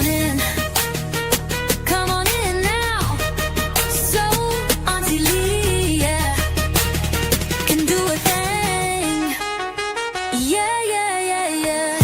in. Come on in now. So, Auntie Leah can do a thing. Yeah, yeah, yeah, yeah.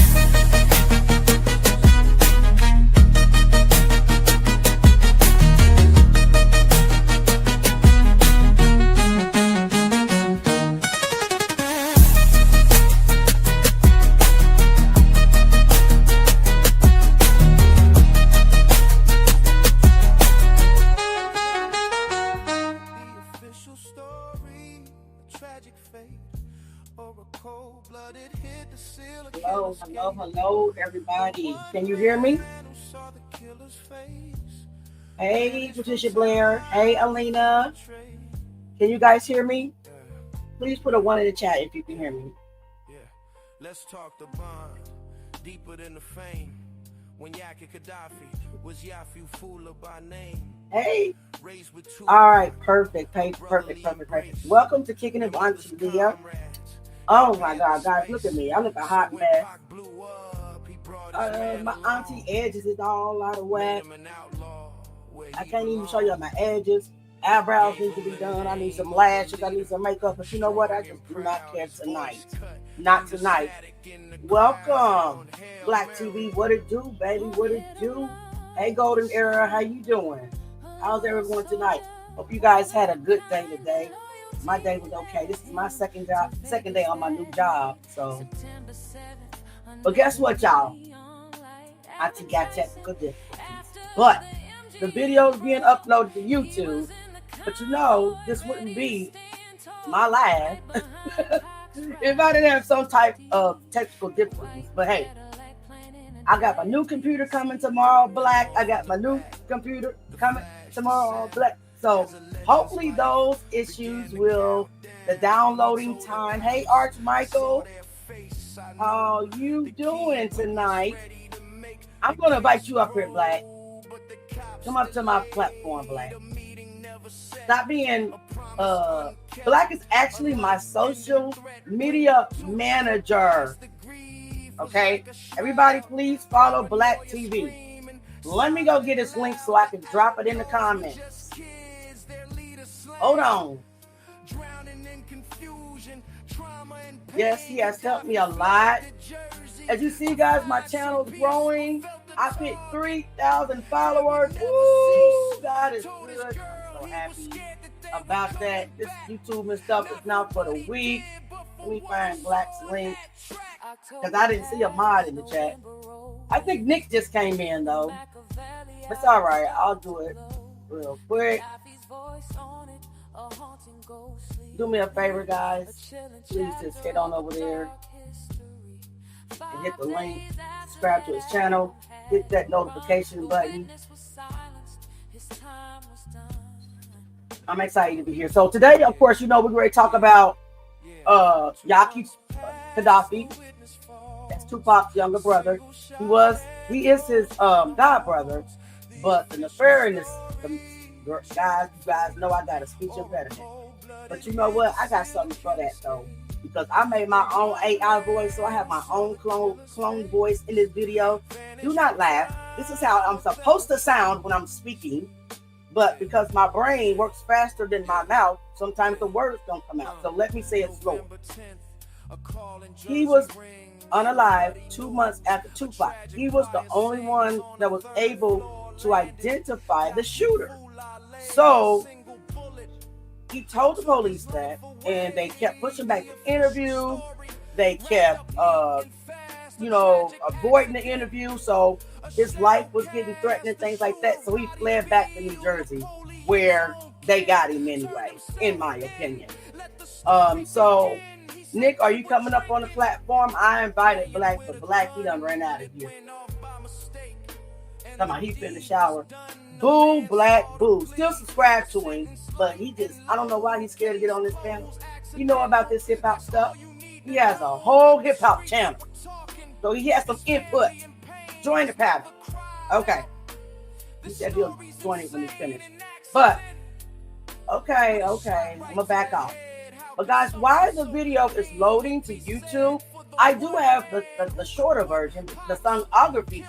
Hello, everybody. Can you hear me? Hey, Patricia Blair. Hey, Alina. Can you guys hear me? Please put a 1 in the chat if you can hear me. Yeah, let's talk the bond deeper than the fame. When Yaki Kadafi was Yafeu Fula by name. Hey. All right, perfect. Welcome to Kicking It with Auntie Leah. Oh my God, guys, look at me. I look a hot mess. My auntie edges is all out of whack. I can't even show you my edges. Eyebrows need to be done. I need some lashes. I need some makeup. But you know what? I just do not care tonight. Not tonight. Welcome, Black TV. What it do, baby? What it do? Hey, Golden Era. How you doing? How's everyone tonight? Hope you guys had a good day today. My day was okay. This is my second day on my new job. So, but guess what, y'all? I got technical difficulties. But the video is being uploaded to YouTube. But you know, this wouldn't be my live if I didn't have some type of technical difficulties. But hey, I got my new computer coming tomorrow, Black. I got my new computer coming tomorrow, Black. So hopefully those issues the downloading time. Hey, Arch Michael, how you doing tonight? I'm going to invite you up here, Black. Come up to my platform, Black. Stop being, Black is actually my social media manager. Okay? Everybody please follow Black TV. Let me go get his link so I can drop it in the comments. Hold on. Yes, he has helped me a lot. As you see, guys, my channel is growing. I hit 3,000 followers. Woo! God is good. I'm so happy about that. This YouTube and stuff is now for the week. Let me find Black's link. Because I didn't see a mod in the chat. I think Nick just came in, though. It's all right. I'll do it real quick. Do me a favor, guys. Please just head on over there and hit the link. Subscribe to his channel. Hit that notification button. I'm excited to be here. So today, of course, you know, we're going to talk about Yaki Kadafi. That's Tupac's younger brother. He is his god brother, but the nefarious, you guys know I got a speech impediment. But you know what? I got something for that though, because I made my own AI voice, so I have my own clone voice in this video. Do not laugh. This is how I'm supposed to sound when I'm speaking, but because my brain works faster than my mouth, sometimes the words don't come out. So let me say it slow. He was unalive 2 months after Tupac. He was the only one that was able to identify the shooter. So he told the police that, and they kept pushing back the interview. They kept, avoiding the interview. So his life was getting threatened and things like that. So he fled back to New Jersey, where they got him anyway, in my opinion. So Nick, are you coming up on the platform? I invited Black, but Black, he done ran out of here. Come on, he's in the shower. Boo, Black, boo. Still subscribe to him, but I don't know why he's scared to get on this panel. You know about this hip hop stuff? He has a whole hip hop channel. So he has some input. Join the panel. Okay. He said he'll join it when he's finished. But, okay. I'm going to back off. But guys, while the video is loading to YouTube, I do have the shorter version, the sonography,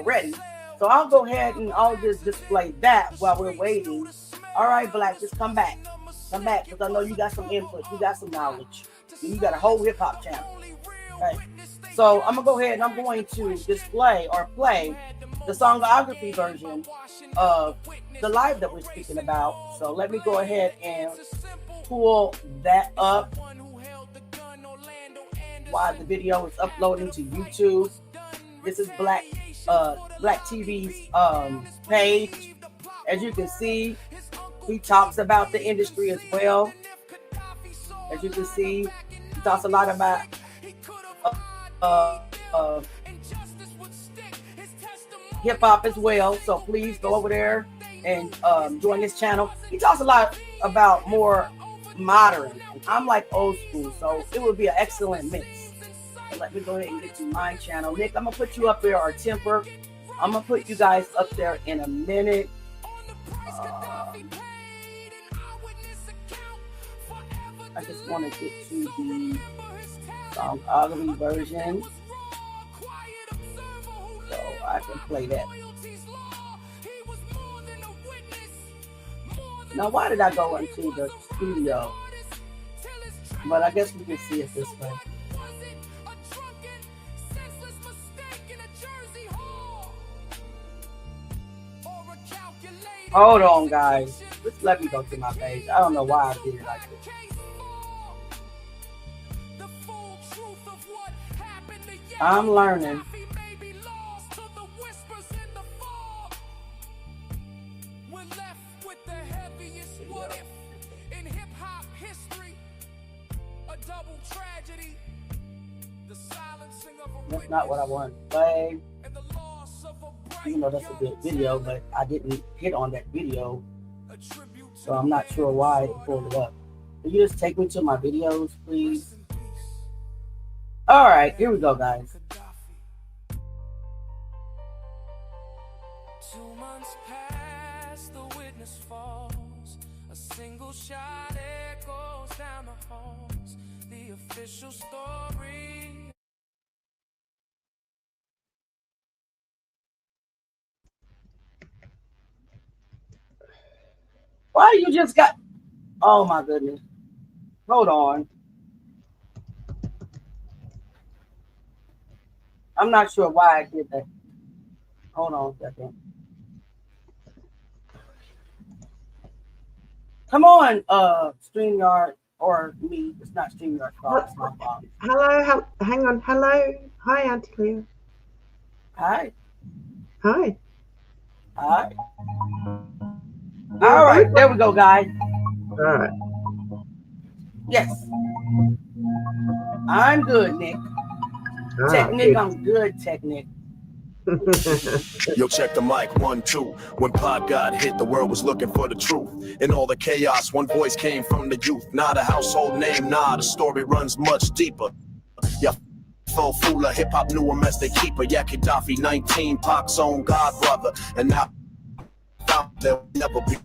ready. So I'll go ahead and I'll just display that while we're waiting. All right, Black, just come back. Come back, because I know you got some input, you got some knowledge. And you got a whole hip hop channel. Okay. So I'm gonna go ahead and I'm going to display or play the songography version of the live that we're speaking about. So let me go ahead and pull that up while the video is uploading to YouTube. This is Black TV's page. As you can see, he talks about the industry as well. As you can see, he talks a lot about hip hop as well. So please go over there and join this channel. He talks a lot about more modern. I'm like old school, so it would be an excellent mix. So let me go ahead and get to my channel. Nick, I'm gonna put you up there, or Temper. I'm gonna put you guys up there in a minute. I just want to get to the songography version so I can play that. Now, why did I go into the studio? But I guess we can see it this way. Hold on, guys. Just let me go to my page. I don't know why I did it like this. I'm learning. That's not what I want to play. You know, that's a good video, but I didn't hit on that video, so I'm not sure why it pulled it up. Will you just take me to my videos, please? All right, here we go, guys. 2 months past, the witness falls. A single shot echoes down the halls. The official story. Why you just got? Oh my goodness! Hold on. I'm not sure why I did that. Hold on a second. Come on, StreamYard or me. It's not StreamYard fault. It's my fault. Hello, hang on. Hello. Hi, Auntie Leah. Hi. Hi. Hi. All right, there we go, guys. All right. Yes. I'm good, Nick. Technic, I'm good, Technic. Yo, check the mic, 1, 2. When Pac got hit, the world was looking for the truth. In all the chaos, one voice came from the youth. Not a household name, nah, the story runs much deeper. Yafeu Fula, hip-hop knew him as they keeper. Yaki Kadafi, 19, Pac's own godbrother. And now there will never be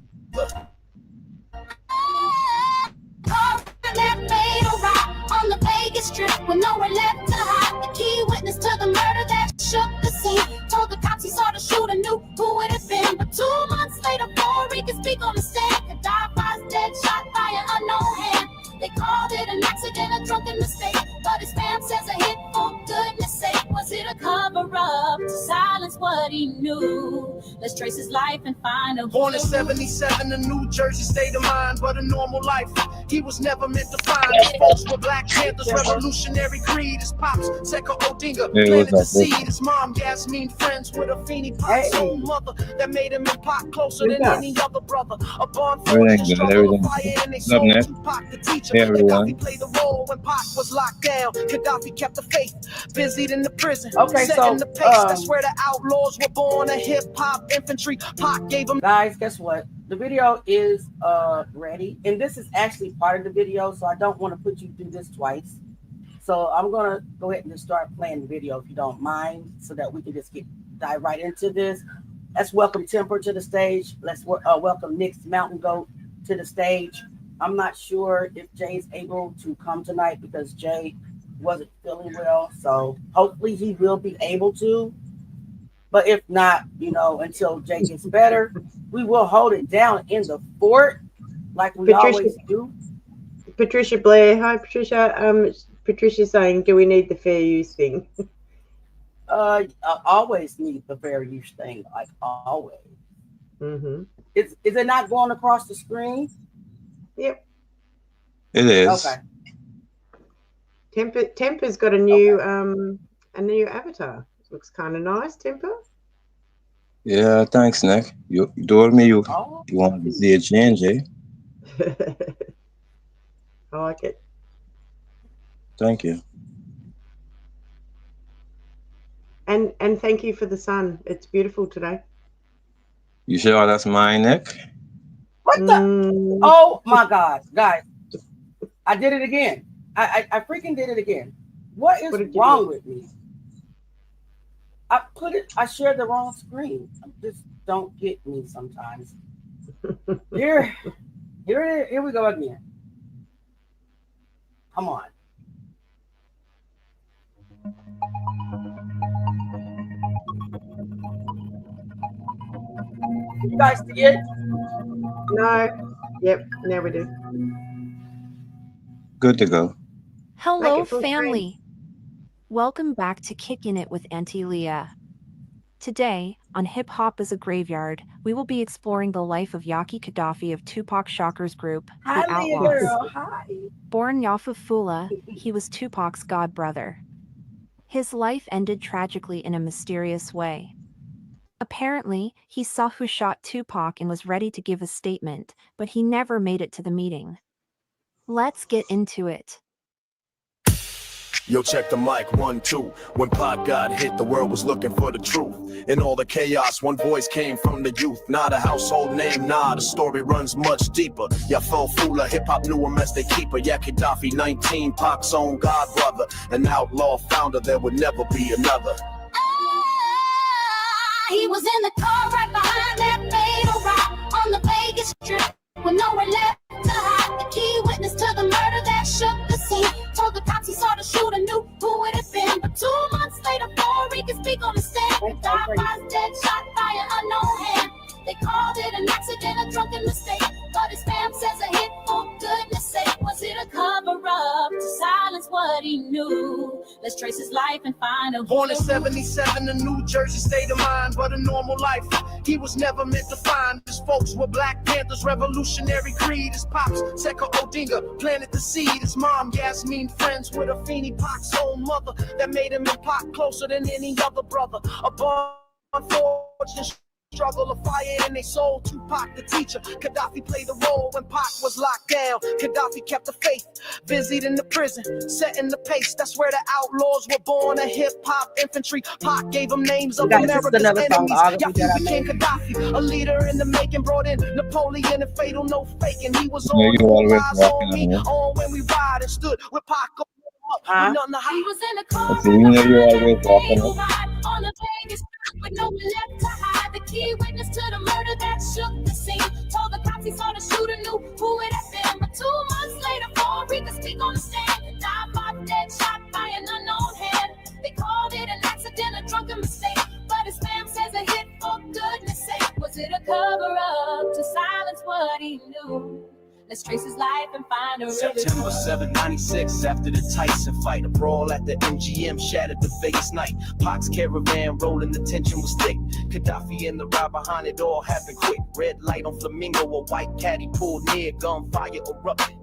on the Vegas Strip with nowhere left to hide. The key witness to the murder that shook the scene. Told the cops he saw the shooter, knew who it had been. But 2 months later, before he could speak on the stand, Kaddafi's dead, shot by an unknown hand. They called it an accident, a drunken mistake. But his fam says a hit for goodness sake. Was it a cover-up to silence what he knew? Let's trace his life and find a born in 77 in New Jersey, state of mind, but a normal life. He was never meant to find. His folks were Black Panthers, revolutionary creed. His pops, Sekou Odinga, planted the seed. His mom, Yasmin, friends with a Feeny Pac's own mother that made him and Pac closer than any other brother. A bond for the struggle of fire, and they sold Tupac the teacher. Kaddafi played the role when Pac was locked down. Kaddafi kept the faith, busied in the prison. Okay, so the pace. That's where the outlaws were born. A hip hop infantry. Pac gave them. Guys, guess what? The video is ready, and this is actually part of the video, so I don't want to put you through this twice. So I'm gonna go ahead and just start playing the video if you don't mind, so that we can just dive right into this. Let's welcome Temper to the stage. Let's welcome Nick's Mountain Goat to the stage. I'm not sure if Jay's able to come tonight because Jay wasn't feeling well, so hopefully he will be able to. But if not, until Jay gets better, we will hold it down in the fort like we always do. Patricia Blair. Hi, Patricia. Patricia's saying, do we need the fair use thing? I always need the fair use thing, like always. Mm-hmm. Is it not going across the screen? Yep. It is. Okay. Temper's got a new avatar. Looks kind of nice, Temper. Yeah, thanks, Nick. You told me you wanted to see a change, eh? I like it. Thank you. And thank you for the sun. It's beautiful today. You sure that's mine, Nick? What the? Oh my God, guys! I did it again. I freaking did it again. What is wrong with me? I shared the wrong screen. Just don't get me sometimes. Here we go again. Come on. You guys see it? No. Yep. Now we do. Good to go. Hello, family. Welcome back to Kicking It with Auntie Leah. Today, on Hip Hop is a Graveyard, we will be exploring the life of Yaki Kadafi of Tupac Shakur's group, Hi, the Leah Outlawz. girl. Hi. Born Yafeu Fula, he was Tupac's godbrother. His life ended tragically in a mysterious way. Apparently, he saw who shot Tupac and was ready to give a statement, but he never made it to the meeting. Let's get into it. Yo, check the mic, 1, 2. When Pac got hit, the world was looking for the truth. In all the chaos, one voice came from the youth. Not a household name, nah, the story runs much deeper. Yafeu Fula, hip-hop knew him as they keeper. Yaki Kadafi, 19, Pac's own godbrother. An outlaw founder, there would never be another. He was in the car right behind that fatal rock on the Vegas Strip with nowhere left to hide. The key witness to the murder that shook the scene. Told the cops he saw the shooter, knew who it had been. But 2 months later, before he could speak on the stand, died by dead, shot by an unknown hand. They called it an accident, a drunken mistake. But his fam says a hit for goodness sake. Was it a cover-up to silence what he knew? Let's trace his life and find a Born in 77, a New Jersey state of mind, but a normal life he was never meant to find. His folks were Black Panthers, revolutionary creed. His pops, Sekou Odinga, planted the seed. His mom, Yasmin, friends with a Feeney, Pac's own mother, that made him and Pac closer than any other brother. A born fortune struggle, a fire in their soul. Tupac the teacher, Kadafi played the role when Pac was locked down. Kadafi kept the faith, busied in the prison, setting the pace. That's where the outlaws were born, a hip-hop infantry. Pac gave them names of America's enemies. Yaki became Kadafi, a leader in the making. Brought in Napoleon and fatal, no faking. He was on when we ride and stood with Pac. He was in the car on the Vegas with no one left to hide. The key witness to the murder that shook the scene. Told the cops he saw the shooter, knew who it had been. But 2 months later, before he could speak on the stand, died by dead, shot by an unknown hand. They called it an accident, a drunken mistake. But his fam says a hit for goodness sake. Was it a cover-up to silence what he knew? Let's trace his life and find a September 7, 96, after the Tyson fight, a brawl at the MGM shattered the Vegas night. Pac's caravan rolling, the tension was thick. Kadafi and the ride behind it all happened quick. Red light on Flamingo, a white caddy pulled near, gunfire erupted,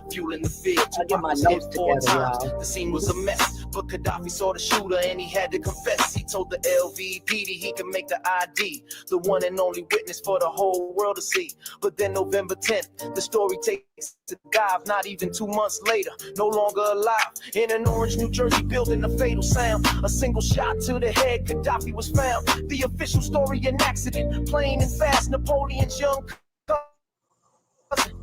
fueling the fear. Tupac was hit 4 times. The scene was a mess, but Kadafi saw the shooter and he had to confess. He told the LVD he could make the ID, the one and only witness for the whole world to see. But then November 10th, the story takes a dive. Not even 2 months later, no longer alive, in an Orange, New Jersey building, a fatal sound. A single shot to the head, Kadafi was found. The official story, an accident, plain and fast. Napoleon's young cousin,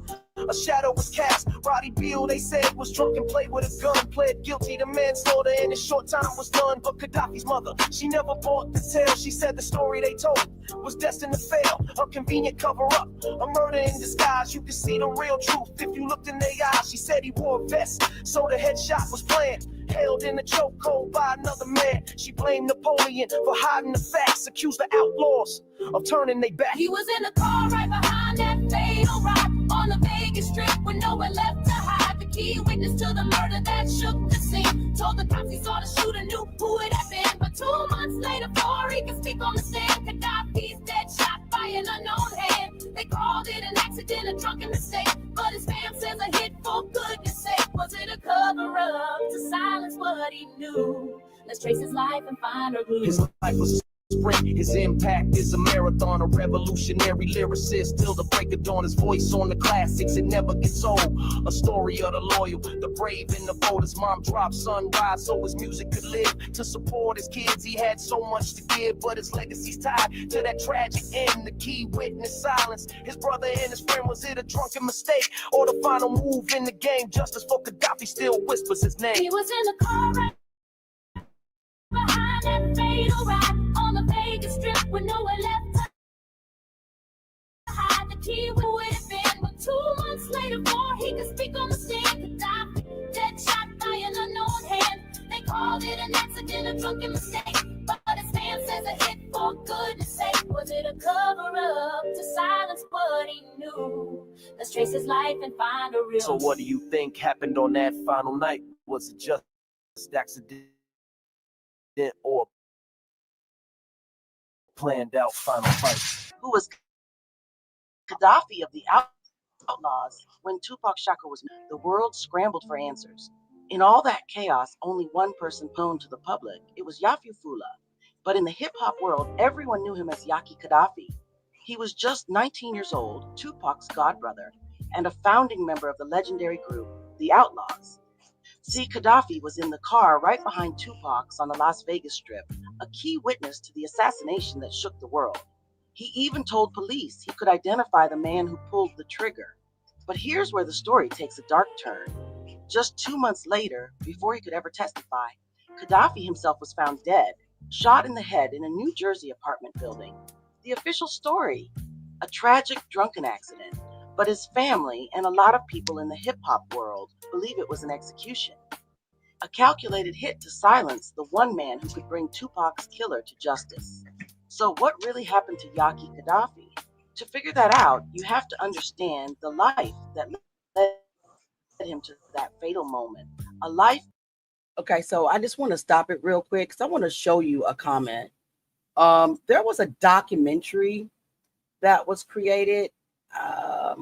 a shadow was cast. Roddy Beal, they said, was drunk and played with a gun. Pled guilty to manslaughter and in short time was done. But Kadafi's mother, she never bought the tale. She said the story they told was destined to fail. A convenient cover-up, a murder in disguise. You could see the real truth if you looked in their eyes. She said he wore a vest, so the headshot was planned. held in a chokehold by another man. She blamed Napoleon for hiding the facts, accused the outlaws of turning their back. He was in the car right behind that fatal ride on the Vegas Strip with nowhere left to hide. The key witness to the murder that shook the scene. Told the cops he saw the shooter, knew who it had been. But 2 months later, before he could speak on the stand, Gaddafi's dead, shot by an unknown hand. They called it an accident, a drunken mistake. But his fam says a hit for goodness sake. Was it a cover-up to silence what he knew? Let's trace his life and find a clue. His life was a sprint, his impact is a marathon, a revolutionary lyricist. Till the break of dawn, his voice on the classics, it never gets old. A story of the loyal, the brave, and the bold. His mom dropped sunrise so his music could live. To support his kids, he had so much to give, but his legacy's tied to that tragic end. The key witness silence. His brother and his friend, was it a drunken mistake or the final move in the game? Justice for Gaddafi still whispers his name. He was in the car right behind that fatal ride on the Vegas Strip with nowhere left to hide. The key would have been, but 2 months later, before he could speak on the stand, Gaddafi dead, shot by an unknown hand. They called it an accident, a drunken mistake, but his man says a hit for goodness sake. Was it a cover-up to silence what he knew? Let's trace his life and find a real. So what do you think happened on that final night? Was it just accident or planned out final fight? Who was Gaddafi of the Outlawz when Tupac Shakur was? The world scrambled for answers. In all that chaos, only one person known to the public. It was Yafeu Fula. But in the hip-hop world, everyone knew him as Yaki Kadafi. He was just 19 years old, Tupac's godbrother, and a founding member of the legendary group, the Outlawz. See, Kadafi was in the car right behind Tupac's on the Las Vegas Strip, a key witness to the assassination that shook the world. He even told police he could identify the man who pulled the trigger. But here's where the story takes a dark turn. Just 2 months later, before he could ever testify, Kadafi himself was found dead, shot in the head in a New Jersey apartment building. The official story, a tragic drunken accident, but his family and a lot of people in the hip-hop world believe it was an execution. A calculated hit to silence the one man who could bring Tupac's killer to justice. So what really happened to Yaki Kadafi? To figure that out, you have to understand the life that led him to that fatal moment. A life. Okay, so I just want to stop it real quick because I want to show you a comment. There was a documentary that was created, I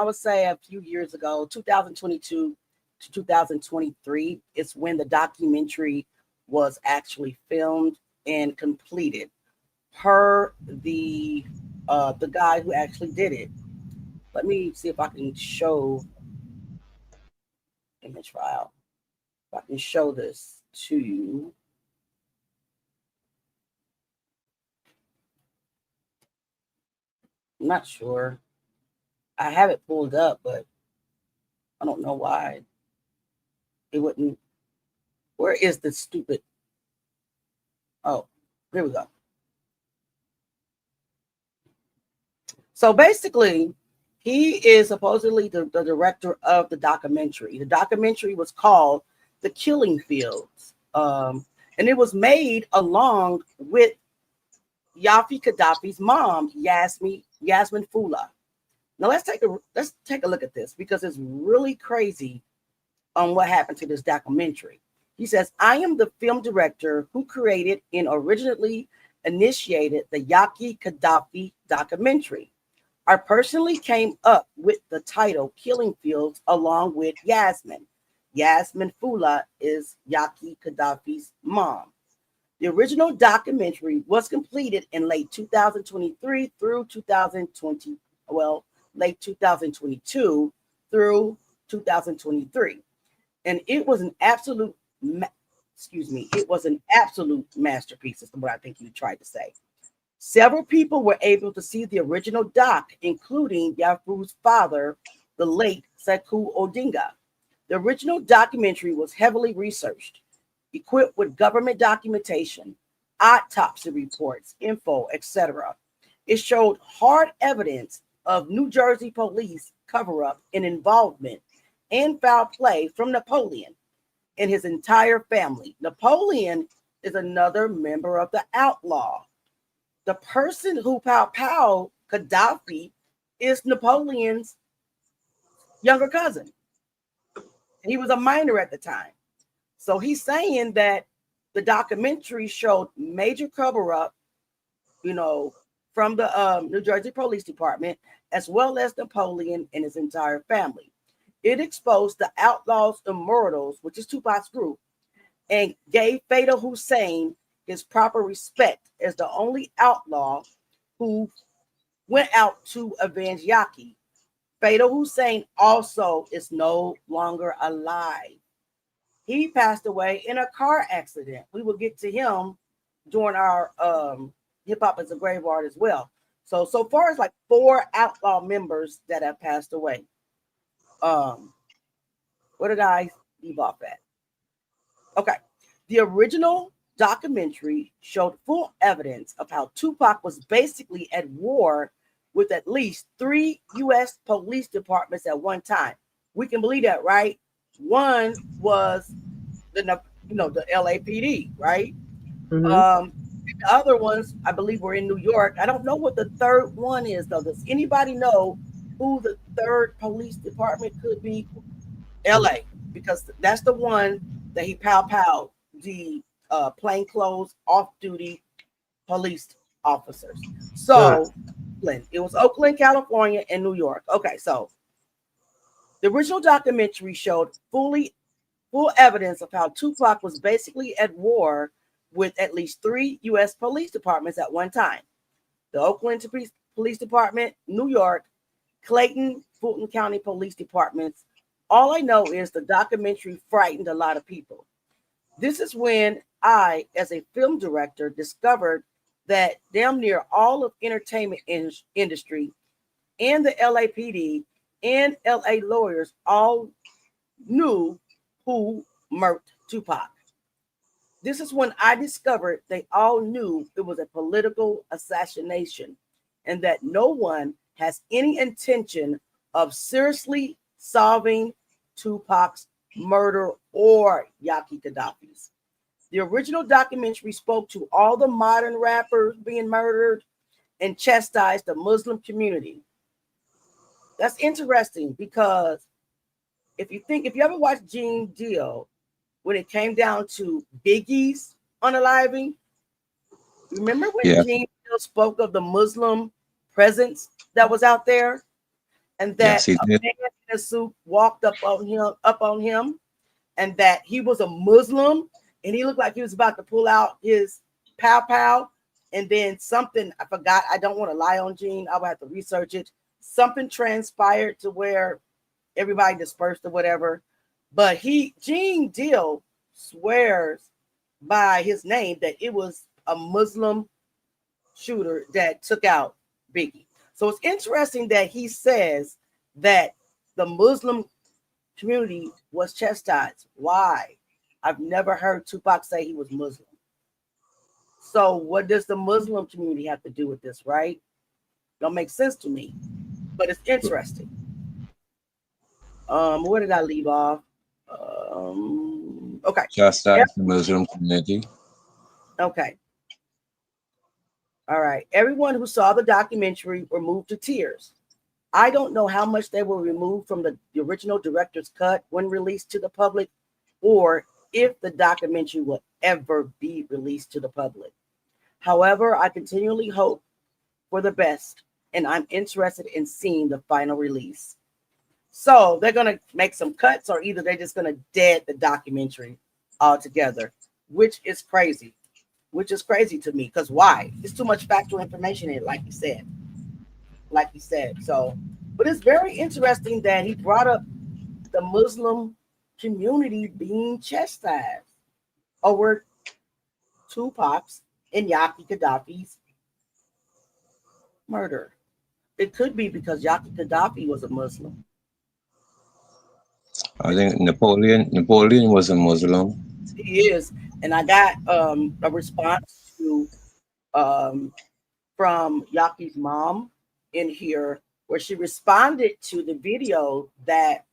would say a few years ago, 2022 to 2023. It's when the documentary was actually filmed and completed. Per the guy who actually did it. Let me see if I can show image file. If I can show this to you. I'm not sure. I have it pulled up, but I don't know why it wouldn't. Where is the stupid? Oh, here we go. So basically, he is supposedly the director of the documentary. The documentary was called The Killing Fields. And it was made along with Yaki Kadafi's mom, Yasmin Fula. Now let's take a look at this because it's really crazy on what happened to this documentary. He says, I am the film director who created and originally initiated the Yaki Kadafi documentary. I personally came up with the title Killing Fields along with Yasmin. Yasmin Fula is Yaki Kadafi's mom. The original documentary was completed in late 2023 through 2020, late 2022 through 2023. And it was an absolute, masterpiece, is what I think you tried to say. Several people were able to see the original doc, including Yafeu's father, the late Sekou Odinga. The original documentary was heavily researched, equipped with government documentation, autopsy reports, info, etc. It showed hard evidence of New Jersey police cover-up and involvement and foul play from Napoleon. and his entire family. Napoleon is another member of the outlaw. The person who pow Gaddafi is Napoleon's younger cousin. He was a minor at the time. So he's saying that the documentary showed major cover-up, from the New Jersey Police Department, as well as Napoleon and his entire family. It exposed the Outlawz Immortals, which is Tupac's group, and gave Fatal Hussein his proper respect as the only outlaw who went out to avenge Yaki. Fatal Hussein also is no longer alive. He passed away in a car accident. We will get to him during our Hip Hop as a Graveyard as well. So far as like 4 outlaw members that have passed away. Where did I leave off at? Okay. The original documentary showed full evidence of how Tupac was basically at war with at least 3 U.S. police departments at one time. We can believe that, right? One was the LAPD, right? Mm-hmm. The other ones, I believe, were in New York. I don't know what the third one is, though. Does anybody know who the third police department could be? LA, because that's the one that he pow the plainclothes off-duty police officers. So it was Oakland, California, and New York. Okay, so the original documentary showed full evidence of how Tupac was basically at war with at least 3 U.S. police departments at one time. The Oakland Police Department, New York, Clayton, Fulton County Police Departments. All I know is the documentary frightened a lot of people. This is when I, as a film director, discovered that damn near all of entertainment industry and the LAPD and LA lawyers all knew who murked Tupac. This is when I discovered they all knew it was a political assassination and that no one has any intention of seriously solving Tupac's murder or Yaki Kaddafi's. The original documentary spoke to all the modern rappers being murdered and chastised the Muslim community. That's interesting because if you ever watched Gene Deal, when it came down to Biggie's unaliving, remember when Gene Deal spoke of the Muslim presence that was out there, and that a man in a suit walked up on him, and that he was a Muslim, and he looked like he was about to pull out his pow, and then something, I forgot, I don't want to lie on Gene, I would have to research it. Something transpired to where everybody dispersed or whatever. But Gene Deal swears by his name that it was a Muslim shooter that took out Biggie. So it's interesting that he says that the Muslim community was chastised. Why? I've never heard Tupac say he was Muslim. So what does the Muslim community have to do with this, right? Don't make sense to me, but it's interesting. Where did I leave off? Okay. Chastise the Muslim community. Okay. All right. Everyone who saw the documentary were moved to tears. I don't know how much they were removed from the original director's cut when released to the public, or if the documentary will ever be released to the public. However, I continually hope for the best, and I'm interested in seeing the final release. So they're going to make some cuts, or either they're just going to dead the documentary altogether, which is crazy. Which is crazy to me, because why? There's too much factual information in it, like you said. So, but it's very interesting that he brought up the Muslim community being chastised over Tupac's and Yaki Kaddafi's murder. It could be because Yaki Kaddafi was a Muslim. I think Napoleon was a Muslim. He is, and I got a response to from Yaki's mom in here, where she responded to the video that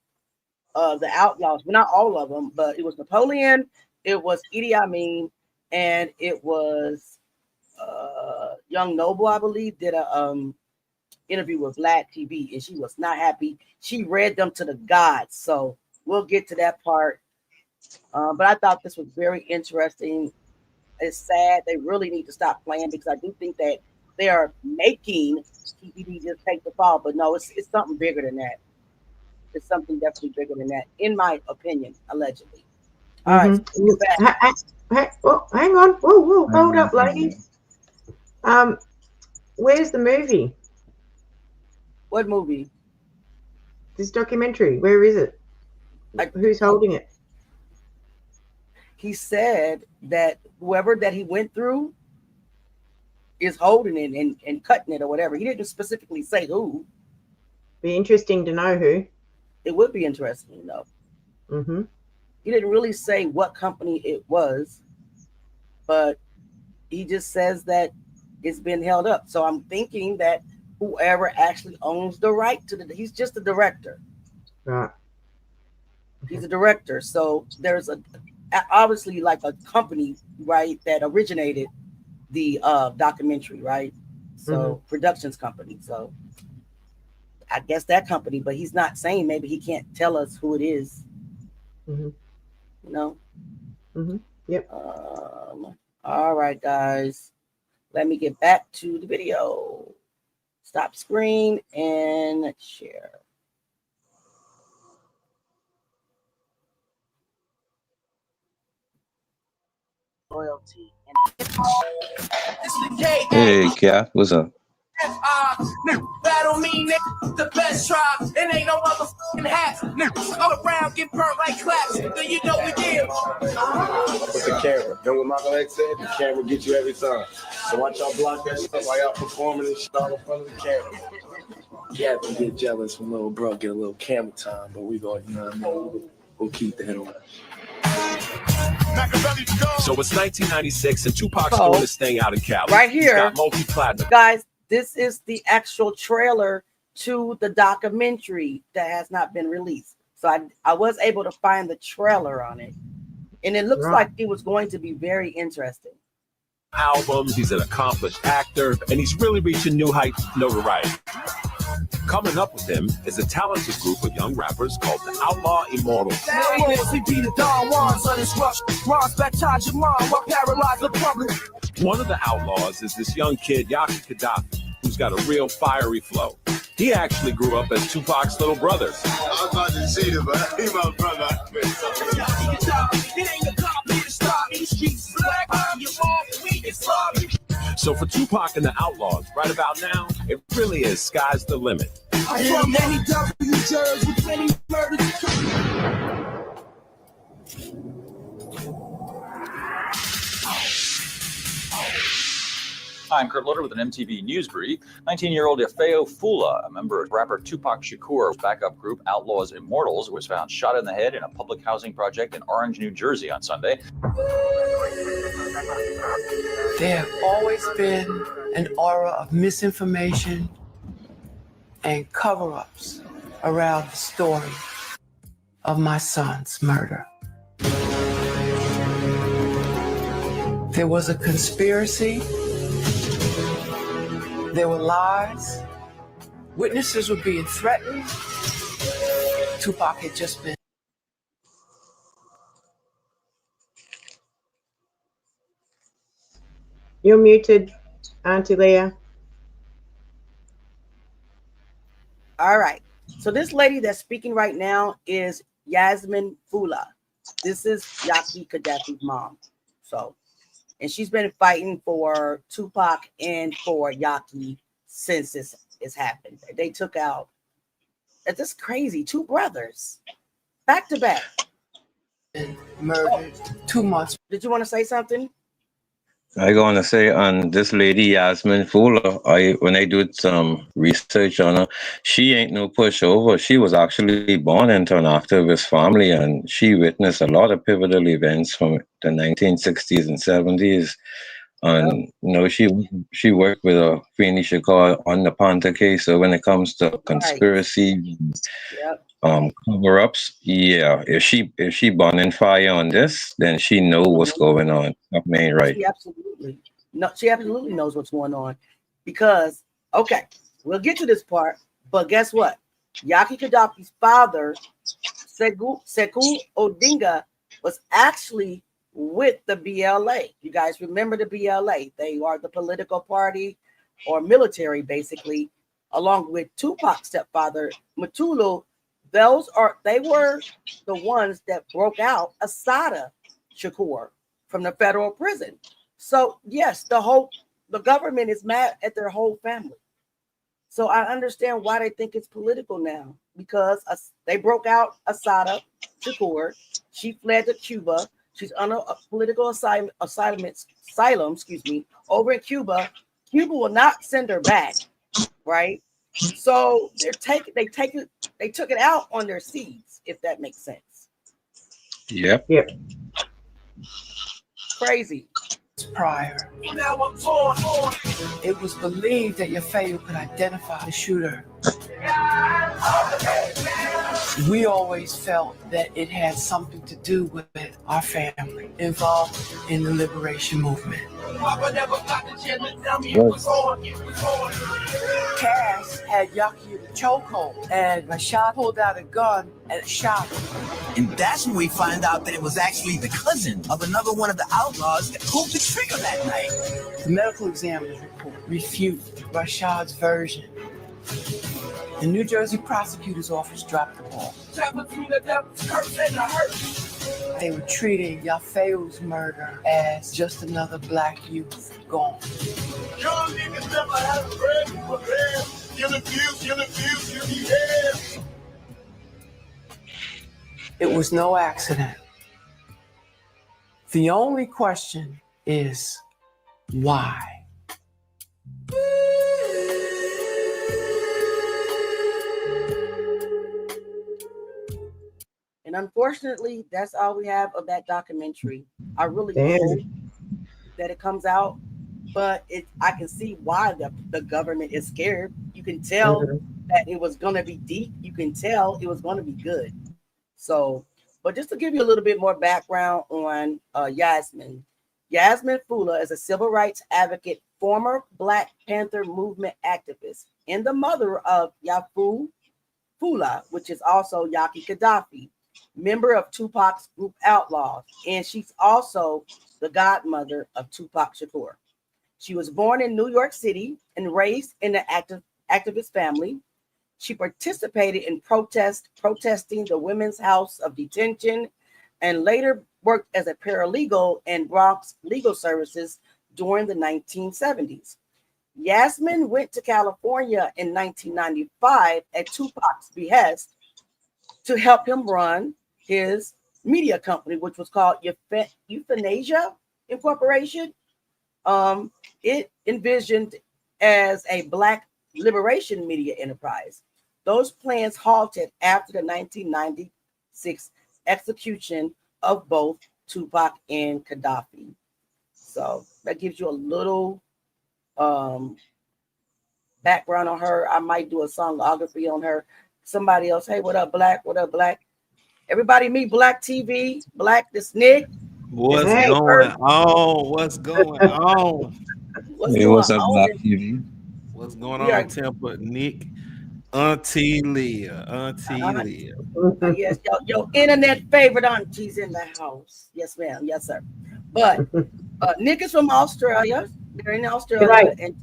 the Outlawz. Well, not all of them, but it was Napoleon, it was Idi Amin, and it was Young Noble, I believe, did a interview with Black TV, and she was not happy. She read them to the gods. So we'll get to that part. But I thought this was very interesting. It's sad. They really need to stop playing, because I do think that they are making TVD just take the fall. But no, it's something bigger than that. It's something definitely bigger than that, in my opinion, allegedly. All right. Well, hang on. Whoa, hold up, ladies. Where's the movie? What movie? This documentary. Where is it? Who's holding it? He said that whoever that he went through is holding it and cutting it or whatever. He didn't specifically say who. Be interesting to know who. It would be interesting to know. Mm-hmm. He didn't really say what company it was, but he just says that it's been held up. So I'm thinking that whoever actually owns the right to he's just a director. Right. He's a director. So there's obviously like a company, right, that originated the documentary, right? So productions company. So I guess that company, but he's not saying, maybe he can't tell us who it is. Mm-hmm. You know? Mm-hmm. Yep. All right, guys. Let me get back to the video. Stop screen and share. Loyalty. Hey, Kat, what's up? That don't mean the best tribe. It ain't no motherfucking hat. All around get burnt like claps. Then you know we give. With the camera. Then what Michael X said, the camera gets you every time. So watch y'all block that stuff while y'all performing and shit all in front of the camera. Yeah, we get jealous when little bro get a little camera time, but we go, you know what I mean? We'll keep that on. So it's 1996 and Tupac's doing this thing out in Cali. Right here. Got multi-platinum. Guys, this is the actual trailer to the documentary that has not been released. So I was able to find the trailer on it. And it looks like it was going to be very interesting. Albums, he's an accomplished actor, and he's really reaching new heights of notoriety. Coming up with him is a talented group of young rappers called the Outlaw Immortals. One of the outlaws is this young kid, Yaki Kadafi, who's got a real fiery flow. He actually grew up as Tupac's little brother. I was about to say it, but he's my brother. So for Tupac and the Outlaws, right about now, it really is sky's the limit. I'm Kurt Loder with an MTV News Brief. 19-year-old Yafeu Fula, a member of rapper Tupac Shakur's backup group Outlaw's Immortals, was found shot in the head in a public housing project in Orange, New Jersey on Sunday. There have always been an aura of misinformation and cover-ups around the story of my son's murder. There was a conspiracy. There were lies. Witnesses were being threatened. Tupac had just been. You're muted, Auntie Leah. All right. So this lady that's speaking right now is Yasmin Fula. This is Yaki Kadafi's mom. So, and she's been fighting for Tupac and for Yaki since this has happened. They took out, it's just crazy, 2 brothers back to back. Murdered 2 months. Did you want to say something? I gonna say on this lady Yasmin Fula, when I did some research on her, she ain't no pushover. She was actually born into an activist family, and she witnessed a lot of pivotal events from the 1960s and 70s. And she worked with Fanny Shakur on the Panther case. So when it comes to conspiracy, cover-ups, if she burning fire on this, then she know what's going on. Something ain't right. She absolutely knows what's going on. Because we'll get to this part, but guess what? Yaki Kadafi's father, Sekou Odinga, was actually with the BLA. You guys remember the BLA? They are the political party or military, basically, along with Tupac's stepfather, Mutulu. They were the ones that broke out Assata Shakur from the federal prison. So yes, the government is mad at their whole family. So I understand why they think it's political now, because they broke out Assata Shakur. She fled to Cuba. She's on a political asylum, over in Cuba. Cuba will not send her back, right? So they took it out on their seeds, if that makes sense. Yep. Crazy. Prior, it was believed that Yafeu could identify the shooter. We always felt that it had something to do with our family involved in the liberation movement. Cass had Yaki in the chokehold, and Rashad pulled out a gun and shot him. And that's when we find out that it was actually the cousin of another one of the outlaws that pulled the trigger that night. The medical examiner's report refute Rashad's version. The New Jersey prosecutor's office dropped the ball. They were treating Yafeu's murder as just another black youth gone. It was no accident. The only question is why? And unfortunately, that's all we have of that documentary. I really hope that it comes out, but I can see why the government is scared. You can tell that it was going to be deep. You can tell it was going to be good. So, but just to give you a little bit more background on Yasmin Fula is a civil rights advocate, former Black Panther movement activist, and the mother of Yafeu Fula, which is also Yaki Kadafi, member of Tupac's group Outlawz, and she's also the godmother of Tupac Shakur. She was born in New York City and raised in an activist family. She participated in protesting the Women's House of Detention, and later worked as a paralegal in Bronx Legal Services during the 1970s. Yasmin went to California in 1995 at Tupac's behest to help him run his media company, which was called Euthanasia Incorporation. It envisioned as a Black liberation media enterprise. Those plans halted after the 1996 execution of both Tupac and Kaddafi. So that gives you a little background on her. I might do a songography on her. Somebody else, hey, what up, Black? What up, Black? Everybody meet Black TV. Black, this Nick. What's going on? What's going on? What's up, Black TV? What's going on, Temper? Nick, Auntie Leah, Leah. Yes, your internet favorite auntie's in the house. Yes, ma'am. Yes, sir. But Nick is from Australia. They're in Australia, and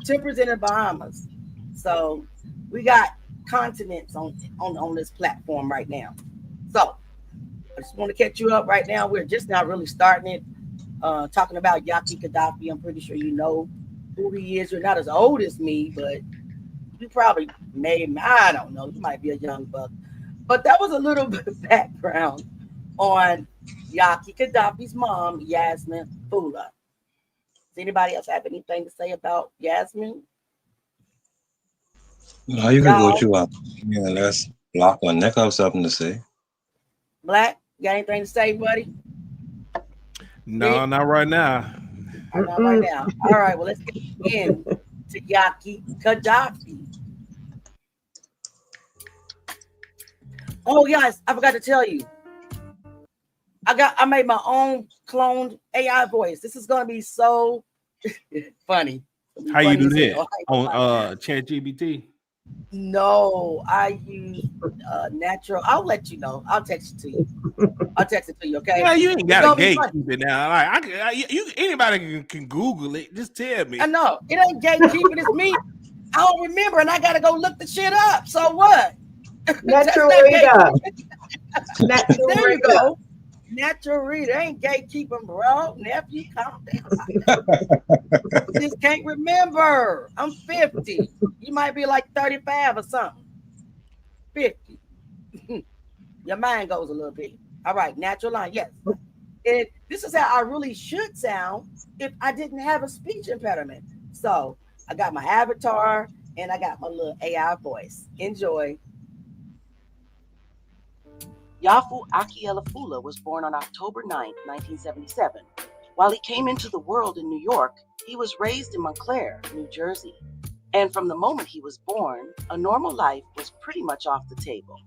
Temper's in the Bahamas. So we got continents on this platform right now. So I just want to catch you up right now. We're just now really starting it, talking about Yaki Kadafi. I'm pretty sure you know who he is. You're not as old as me, but you probably I don't know. You might be a young buck. But that was a little bit of background on Yaki Kadafi's mom, Yasmin Fula. Does anybody else have anything to say about Yasmin? No, you can go through. Let's block on Nick. I have something to say. Black, you got anything to say, buddy? No, not right now. Not right now. All right, well, let's get in to Yaki Kadafi. Oh, yes, I forgot to tell you. I made my own cloned AI voice. This is gonna be so funny. How you do that? On ChatGPT? No, I use natural. I'll let you know. I'll text it to you. I'll text it to you, okay? Yeah, you ain't got to gatekeep it now. Like anybody can Google it. Just tell me. I know it ain't gatekeeping. It's me. I don't remember, and I gotta go look the shit up. So what? Natural reader. Natural there you go. Natural reader. Ain't gatekeeping, bro. Nephew, calm down. Just can't remember. I'm 50. You might be like 35 or something. 50. Your mind goes a little bit. All right, natural line. Yes. This is how I really should sound if I didn't have a speech impediment. So I got my avatar and I got my little AI voice. Enjoy. Yafeu Fula was born on October 9, 1977. While he came into the world in New York, he was raised in Montclair, New Jersey. And from the moment he was born, a normal life was pretty much off the table.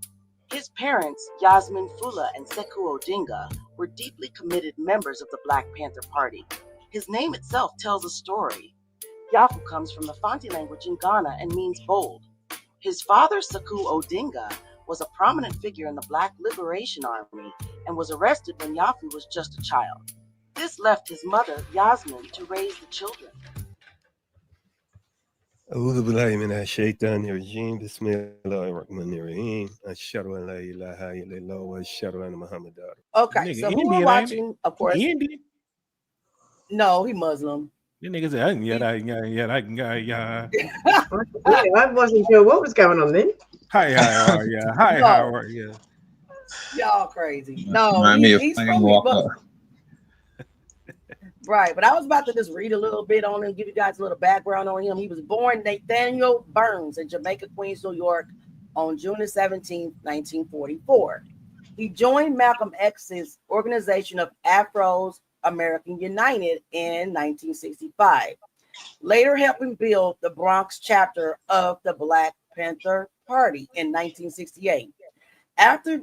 His parents, Yasmin Fula and Sekou Odinga, were deeply committed members of the Black Panther Party. His name itself tells a story. Yafeu comes from the Fanti language in Ghana and means bold. His father, Sekou Odinga, was a prominent figure in the Black Liberation Army and was arrested when Yafeu was just a child. This left his mother, Yasmin, to raise the children. أعوذ بالله من الشيطان الرجيم بسم الله الرحمن الرحيم أشهد أن لا إله إلا الله وأشهد أن محمدا. Okay, so who we're watching, of course. Indian? No, he Muslim. The nigga said, I wasn't sure what was going on then. Hi, how are you? Hi, how are you? Y'all crazy. No, he's from Muslim. Right, but I was about to just read a little bit on him, give you guys a little background on him. He was born Nathaniel Burns in Jamaica, Queens, New York on June 17, 1944. He joined Malcolm X's organization of Afros American United in 1965, later helping build the Bronx chapter of the Black Panther Party in 1968. After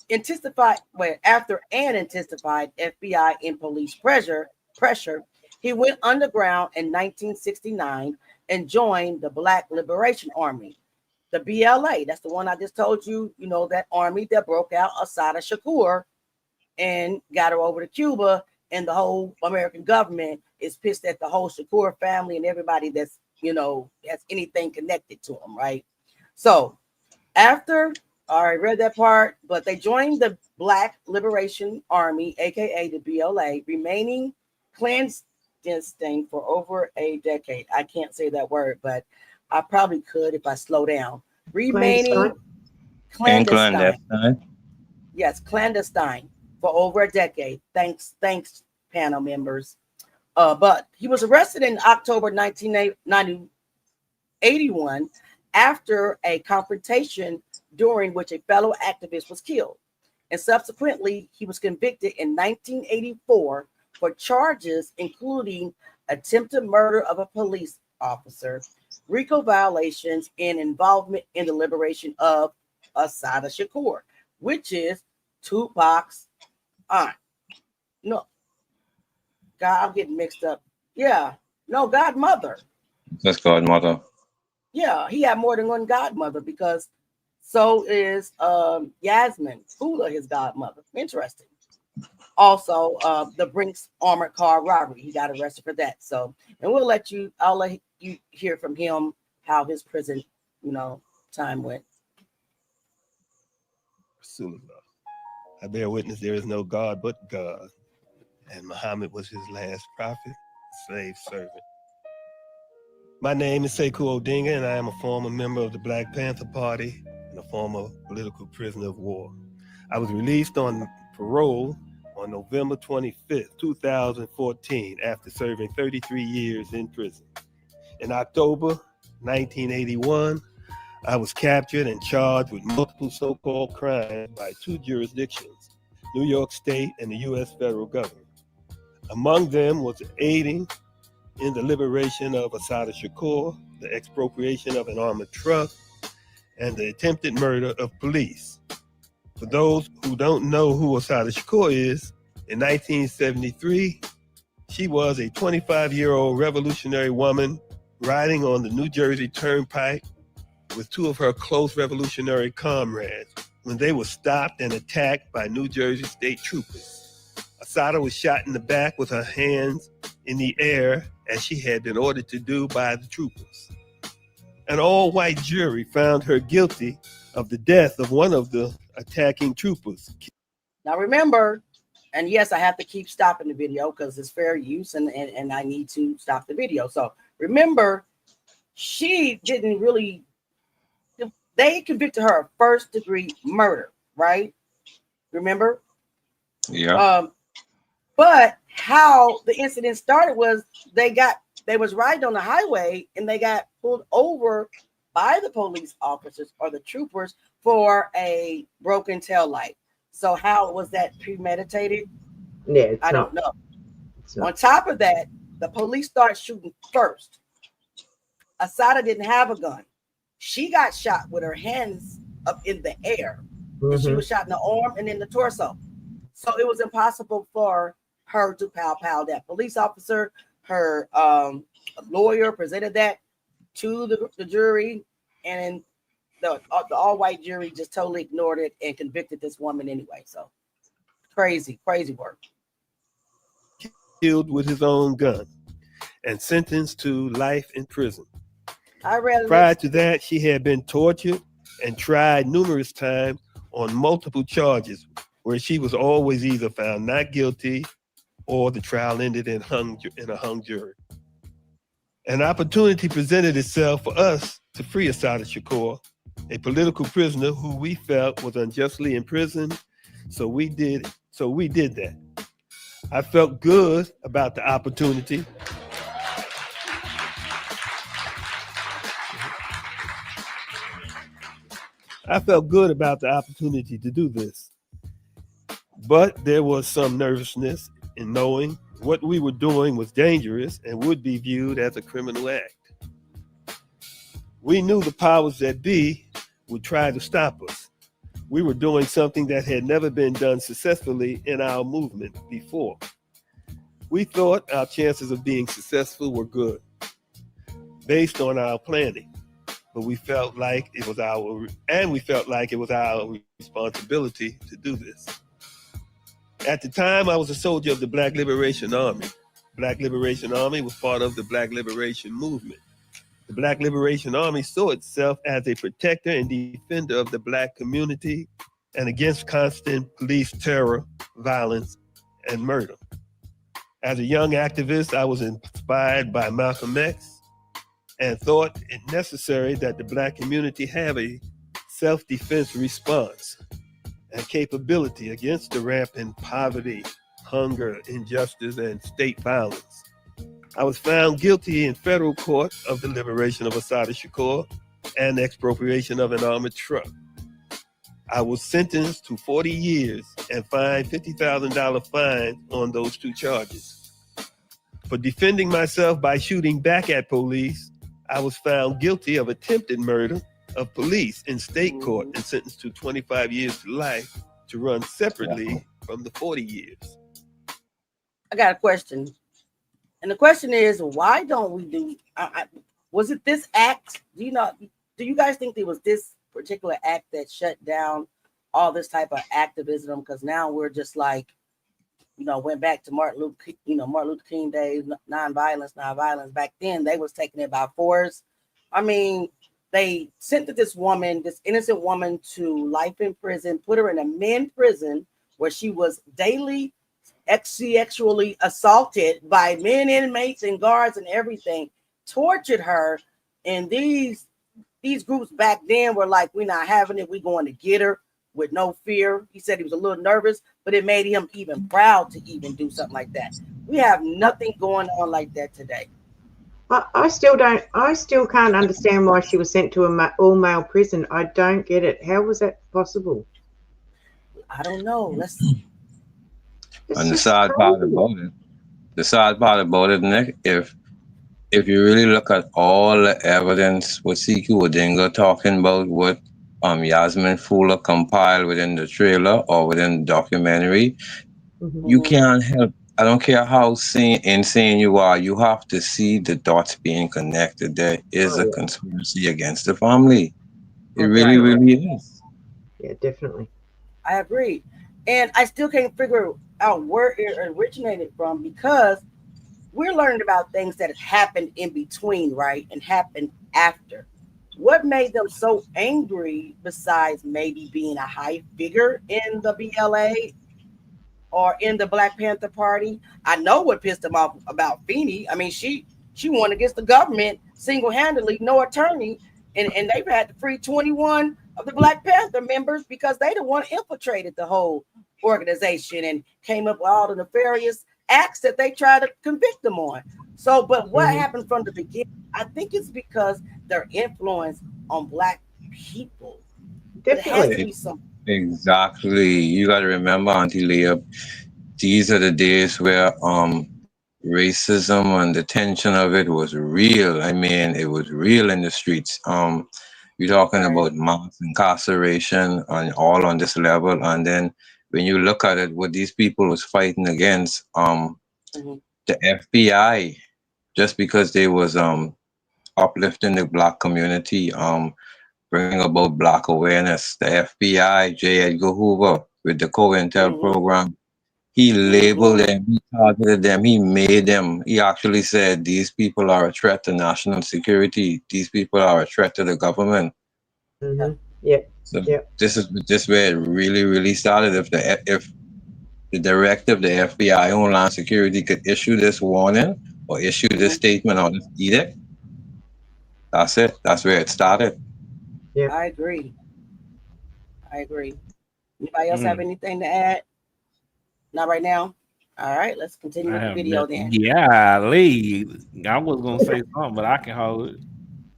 intensified FBI and police pressure, he went underground in 1969 and joined the Black Liberation Army, the BLA. That's the one I just told you, you know, that army that broke out Assad Shakur and got her over to Cuba, and the whole American government is pissed at the whole Shakur family and everybody that's, you know, has anything connected to them, right? So after, I read that part, but they joined the Black Liberation Army, aka the BLA, remaining clandestine for over a decade. I can't say that word, but I probably could if I slow down. Remaining clandestine. Yes, clandestine for over a decade. Thanks, panel members. But he was arrested in October 1981 after a confrontation during which a fellow activist was killed. And subsequently, he was convicted in 1984 for charges including attempted murder of a police officer, RICO violations, and involvement in the liberation of Assad Shakur, which is Tupac's aunt. No, God, I'm getting mixed up. Yeah, no, godmother. That's godmother. Yeah, he had more than one godmother because so is Yasmin Fula, his godmother. Interesting. Also, the Brinks armored car robbery. He got arrested for that. So, and I'll let you hear from him how his prison, time went. I bear witness there is no God but God, and Muhammad was his last prophet, slave servant. My name is Sekou Odinga, and I am a former member of the Black Panther Party and a former political prisoner of war. I was released on parole on November 25th, 2014, after serving 33 years in prison. In October 1981, I was captured and charged with multiple so-called crimes by two jurisdictions, New York State and the U.S. federal government. Among them was aiding in the liberation of Assata Shakur, the expropriation of an armored truck, and the attempted murder of police. For those who don't know who Assata Shakur is, in 1973, she was a 25-year-old revolutionary woman riding on the New Jersey Turnpike with two of her close revolutionary comrades when they were stopped and attacked by New Jersey state troopers. Assata was shot in the back with her hands in the air, as she had been ordered to do by the troopers. An all-white jury found her guilty of the death of one of the attacking troopers. Now remember, and yes, I have to keep stopping the video because it's fair use and I need to stop the video. So remember, she didn't really, they convicted her of first-degree murder, right? Remember? Yeah. But how the incident started was they was riding on the highway and they got pulled over by the police officers or the troopers for a broken tail light. So how was that premeditated? Yeah, I don't know. On top of that, the police started shooting first. Assata didn't have a gun. She got shot with her hands up in the air. And she was shot in the arm and in the torso. So it was impossible for her to pow that police officer. Her lawyer presented that to the jury, and the all-white jury just totally ignored it and convicted this woman anyway. So crazy work. Killed with his own gun and sentenced to life in prison. Prior to that, she had been tortured and tried numerous times on multiple charges, where she was always either found not guilty or the trial ended in a hung jury. An opportunity presented itself for us to free Assata Shakur, a political prisoner who we felt was unjustly imprisoned. So we did that. I felt good about the opportunity. I felt good about the opportunity to do this. But there was some nervousness in knowing what we were doing was dangerous and would be viewed as a criminal act. We knew the powers that be would try to stop us. We were doing something that had never been done successfully in our movement before. We thought our chances of being successful were good, based on our planning. But we felt like it was our responsibility to do this. At the time, I was a soldier of the Black Liberation Army. Black Liberation Army was part of the Black Liberation Movement. The Black Liberation Army saw itself as a protector and defender of the Black community and against constant police terror, violence, and murder. As a young activist, I was inspired by Malcolm X and thought it necessary that the Black community have a self-defense response and capability against the rampant poverty, hunger, injustice, and state violence. I was found guilty in federal court of the liberation of Assata Shakur and expropriation of an armored truck. I was sentenced to 40 years and fined $50,000 fine on those two charges. For defending myself by shooting back at police, I was found guilty of attempted murder of police in state court and sentenced to 25 years to life to run separately from the 40 years. I got a question. And the question is, why don't we do, was it this act? Do you guys think it was this particular act that shut down all this type of activism? Because now we're just like, went back to Martin Luther King days, nonviolence. Back then, they was taking it by force. I mean, they sent this innocent woman to life in prison, put her in a men's prison where she was daily sexually assaulted by men inmates and guards and everything, tortured her. And these groups back then were like, we're not having it. We're going to get her with no fear. He said he was a little nervous, but it made him even proud to even do something like that. We have nothing going on like that today. I still can't understand why she was sent to an all-male prison. I don't get it. How was that possible? I don't know. Let's see. And the sad part about it, Nick, if if you really look at all the evidence, what Sekou Odinga talking about, what Yasmin Fula compiled within the trailer or within the documentary, you can't help. I don't care how insane you are. You have to see the dots being connected. There is a conspiracy against the family. It really, really is. Yeah, definitely. I agree. And I still can't figure out where it originated from, because we're learning about things that have happened in between, right? And happened after. What made them so angry, besides maybe being a high figure in the BLA or in the Black Panther Party? I know what pissed them off about Feeney. I mean, she won against the government single-handedly, no attorney, and they've had to free 21 of the Black Panther members because they the one infiltrated the whole organization and came up with all the nefarious acts that they tried to convict them on. So, but what happened from the beginning? I think it's because their influence on Black people. Definitely. Exactly. You got to remember, Auntie Leah, these are the days where racism and the tension of it was real. I mean, it was real in the streets. You're talking about mass incarceration and all on this level. And then when you look at it, what these people was fighting against, the FBI, just because they was uplifting the Black community, bringing about Black awareness. The FBI, J. Edgar Hoover, with the COINTEL program, he labeled them, he targeted them, he made them. He actually said these people are a threat to national security. These people are a threat to the government. Yeah. So this is where it really, really started. If the directive, the FBI Homeland Security could issue this warning or issue this statement or this edict, that's it. That's where it started. Yeah, I agree. Anybody else have anything to add? Not right now. All right, let's continue with the video then. Yeah, Lee. I was gonna say something, but I can hold it.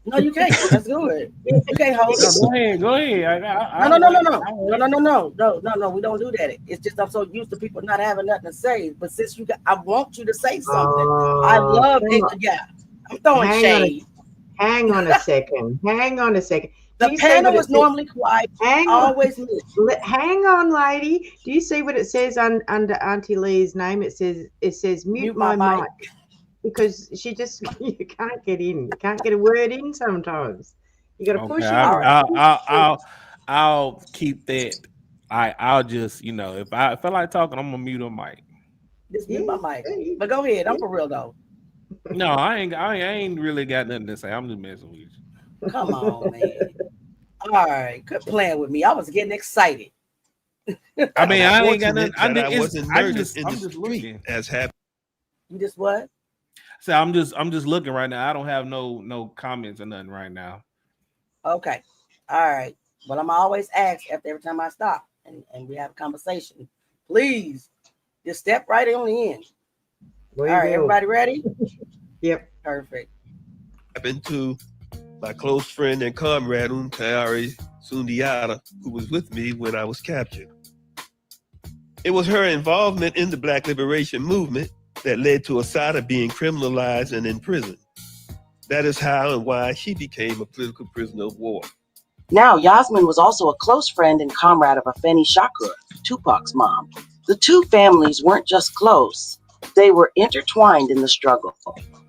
No, you can't. That's good. You can't hold it. Go ahead. No. We don't do that. It's just I'm so used to people not having nothing to say. But since I want you to say something. I love it. Yeah, I'm throwing shade. Hang on a second. The panel is normally quiet. Hang on, lady. Do you see what it says under Auntie Leah's name? It says mute my mic. Because you can't get in. You can't get a word in sometimes. You got to push it. I'll keep that. I'll just, if I feel like talking, I'm gonna mute a mic. Just mute my mic. But go ahead. I'm for real though. No, I ain't really got nothing to say. I'm just messing with you. Come on, man. All right, quit playing with me. I was getting excited. I mean, I ain't got nothing. I wasn't murdered in the street as happened. You just what? So I'm just looking right now. I don't have no comments or nothing right now. Okay. All right. Well, I'm always ask every time I stop and we have a conversation. Please just step right on in. All right, everybody ready? Yep. Perfect. Happened to my close friend and comrade Untayari Sundiata, who was with me when I was captured. It was her involvement in the Black Liberation Movement that led to Assata being criminalized and imprisoned. That is how and why she became a political prisoner of war. Now, Yasmin was also a close friend and comrade of Yafeu Shakur, Tupac's mom. The two families weren't just close, they were intertwined in the struggle.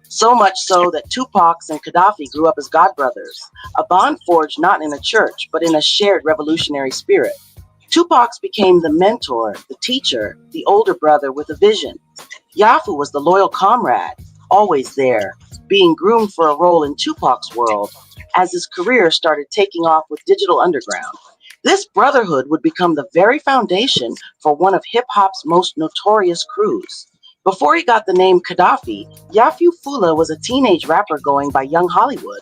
So much so that Tupac and Kaddafi grew up as godbrothers, a bond forged not in a church, but in a shared revolutionary spirit. Tupac became the mentor, the teacher, the older brother with a vision. Yafeu was the loyal comrade, always there, being groomed for a role in Tupac's world as his career started taking off with Digital Underground. This brotherhood would become the very foundation for one of hip-hop's most notorious crews. Before he got the name Kadafi, Yafeu Fula was a teenage rapper going by Young Hollywood.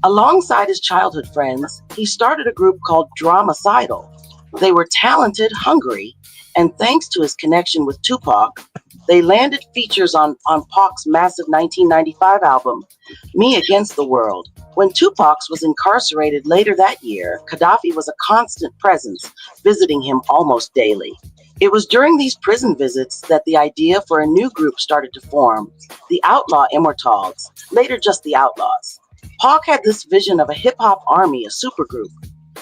Alongside his childhood friends, he started a group called Dramacidal. They were talented, hungry, and thanks to his connection with Tupac, they landed features on Pac's massive 1995 album, Me Against the World. When Tupac was incarcerated later that year, Kadafi was a constant presence, visiting him almost daily. It was during these prison visits that the idea for a new group started to form, the Outlaw Immortals, later just the Outlawz. Pac had this vision of a hip-hop army, a supergroup.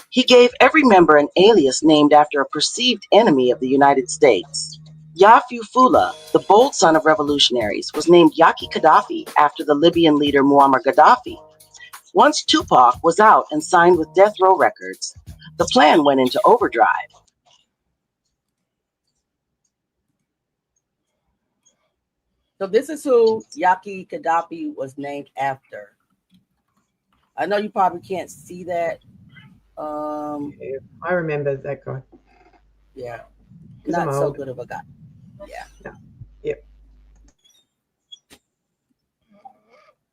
He gave every member an alias named after a perceived enemy of the United States. Yafeu Fula, the bold son of revolutionaries, was named Yaki Kadafi after the Libyan leader Muammar Gaddafi. Once Tupac was out and signed with Death Row Records, the plan went into overdrive. So this is who Yaki Kadafi was named after. I know you probably can't see that. I remember that guy. Yeah, not so good of a guy. Yeah. No. Yep.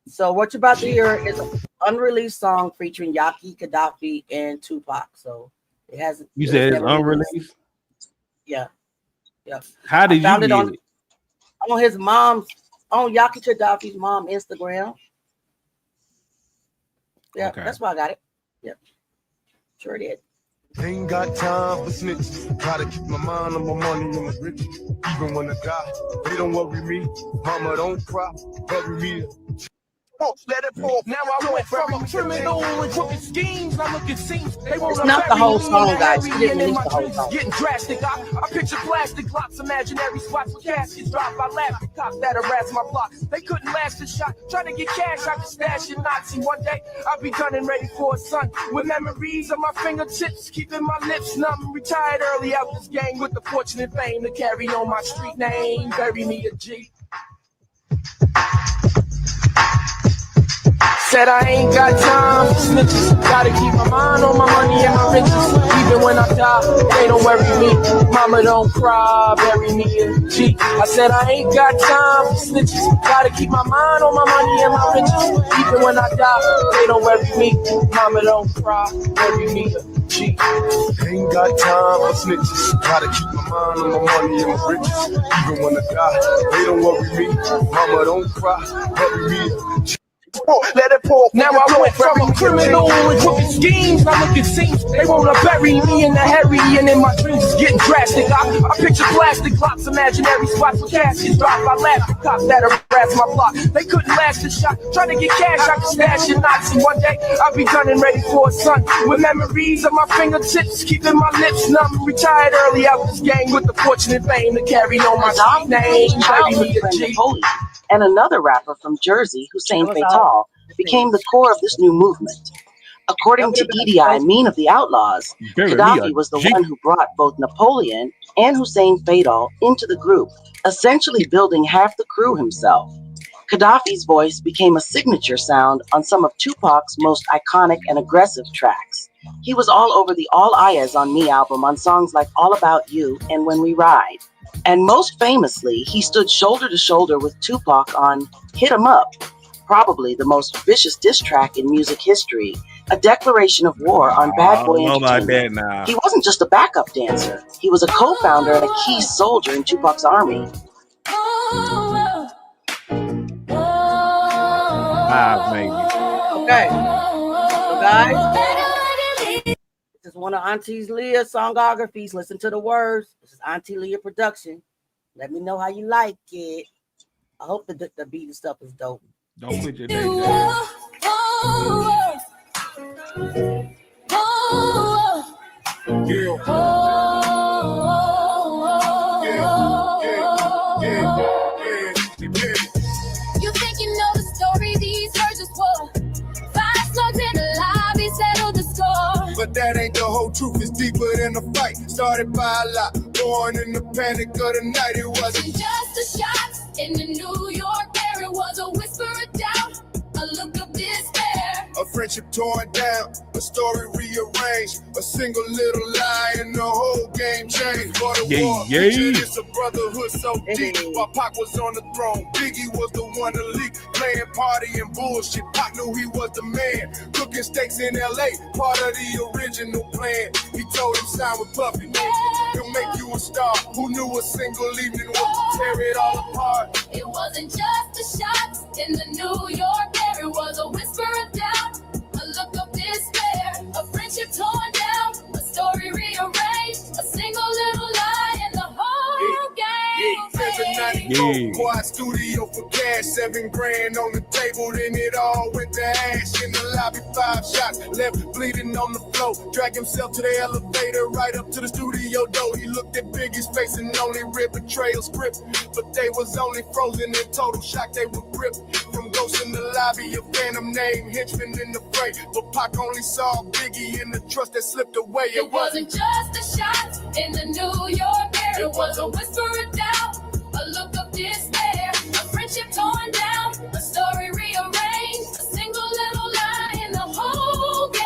So what you're about to hear is an unreleased song featuring Yaki Kadafi and Tupac. So it hasn't. You said it's unreleased? Yeah. Yeah. How did you get it? On his mom's, on Yaki Kadafi's mom Instagram. Yeah, Okay. that's why I got it. Yeah. Sure did. Ain't got time for snitches. Gotta keep my mind on my money and my riches. Even when I die, they don't worry me. Mama, don't cry, bury me. Let it fall. Now I went from a criminal and crooked schemes. I'm looking scenes. They won't. It's not the whole song, guys. You didn't release the whole song. Getting drastic. I picture plastic blocks, imaginary spots with caskets dropped. I laugh at cops that harass my block. They couldn't last a shot. Trying to get cash, I could stash in Nazi. One day I'll be done and ready for a son with memories on my fingertips, keeping my lips numb. Retired early out this game with the fortune and fame to carry on my street name. Bury me a G. Said I ain't got time for snitches. Gotta keep my mind on my money and my riches. Even when I die, they don't worry me. Mama, don't cry, bury me a G. I said I ain't got time for snitches. Gotta keep my mind on my money and my riches. Even when I die, they don't worry me. Mama, don't cry, bury me a G. Ain't got time for snitches. Gotta keep my mind on my money and my riches. Even when I die, they don't worry me. Mama, don't cry, bury me a G. Let it pour. Now I went from a criminal and crooked schemes. I'm looking scenes. They wanna bury me in the hairy, and in my dreams it's getting drastic. I picture plastic blocks, imaginary spots with caskets dropped. I laugh at cops that harass my block. They couldn't last a shot. Trying to get cash, I could stash in Nazi. One day I'll be done and ready for a son with memories on my fingertips, keeping my lips numb. Retired early out this game with the fortune and fame to carry on my street name. Bury me a G. And another rapper from Jersey, Hussein Fatal, became the core of this new movement. According to Idi Amin of the Outlawz, Gaddafi was the one who brought both Napoleon and Hussein Fatal into the group, essentially building half the crew himself. Gaddafi's voice became a signature sound on some of Tupac's most iconic and aggressive tracks. He was all over the All Eyes on Me album on songs like All About You and When We Ride. And most famously, he stood shoulder to shoulder with Tupac on Hit 'Em Up, probably the most vicious diss track in music history, a declaration of war on Bad Boy Entertainment. He wasn't just a backup dancer. He was a co-founder and a key soldier in Tupac's army. Okay, so guys, this is one of Auntie's Leah songographies. Listen to the words. This is Auntie Leah production. Let me know how you like it. I hope the beat and stuff is dope. Don't put your name down. You think you know the story? These words just were 5 slugs in the lobby, settled the score. But that ain't the whole truth. It's deeper than a fight. Started by a lot. Born in the panic of the night. It wasn't just a shot in the New York air. It was a whisper of doubt, a look of despair. a friendship torn down, a story rearranged, a single little lie and the whole game changed. For the war, it's a brotherhood so deep. While Pac was on the throne, Biggie was the one to leak, playing party and bullshit. Pac knew he was the man, cooking steaks in LA, part of the original plan. He told him sign with Puffy, he'll make you a star. Who knew a single evening was to tear it all apart? It wasn't just a shot in the New York air. It was a whisper of doubt, a look of despair, a friendship torn down, a story rearranged, a single little lie and the Yeah. Quiet studio for cash, $7 grand on the table, then it all went to ash. In the lobby, 5 shots, left bleeding on the floor. Drag himself to the elevator, right up to the studio door. He looked at Biggie's face and only read betrayal script. But they was only frozen in total shock, they were gripped. From ghosts in the lobby, a phantom name, henchman in the fray. But Pac only saw Biggie in the trust that slipped away. It wasn't just a shot in the New York air. It was a whisper of doubt, a look of despair, a friendship torn down, a story rearranged, a single little lie in the whole game.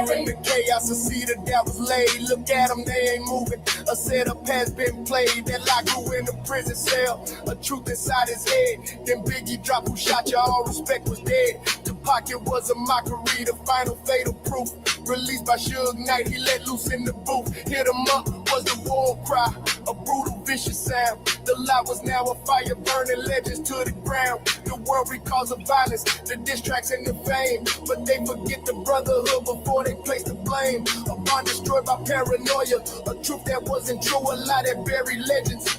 In the chaos, I see the devil's laid. Look at them, they ain't moving. A setup has been played. That lock grew in the prison cell. A truth inside his head. Then Biggie dropped, who shot you, all respect was dead. Tupac, it was a mockery, the final fatal proof. Released by Suge Knight, he let loose in the booth. Hit him up was the war cry, a brutal, vicious sound. The lie was now a fire burning legends to the ground. The world recalls the violence, the diss tracks and the fame. But they forget the brotherhood before they place the blame. A bond destroyed by paranoia, a truth that wasn't true, a lie that buried legends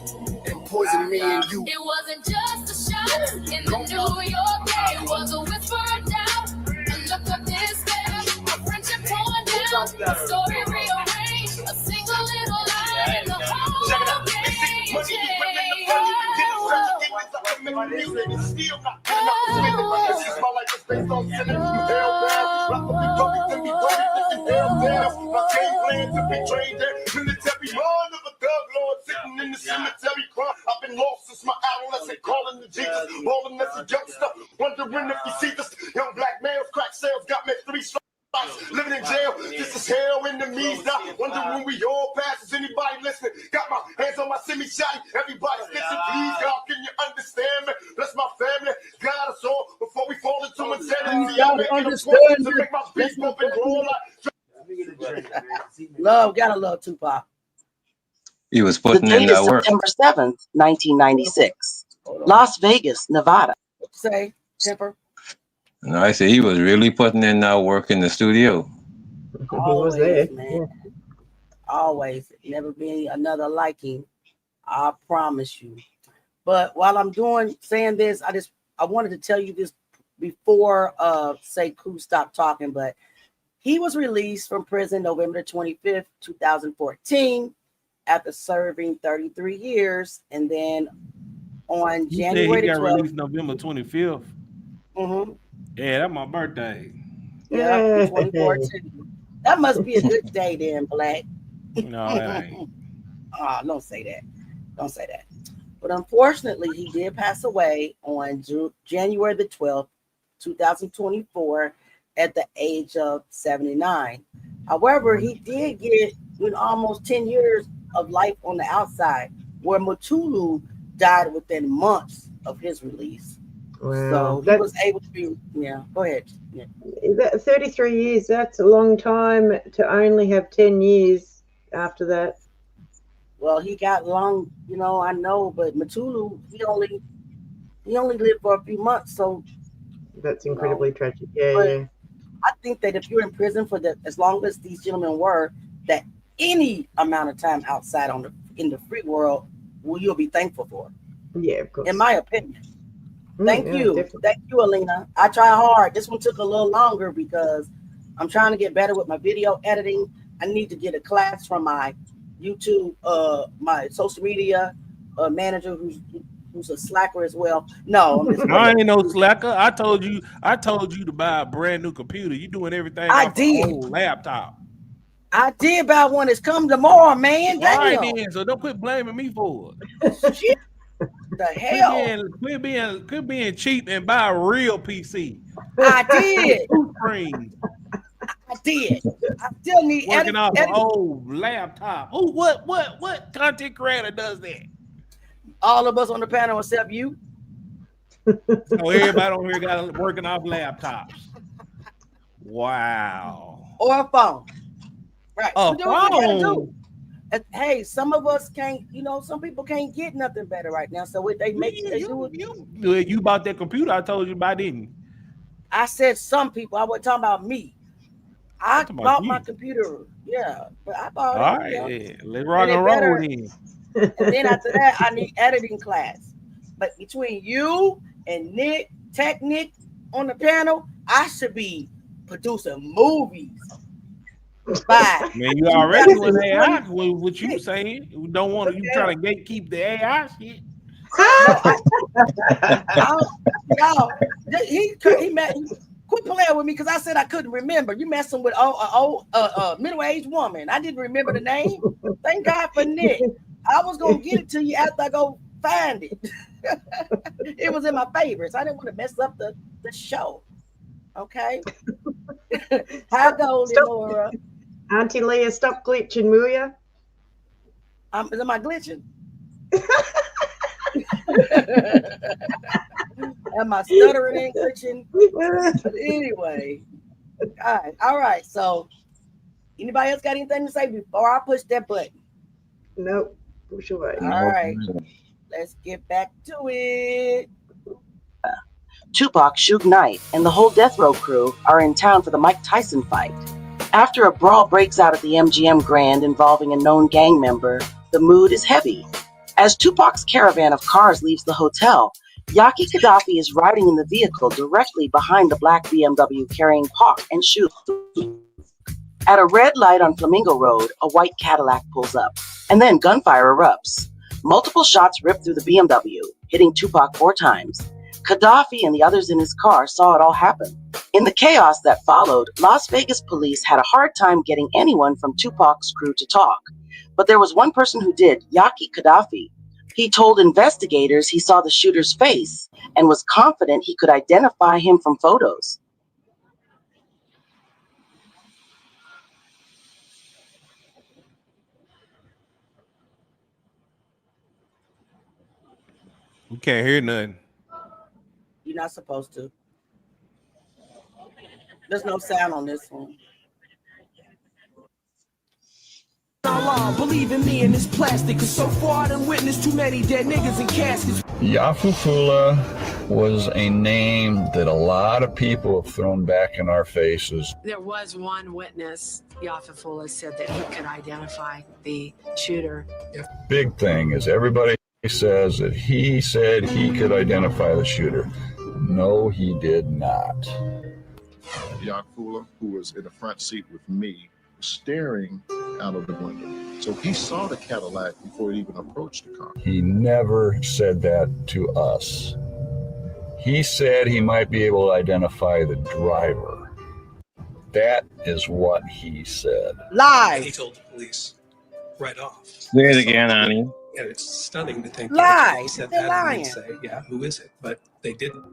and poisoned me and you. It wasn't just a shot in the New York air. It was a whisper of doubt, a look of despair, a friendship torn down, a story rearranged, a single little lie in the whole game. I've been lost since my adolescent, calling to Jesus, rolling as a youngster, wondering if you see this. Young black males, crack sales, got me 3 strikes. Living in jail, this is hell in the means now. Wonder when we all pass. Is anybody listening? Got my hands on my semi-shotty. Everybody's listening, please, God, can you understand me? Bless my family, God us all before we fall into insanity. I'm making a point to make my beats up and roll like. Gotta love Tupac. He was putting in that work. September 7th, 1996. Las Vegas, Nevada. Say, Temper. And I say he was really putting in that work in the studio. Always, there, man. Yeah. Always. Never be another liking. I promise you. But while I'm saying this, I wanted to tell you this before Sekou stopped talking, but he was released from prison November 25th, 2014, after serving 33 years. And then on January he got 12th, released November 25th. Mm-hmm. Yeah, that's my birthday. Yeah, 2014. That must be a good day then, Black. No, it ain't. Oh, don't say that. Don't say that. But unfortunately, he did pass away on January the 12th, 2024, at the age of 79. However, he did get almost 10 years of life on the outside, where Mutulu died within months of his release. Wow. So he was able to be, go ahead. Yeah. 33 years, that's a long time to only have 10 years after that. Well, he got long, I know, but Mutulu, he only lived for a few months. So that's incredibly tragic. Yeah. I think that if you're in prison for as long as these gentlemen were, that any amount of time outside in the free world, you'll be thankful for. Yeah, of course. In my opinion. Thank you. Definitely. Thank you, Alina. I try hard. This one took a little longer because I'm trying to get better with my video editing. I need to get a class from my YouTube, my social media manager who's a slacker as well. No, I ain't no slacker. I told you to buy a brand new computer. You doing everything off an old laptop. I did buy one. It's coming tomorrow, man. All right, then. So don't quit blaming me for it. Shit. The hell? Quit being cheap and buy a real PC. I did. I did. I still need working off an old laptop. Oh, what content creator does that? All of us on the panel except you. So everybody on here got working off laptops. Wow. Or a phone. Right. A phone. Hey, some of us can't, some people can't get nothing better right now. So what they make you bought that computer I told you about, didn't you? I said some people. I wasn't talking about me. I bought my computer. Yeah, but I bought it. All right, let's rock and roll then. And then after that, I need editing class. But between you and Nick, Nick on the panel, I should be producing movies. Bye. Man, you already doing AI. What you saying? You don't want to. You trying to gatekeep the AI shit. No, y'all. He quit playing with me because I said I couldn't remember. You messing with old middle-aged woman. I didn't remember the name. Thank God for Nick. I was gonna get it to you after I go find it. It was in my favorites. I didn't want to mess up the show. Okay. How goes it, Laura? Auntie Leah, stop glitching, will you? Am I glitching? Am I stuttering and glitching? But anyway, all right. So, anybody else got anything to say before I push that button? Nope. Push away. All right. Let's get back to it. Tupac, Suge Knight, and the whole Death Row crew are in town for the Mike Tyson fight. After a brawl breaks out at the MGM Grand involving a known gang member, the mood is heavy. As Tupac's caravan of cars leaves the hotel, Yaki Kadafi is riding in the vehicle directly behind the black BMW carrying Pac and Suge. At a red light on Flamingo Road, a white Cadillac pulls up, and then gunfire erupts. Multiple shots rip through the BMW, hitting Tupac 4 times. Kadafi and the others in his car saw it all happen. In the chaos that followed, Las Vegas police had a hard time getting anyone from Tupac's crew to talk. But there was one person who did, Yaki Kadafi. He told investigators he saw the shooter's face and was confident he could identify him from photos. We can't hear nothing. You're not supposed to. There's no sound on this one. Believe in me in this plastic, cause so far I done witnessed too many dead niggas in caskets. Yafeu Fula was a name that a lot of people have thrown back in our faces. There was one witness, Yafeu Fula, said that he could identify the shooter. Big thing is everybody says that he said he could identify the shooter. No, he did not. Yaki Fula, who was in the front seat with me, staring out of the window. So he saw the Cadillac before he even approached the car. He never said that to us. He said he might be able to identify the driver. That is what he said. Lies. And he told the police right off. Say it again, Annie. And it's stunning to think Lies. that he said They're that lying. and say, yeah, who is it? But they didn't.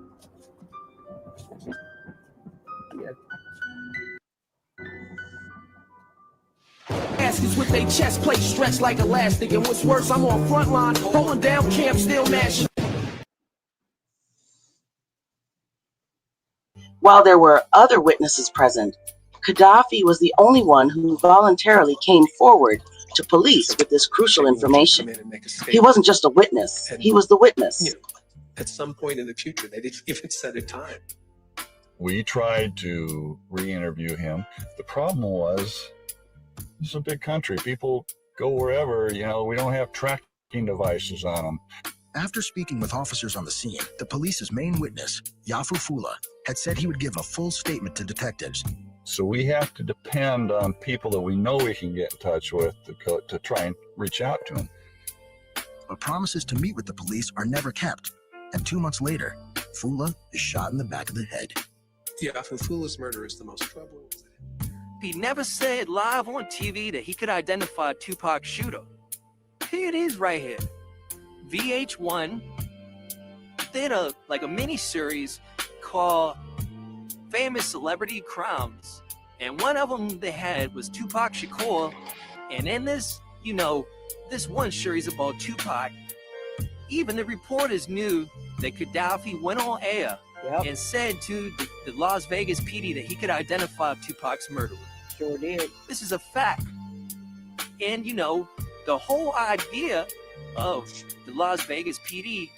Caskets with their chest plate stretched like elastic. And what's worse, I'm on front line, holding down camp, still mashing. While there were other witnesses present, Kadafi was the only one who voluntarily came forward to police with this crucial information. He wasn't just a witness, he was the witness. You know, at some point in the future, they did even set a time. We tried to re-interview him. The problem was, this is a big country. People go wherever, you know, we don't have tracking devices on them. After speaking with officers on the scene, the police's main witness, Yafeu Fula, had said he would give a full statement to detectives. So we have to depend on people that we know we can get in touch with to try and reach out to them. But promises to meet with the police are never kept. And 2 months later, Fula is shot in the back of the head. Yafeu Fula's murder is the most troubling. He never said live on TV that he could identify Tupac's shooter. Here it is right here. VH1 did a mini-series called Famous Celebrity Crimes. And one of them they had was Tupac Shakur. And in this, this one series about Tupac, even the reporters knew that Gaddafi went on air and said to the Las Vegas PD that he could identify Tupac's murderer. Sure did. This is a fact. And, the whole idea of the Las Vegas PD.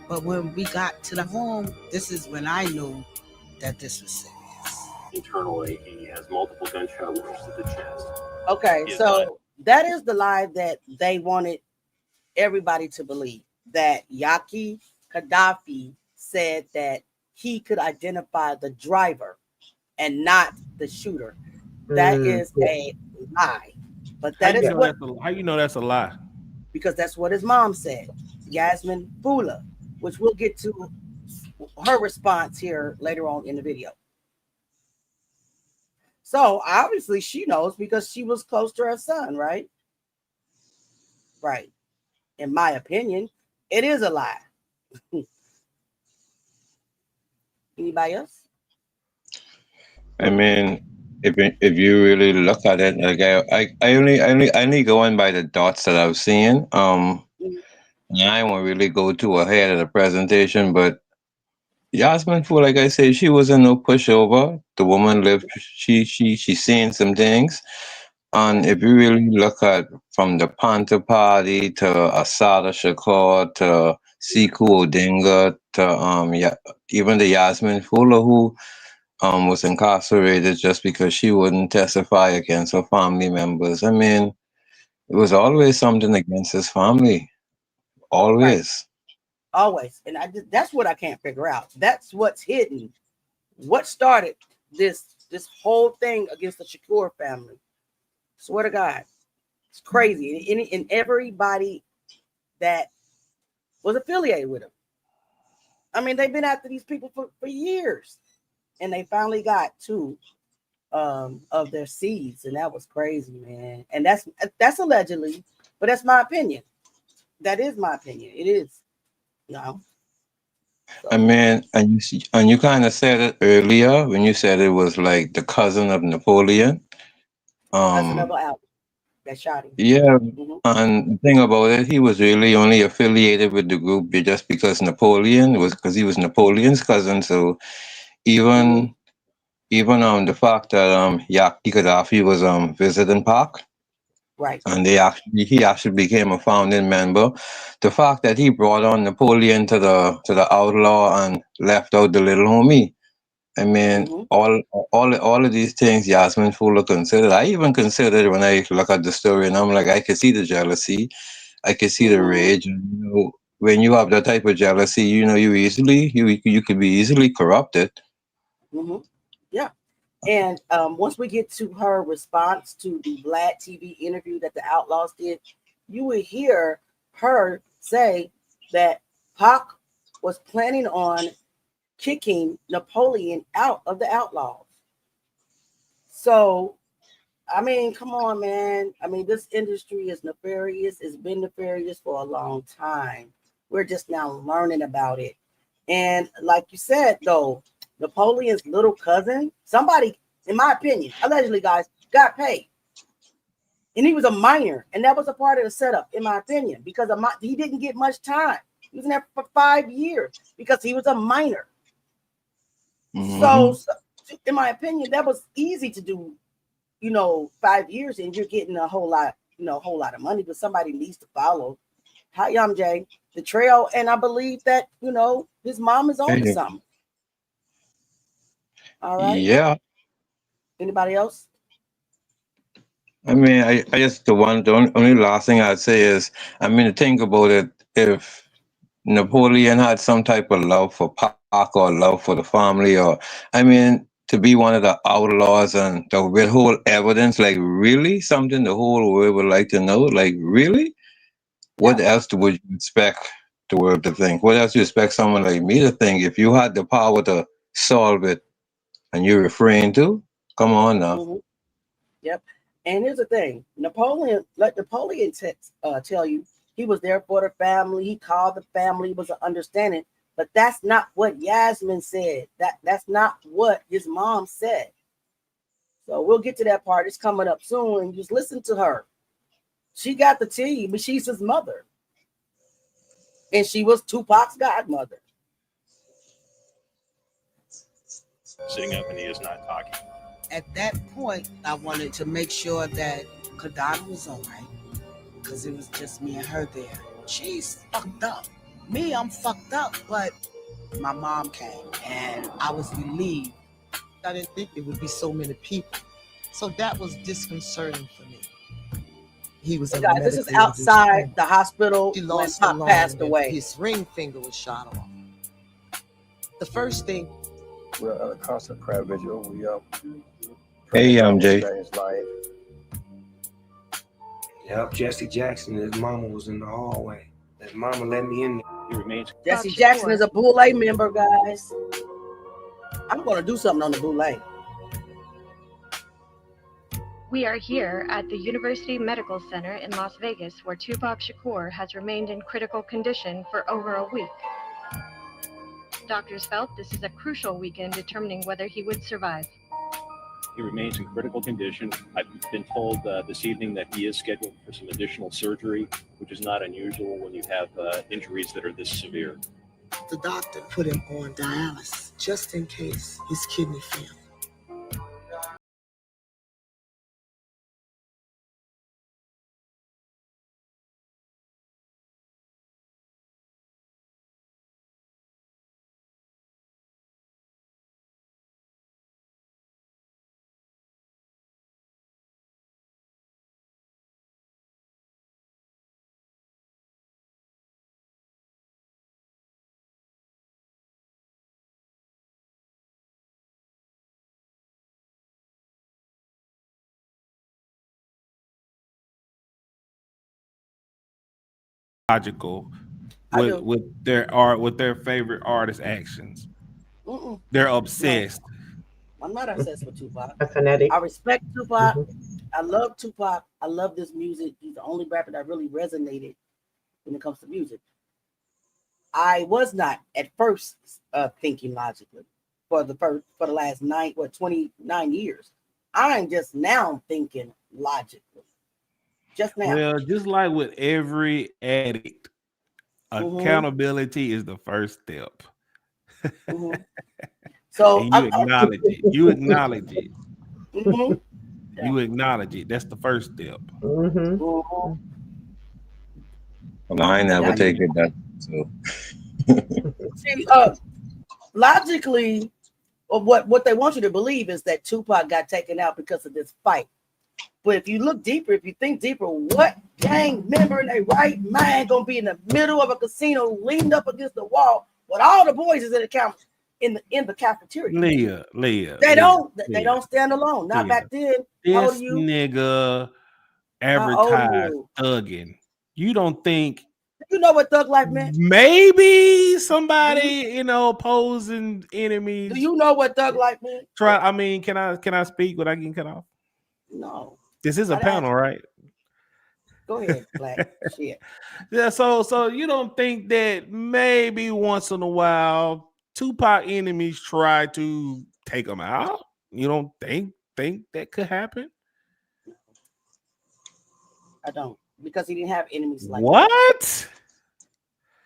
But when we got to the home, this is when I knew that this was serious. Internally, he has multiple gunshot wounds to the chest. Okay, so that is the lie that they wanted everybody to believe, that Yaki Kadafi said that he could identify the driver and not the shooter. That is a lie. But that is what, how you know that's a lie? Because that's what his mom said, Yasmin Fula, which we'll get to her response here later on in the video. So obviously she knows because she was close to her son, right? Right. In my opinion, it is a lie. Anybody else? I mean, if you really look at it, like I only go on by the dots that I've seen. I won't really go too ahead of the presentation, but Yasmin Fula, like I said, she wasn't no pushover. The woman lived. She seen some things. And if you really look at from the Panther party to Asada Shakur to Sekou Odinga to even the Yasmin Fula who was incarcerated just because she wouldn't testify against her family members. I mean, it was always something against his family. Always. Right. Always. And that's what I can't figure out. That's what's hidden. What started this whole thing against the Shakur family? Swear to God. It's crazy. And everybody that was affiliated with him. I mean, they've been after these people for years. And they finally got two of their seeds. And that was crazy, man. And that's allegedly, but that's my opinion. That is my opinion. It is. No. So. I mean, and you kind of said it earlier when you said it was like the cousin of Napoleon. Cousin of Albert that shot him. Yeah, and the thing about it, he was really only affiliated with the group just because he was Napoleon's cousin. So even the fact that Yaki Kadafi was visiting Park. Right. And he actually became a founding member. The fact that he brought on Napoleon to the outlaw and left out the little homie. I mean, all of these things Yasmin Fula considered. I even considered when I look at the story and I'm like, I could see the jealousy. I could see the rage. And, when you have that type of jealousy, you could be easily corrupted. Yeah. And once we get to her response to the Vlad TV interview that the Outlawz did, you will hear her say that Pac was planning on kicking Napoleon out of the Outlawz. So, I mean, come on, man. I mean, this industry is nefarious. It's been nefarious for a long time. We're just now learning about it. And like you said, though, Napoleon's little cousin, somebody, in my opinion, allegedly, guys, got paid. And he was a minor. And that was a part of the setup, in my opinion, because he didn't get much time. He was in there for 5 years because he was a minor. So, in my opinion, that was easy to do, 5 years and you're getting a whole lot of money, but somebody needs to follow. Hi, Jay, the trail. And I believe that, his mom is on to something. All right. Yeah. Anybody else? I mean, I just the only last thing I'd say is, I mean, to think about it, if Napoleon had some type of love for Pac or love for the family, or I mean, to be one of the outlaws and to withhold evidence, like really something the whole world would like to know, like really, what else would you expect the world to think? What else do you expect someone like me to think if you had the power to solve it and you refrain to? Come on now. Yep. And here's the thing, Napoleon, let Napoleon tell you he was there for the family. He called the family, was an understanding, but that's not what Yasmin said. That's not what his mom said. So we'll get to that part. It's coming up soon, and just listen to her. She got the tea, but she's his mother, and she was Tupac's godmother. Sitting up and he is not talking. At that point, I wanted to make sure that Kaddafi was all right, because it was just me and her there. She's fucked up. Me, I'm fucked up, but my mom came, and I was relieved. I didn't think there would be so many people. So that was disconcerting for me. He was Hey guys, this is outside the hospital when Pop passed away. His ring finger was shot off. The first thing. We're on a constant prayer vigil. We Hey, Jay. His life. Yep, Jesse Jackson. His mama was in the hallway. His mama let me in there. He remains. Jesse Jackson is a Boule member, guys. I'm going to do something on the Boule. We are here at the University Medical Center in Las Vegas, where Tupac Shakur has remained in critical condition for over a week. Doctors felt this is a crucial week in determining whether he would survive. He remains in critical condition. I've been told this evening that he is scheduled for some additional surgery, which is not unusual when you have injuries that are this severe. The doctor put him on dialysis just in case his kidney failed. Logical with their art, with their favorite artist actions. They're obsessed. No, I'm not obsessed with Tupac. A fanatic. I respect Tupac. I love Tupac. I love this music. He's the only rapper that really resonated when it comes to music. I was not at first thinking logically for the last 29 years. I'm just now thinking logically. Just now. Well, just like with every addict, accountability is the first step. So and you acknowledge it. You acknowledge it. You acknowledge it. That's the first step. Well, I never take it that. So. See, logically, what they want you to believe is that Tupac got taken out because of this fight. But if you look deeper, if you think deeper, what gang member in their right mind gonna be in the middle of a casino, leaned up against the wall, with all the boys is in the cafeteria? Leah. They don't stand alone. Not back then. This nigga advertised thugging. You don't think? You know what thug life meant? Maybe somebody, opposing enemies. Do you know what thug life meant? I mean, can I speak without getting cut off? No. This is a panel, right? Go ahead, Black. Shit. Yeah, so you don't think that maybe once in a while Tupac enemies try to take him out? You don't think that could happen? I don't, because he didn't have enemies like what?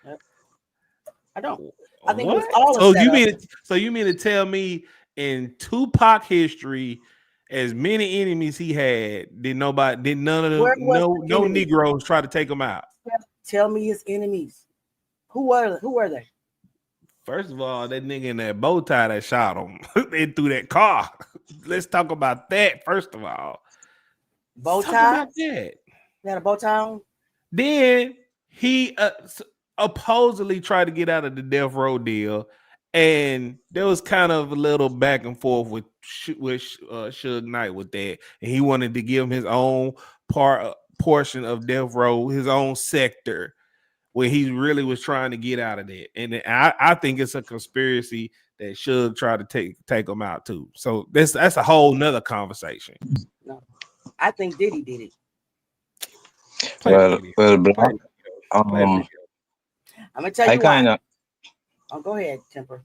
That. Yep. I don't. I think what? it was all so you mean to tell me in Tupac history, as many enemies he had, none of them, no Negroes try to take him out? Tell me his enemies. Who were they? First of all, that nigga in that bow tie that shot him and through that car. Let's talk about that first of all. Bow tie? Talk about that. He had a bow tie on? Then he supposedly tried to get out of the Death Row deal, and there was kind of a little back and forth with Suge Knight with that, and he wanted to give him his own portion of Death Row, his own sector, where he really was trying to get out of that. And I think it's a conspiracy that Suge tried to take him out too. So that's a whole nother conversation. No, I think Diddy did it. Well, Black. I'm gonna tell you why. Oh, go ahead, Temper.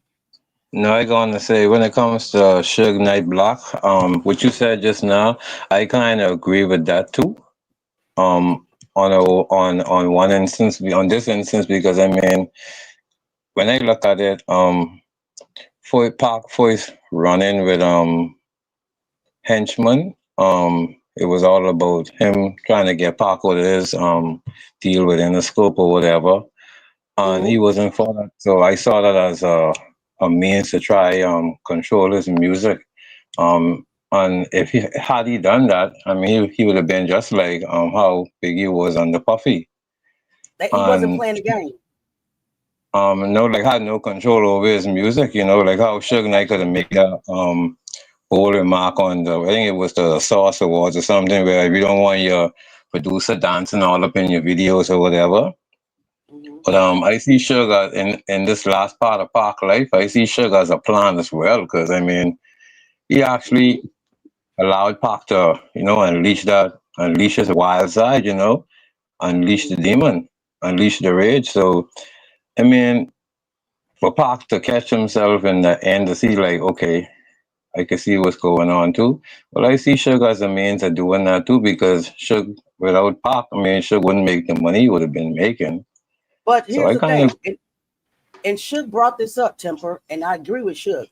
No, I gonna say when it comes to Suge Knight Block, what you said just now, I kind of agree with that too. On one instance, on this instance, because I mean, when I look at it, for his running with henchmen, it was all about him trying to get Pac out of his deal within the scope or whatever. And he wasn't for that. So I saw that as a means to try control his music. And if he had he done that, I mean, he would have been just like how Biggie was under Puffy. That he wasn't playing the game. No, like had no control over his music. You know, like how Suge Knight could have made that bold remark on the, I think it was the Source Awards or something, where if you don't want your producer dancing all up in your videos or whatever. But I see Sugar in this last part of Park Life. I see Sugar as a plan as well, because I mean, he actually allowed Pac to, you know, unleash his wild side, you know, unleash the demon, unleash the rage. So, I mean, for Pac to catch himself in the end to see, like, okay, I can see what's going on too. Well, I see Suge as a means of doing that too, because Suge, without Pac, I mean, Suge wouldn't make the money he would have been making. But So here's I the kind thing, of, and Suge brought this up, Temper, and I agree with Suge.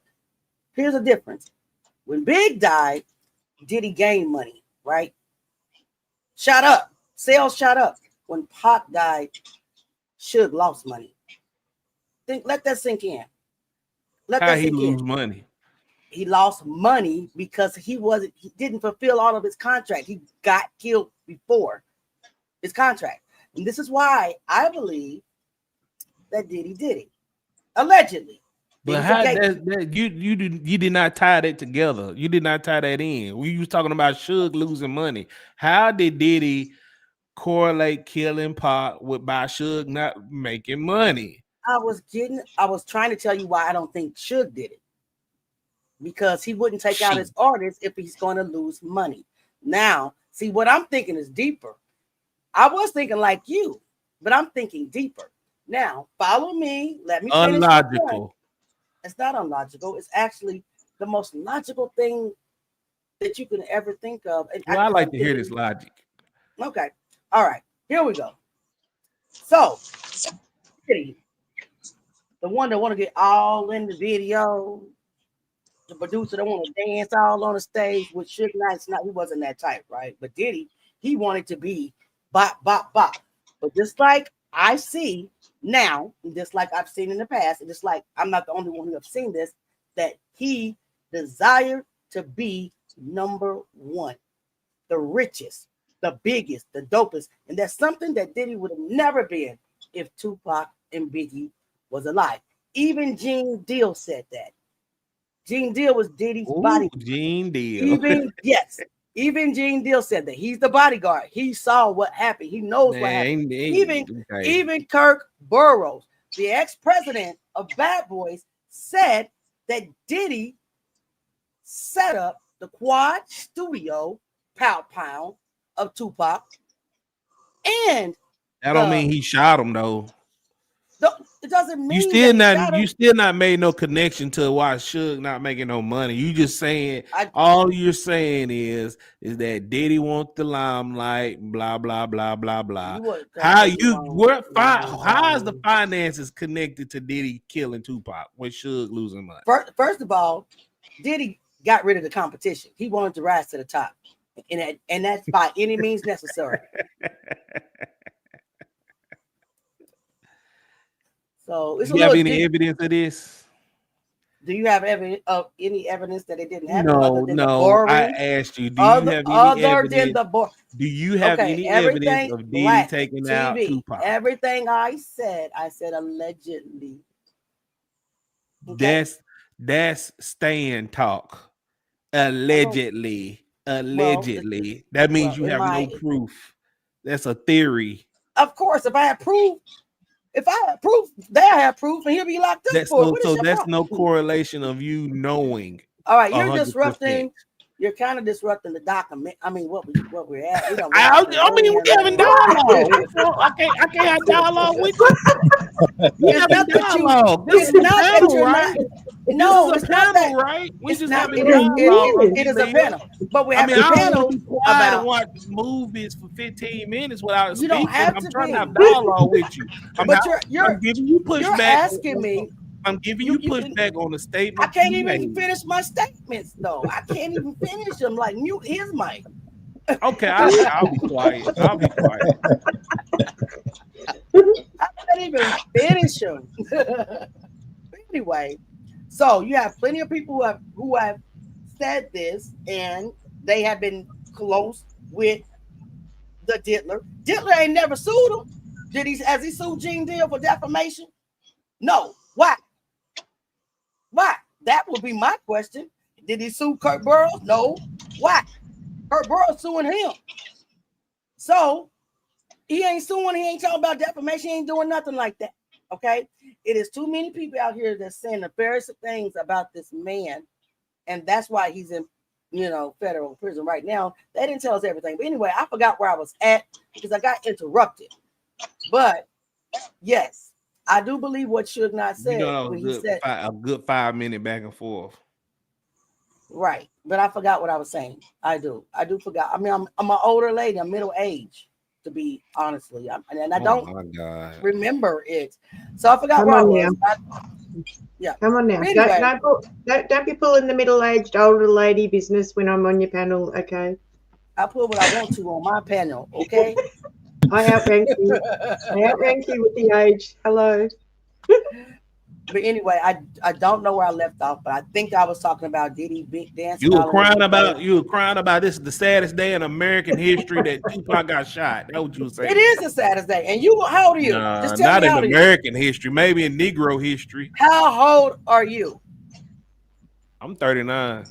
Here's the difference. When Big died, Diddy gained money, right? Shot up. Sales shot up. When Pac died, Suge lost money. Let that sink in. How he lose money? He lost money because he didn't fulfill all of his contract. He got killed before his contract. And this is why I believe that Diddy did it. Allegedly. But how you did not tie that together. You did not tie that in. We was talking about Suge losing money. How did Diddy correlate killing Pac by Suge not making money? I was trying to tell you why I don't think Suge did it. Because he wouldn't take out his artists if he's going to lose money. Now, see, what I'm thinking is deeper. I was thinking like you, but I'm thinking deeper. Now, follow me. Let me finish. Unlogical. It's not unlogical. It's actually the most logical thing that you can ever think of. And well, I like to hear this logic. Okay. All right. Here we go. So, the one that want to get all in the video, the producer that want to dance all on the stage with Suge Knight, he wasn't that type, right? But Diddy, he wanted to be bop, bop, bop. But just like I see now, just like I've seen in the past, and just like I'm not the only one who have seen this, that he desired to be number one, the richest, the biggest, the dopest. And that's something that Diddy would have never been if Tupac and Biggie was alive. Even Gene Deal said that. Gene Deal was Diddy's bodyguard. Gene Deal. Even Gene Deal said that. He's the bodyguard. He saw what happened. He knows what happened. Even Kirk Burroughs, the ex-president of Bad Boys, said that Diddy set up the Quad Studio Pound of Tupac. And that don't mean he shot him though. It doesn't mean you still not made no connection to why Suge not making no money. You just saying all you're saying is that Diddy wants the limelight, blah blah blah blah blah. How is the finances connected to Diddy killing Tupac when Suge losing money? First of all, Diddy got rid of the competition. He wanted to rise to the top, and that's by any means necessary. So, do you have any evidence of this? Do you have any evidence that it didn't happen? No. I asked you. Do you have any evidence? Do you have any evidence of Diddy taking out Tupac? Everything I said allegedly. Okay? That's stand talk. Allegedly. That means you have no proof. That's a theory. Of course, if I had proof. If I had proof, they have proof, and he'll be locked up for it. That's no correlation of you knowing. All right, you're disrupting. You're kind of disrupting the document. I mean, what we're at. We having dialogue. I can't have dialogue with you. It's not that you're not. No, it's not that, right? We just having dialogue. It is a panel, but we have a panel about to watch movies for 15 minutes without speaking. Don't have I'm to trying to have dialogue with you. I'm giving you pushback. You're asking me. I'm giving you pushback on the statement. I can't even finish my statements, though. I can't even finish them. Like, mute his mic. Okay, I'll be quiet. I can't even finish them. Anyway, so you have plenty of people who have said this, and they have been close with the Diddler. Diddler ain't never sued him. Has he sued Gene Deal for defamation? No. Why? Why? That would be my question. Did he sue Kurt Burrows? No. Why? Kurt Burrows suing him. So he ain't suing, he ain't talking about defamation, he ain't doing nothing like that. Okay. It is too many people out here that's saying the various things about this man, and that's why he's in federal prison right now. They didn't tell us everything. But anyway, I forgot where I was at because I got interrupted. But yes, I do believe what Suge Knight said when he said a good 5 minute back and forth. Right, but I forgot what I was saying. I do forgot. I mean, I'm an older lady. I'm middle age, to be honestly, and I don't remember it. So I forgot where I was. Yeah, come on now. Anyway, Don't be pulling the middle-aged older lady business when I'm on your panel. Okay. I put what I want to on my panel. Okay. I outrank you. I outrank you with the age. Hello. But anyway, I don't know where I left off, but I think I was talking about Diddy Big Dance. You were crying about this is the saddest day in American history that Tupac got shot. That's what you were saying. It is a saddest day. And you, how old are you? Just tell me, not in American history, maybe in Negro history. How old are you? I'm 39.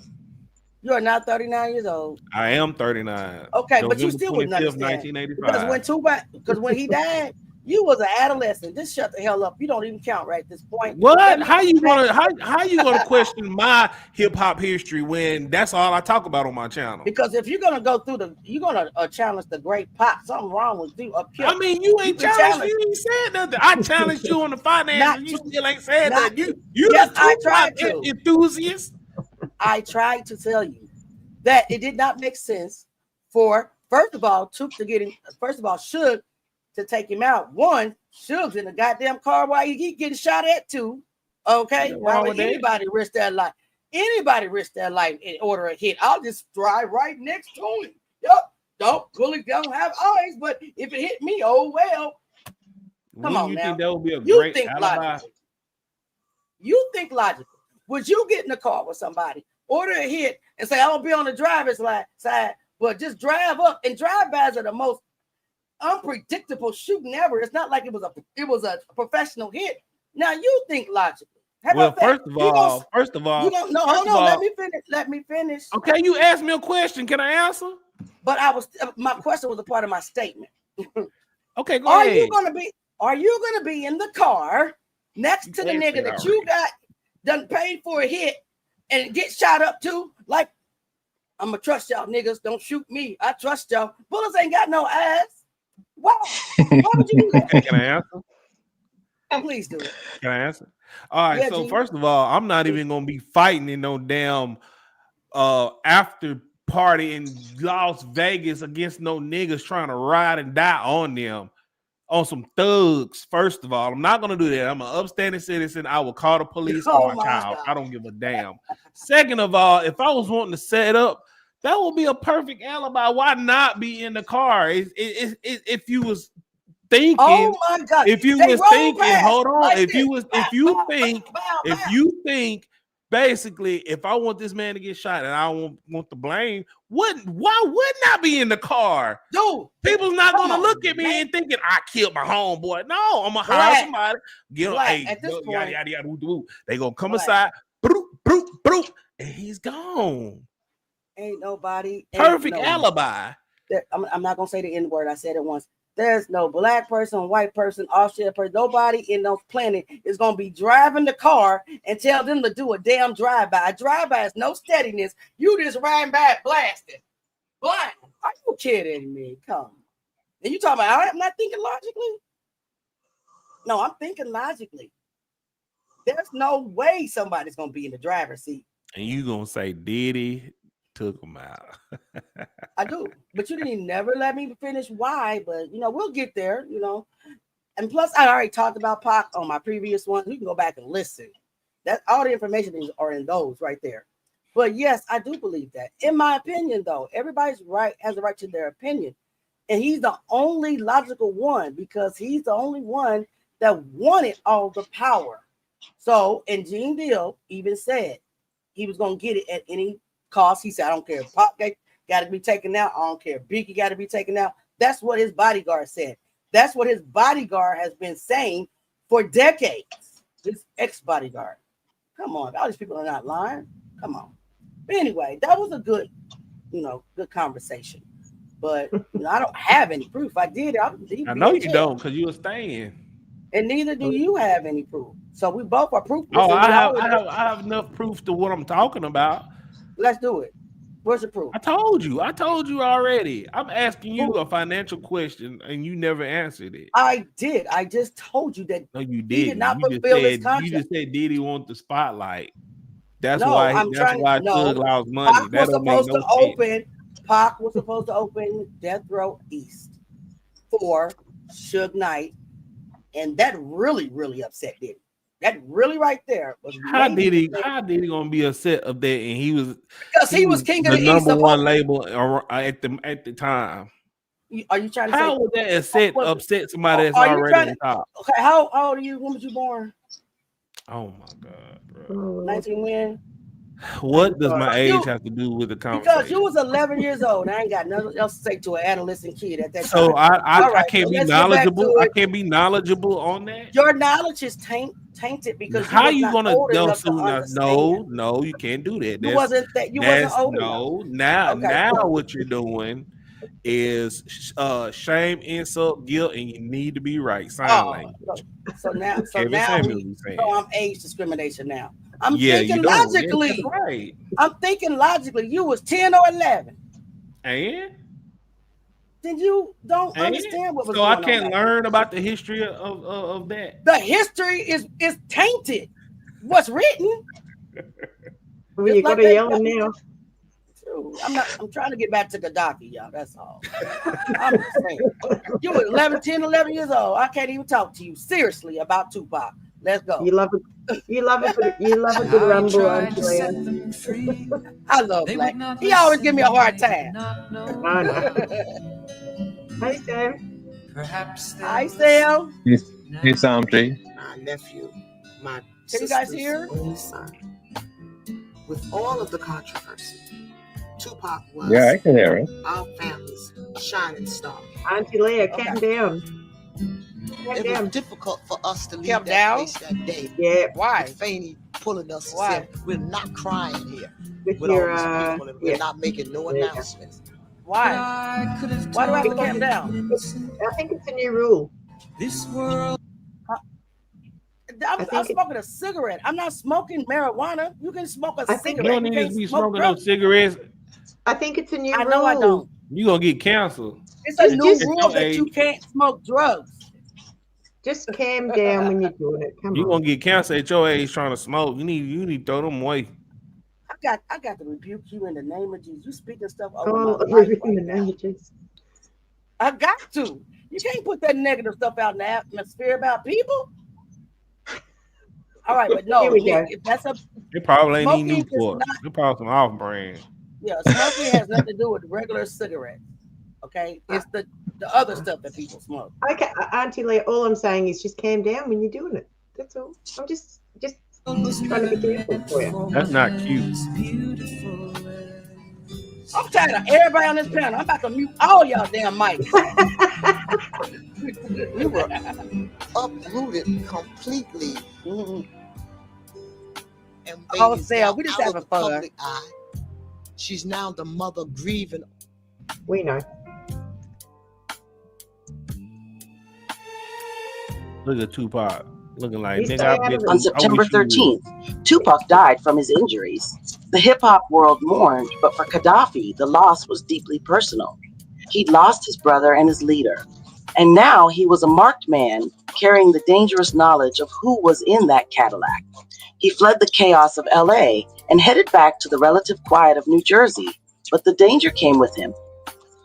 You are not 39 years old. I am 39. Okay, but you still wouldn't understand. 1985. Because when he died, you was an adolescent. Just shut the hell up. You don't even count right at this point. What? How you gonna question my hip hop history when that's all I talk about on my channel? Because if you're gonna go through you're gonna challenge the great Pop. Something wrong with you up here. I mean, you ain't challenged. You ain't said nothing. I challenged you on the finance, and you still ain't said nothing. You yes, just I tried to. Enthusiast. I tried to tell you that it did not make sense for first of all Suge to take him out. One, Suge's in the goddamn car while he getting shot at too. Okay, why would anybody risk their life? Anybody risk their life in order a hit? I'll just drive right next to him. Yup, bullets don't have eyes, but if it hit me, oh well. Come on now. Think that would be a great alibi? You think logical. Would you get in the car with somebody, order a hit, and say, I'll be on the driver's side, but just drive up? And drive-bys are the most unpredictable shooting ever. It's not like it was a professional hit. Now you think logically. First of all, you don't know. Hold on, let me finish. Okay, you asked me a question. Can I answer? But my question was a part of my statement. Okay, go ahead. Are you gonna be in the car next to the nigga that you got done paid for a hit and get shot up too? Like, I'm gonna trust y'all niggas. Don't shoot me. I trust y'all. Bullets ain't got no ass. Why would you do that? Okay, can I answer? Please do it. Can I answer? All right. So first of all, I'm not even gonna be fighting in no damn after party in Las Vegas against no niggas trying to ride and die on them. On some thugs. First of all, I'm not gonna do that. I'm an upstanding citizen. I will call the police on my child. God. I don't give a damn. Second of all, if I was wanting to set up, that would be a perfect alibi. Why not be in the car? If you was thinking, oh my God, if you was thinking, hold on, like if you think, basically, if I want this man to get shot and I want the blame, why wouldn't I be in the car? Dude, people's not gonna look at me and thinking I killed my homeboy. No, I'm gonna hire somebody. Get him, hey, at this point, yada. They gonna come aside, broop, and he's gone. Ain't nobody. Perfect alibi. I'm not gonna say the N word. I said it once. There's no black person, white person, Australian person, nobody in the planet is going to be driving the car and tell them to do a damn drive-by. A drive-by is no steadiness. You just riding by blasting. Blind. Are you kidding me? Come. And you talking about, I'm not thinking logically? No, I'm thinking logically. There's no way somebody's going to be in the driver's seat. And you going to say, Diddy took him out. I do, but you didn't never let me finish why, but we'll get there, and plus I already talked about Pac on my previous one. You can go back and listen. That all the information are in those right there. But yes, I do believe that. In my opinion, though, everybody's right, has the right to their opinion, and he's the only logical one because he's the only one that wanted all the power. So, and Gene Deal even said he was going to get it at any cost. He said, I don't care if Pop got to be taken out. I don't care if Biggie got to be taken out. That's what his bodyguard said. That's what his bodyguard has been saying for decades. His ex-bodyguard. Come on, all these people are not lying. Come on. But anyway, that was a good, good conversation. But I don't have any proof. I did. I know you don't, because you were staying. And neither do you have any proof. So we both are proof. Oh, I have enough proof to what I'm talking about. Let's do it. Where's the proof? I told you already. I'm asking you a financial question and you never answered it. I did. I just told you that. No, you didn't. He did not fulfill his contract. You just said Diddy want the spotlight. That's no, why Thug lost money. Pac was supposed to open. Pac was supposed to open Death Row East for Suge Knight, and that really, really upset Diddy. That really right there was how did he gonna be upset of that? And he was because he was king of the number East one label at the time. Are you trying to how say would that upset somebody that's already on top? Okay, how old are you? When was you born? Oh my God, bro. 19 when? What does my age have to do with the conversation? Because you was 11 years old. I ain't got nothing else to say to an adolescent kid at that time. So I can't be knowledgeable. I can't be knowledgeable on that. Your knowledge is tainted because how you gonna no, you can't do that. You wasn't old enough. Now what you're doing is shame, insult, guilt, and you need to be right. Sign language. So now I'm age discrimination now. I'm thinking logically. Yeah, right. I'm thinking logically. You was 10 or 11. And then you don't understand what was going on. So I can't on learn about the history of that. The history is tainted. What's written. Well, you got to yell now. I'm trying to get back to Gaddafi, y'all. That's all. I'm just saying. You were 11 years old. I can't even talk to you seriously about Tupac. Let's go. You love a good rumble, Auntie Leah. I love Black. He always give me a hard time. Hi, Sam. Hi, Sam. Hey, Auntie. My nephew, my Can you guys hear? only son. With all of the controversy, Tupac was I can hear it. our family's shining star. Auntie Leah, calm down. It was difficult for us to leave Kept that down? place that day. Yeah. Why? With Fanny pulling us and Why? saying, we're not crying here With with your, all these people and we're not making no announcements. Why? Why do I have to calm down? I think it's a new rule. This world. I'm smoking a cigarette. I'm not smoking marijuana. You can smoke a cigarette. You don't need to be smoking no cigarettes. I think it's a new rule. I know I don't. You gonna get canceled. It's a new rule that you can't smoke drugs. Just calm down when you're doing it. Come on. You gonna get cancer at your age trying to smoke. You need to throw them away. I got to rebuke you in the name of Jesus. You speaking stuff over my in life. the name of Jesus. I got to. You can't put that negative stuff out in the atmosphere about people. All right, but no, if that's a It probably ain't smoking even Newport. It probably some off brand. Yeah, smoking has nothing to do with regular cigarettes. Okay, it's the other stuff that people smoke. Okay, Auntie Leah, all I'm saying is just calm down when you're doing it. That's all. I'm just trying to be careful for you. That's not cute. I'm tired of everybody on this panel. I'm about to mute all y'all damn mics. We were uprooted completely. And Oh, Sal, we just having fun. Public eye. She's now the mother grieving. We know. Look at Tupac. Looking like On September 13th, Tupac died from his injuries. The hip-hop world mourned, but for Gaddafi, the loss was deeply personal. He'd lost his brother and his leader, and now he was a marked man carrying the dangerous knowledge of who was in that Cadillac. He fled the chaos of LA and headed back to the relative quiet of New Jersey, but the danger came with him.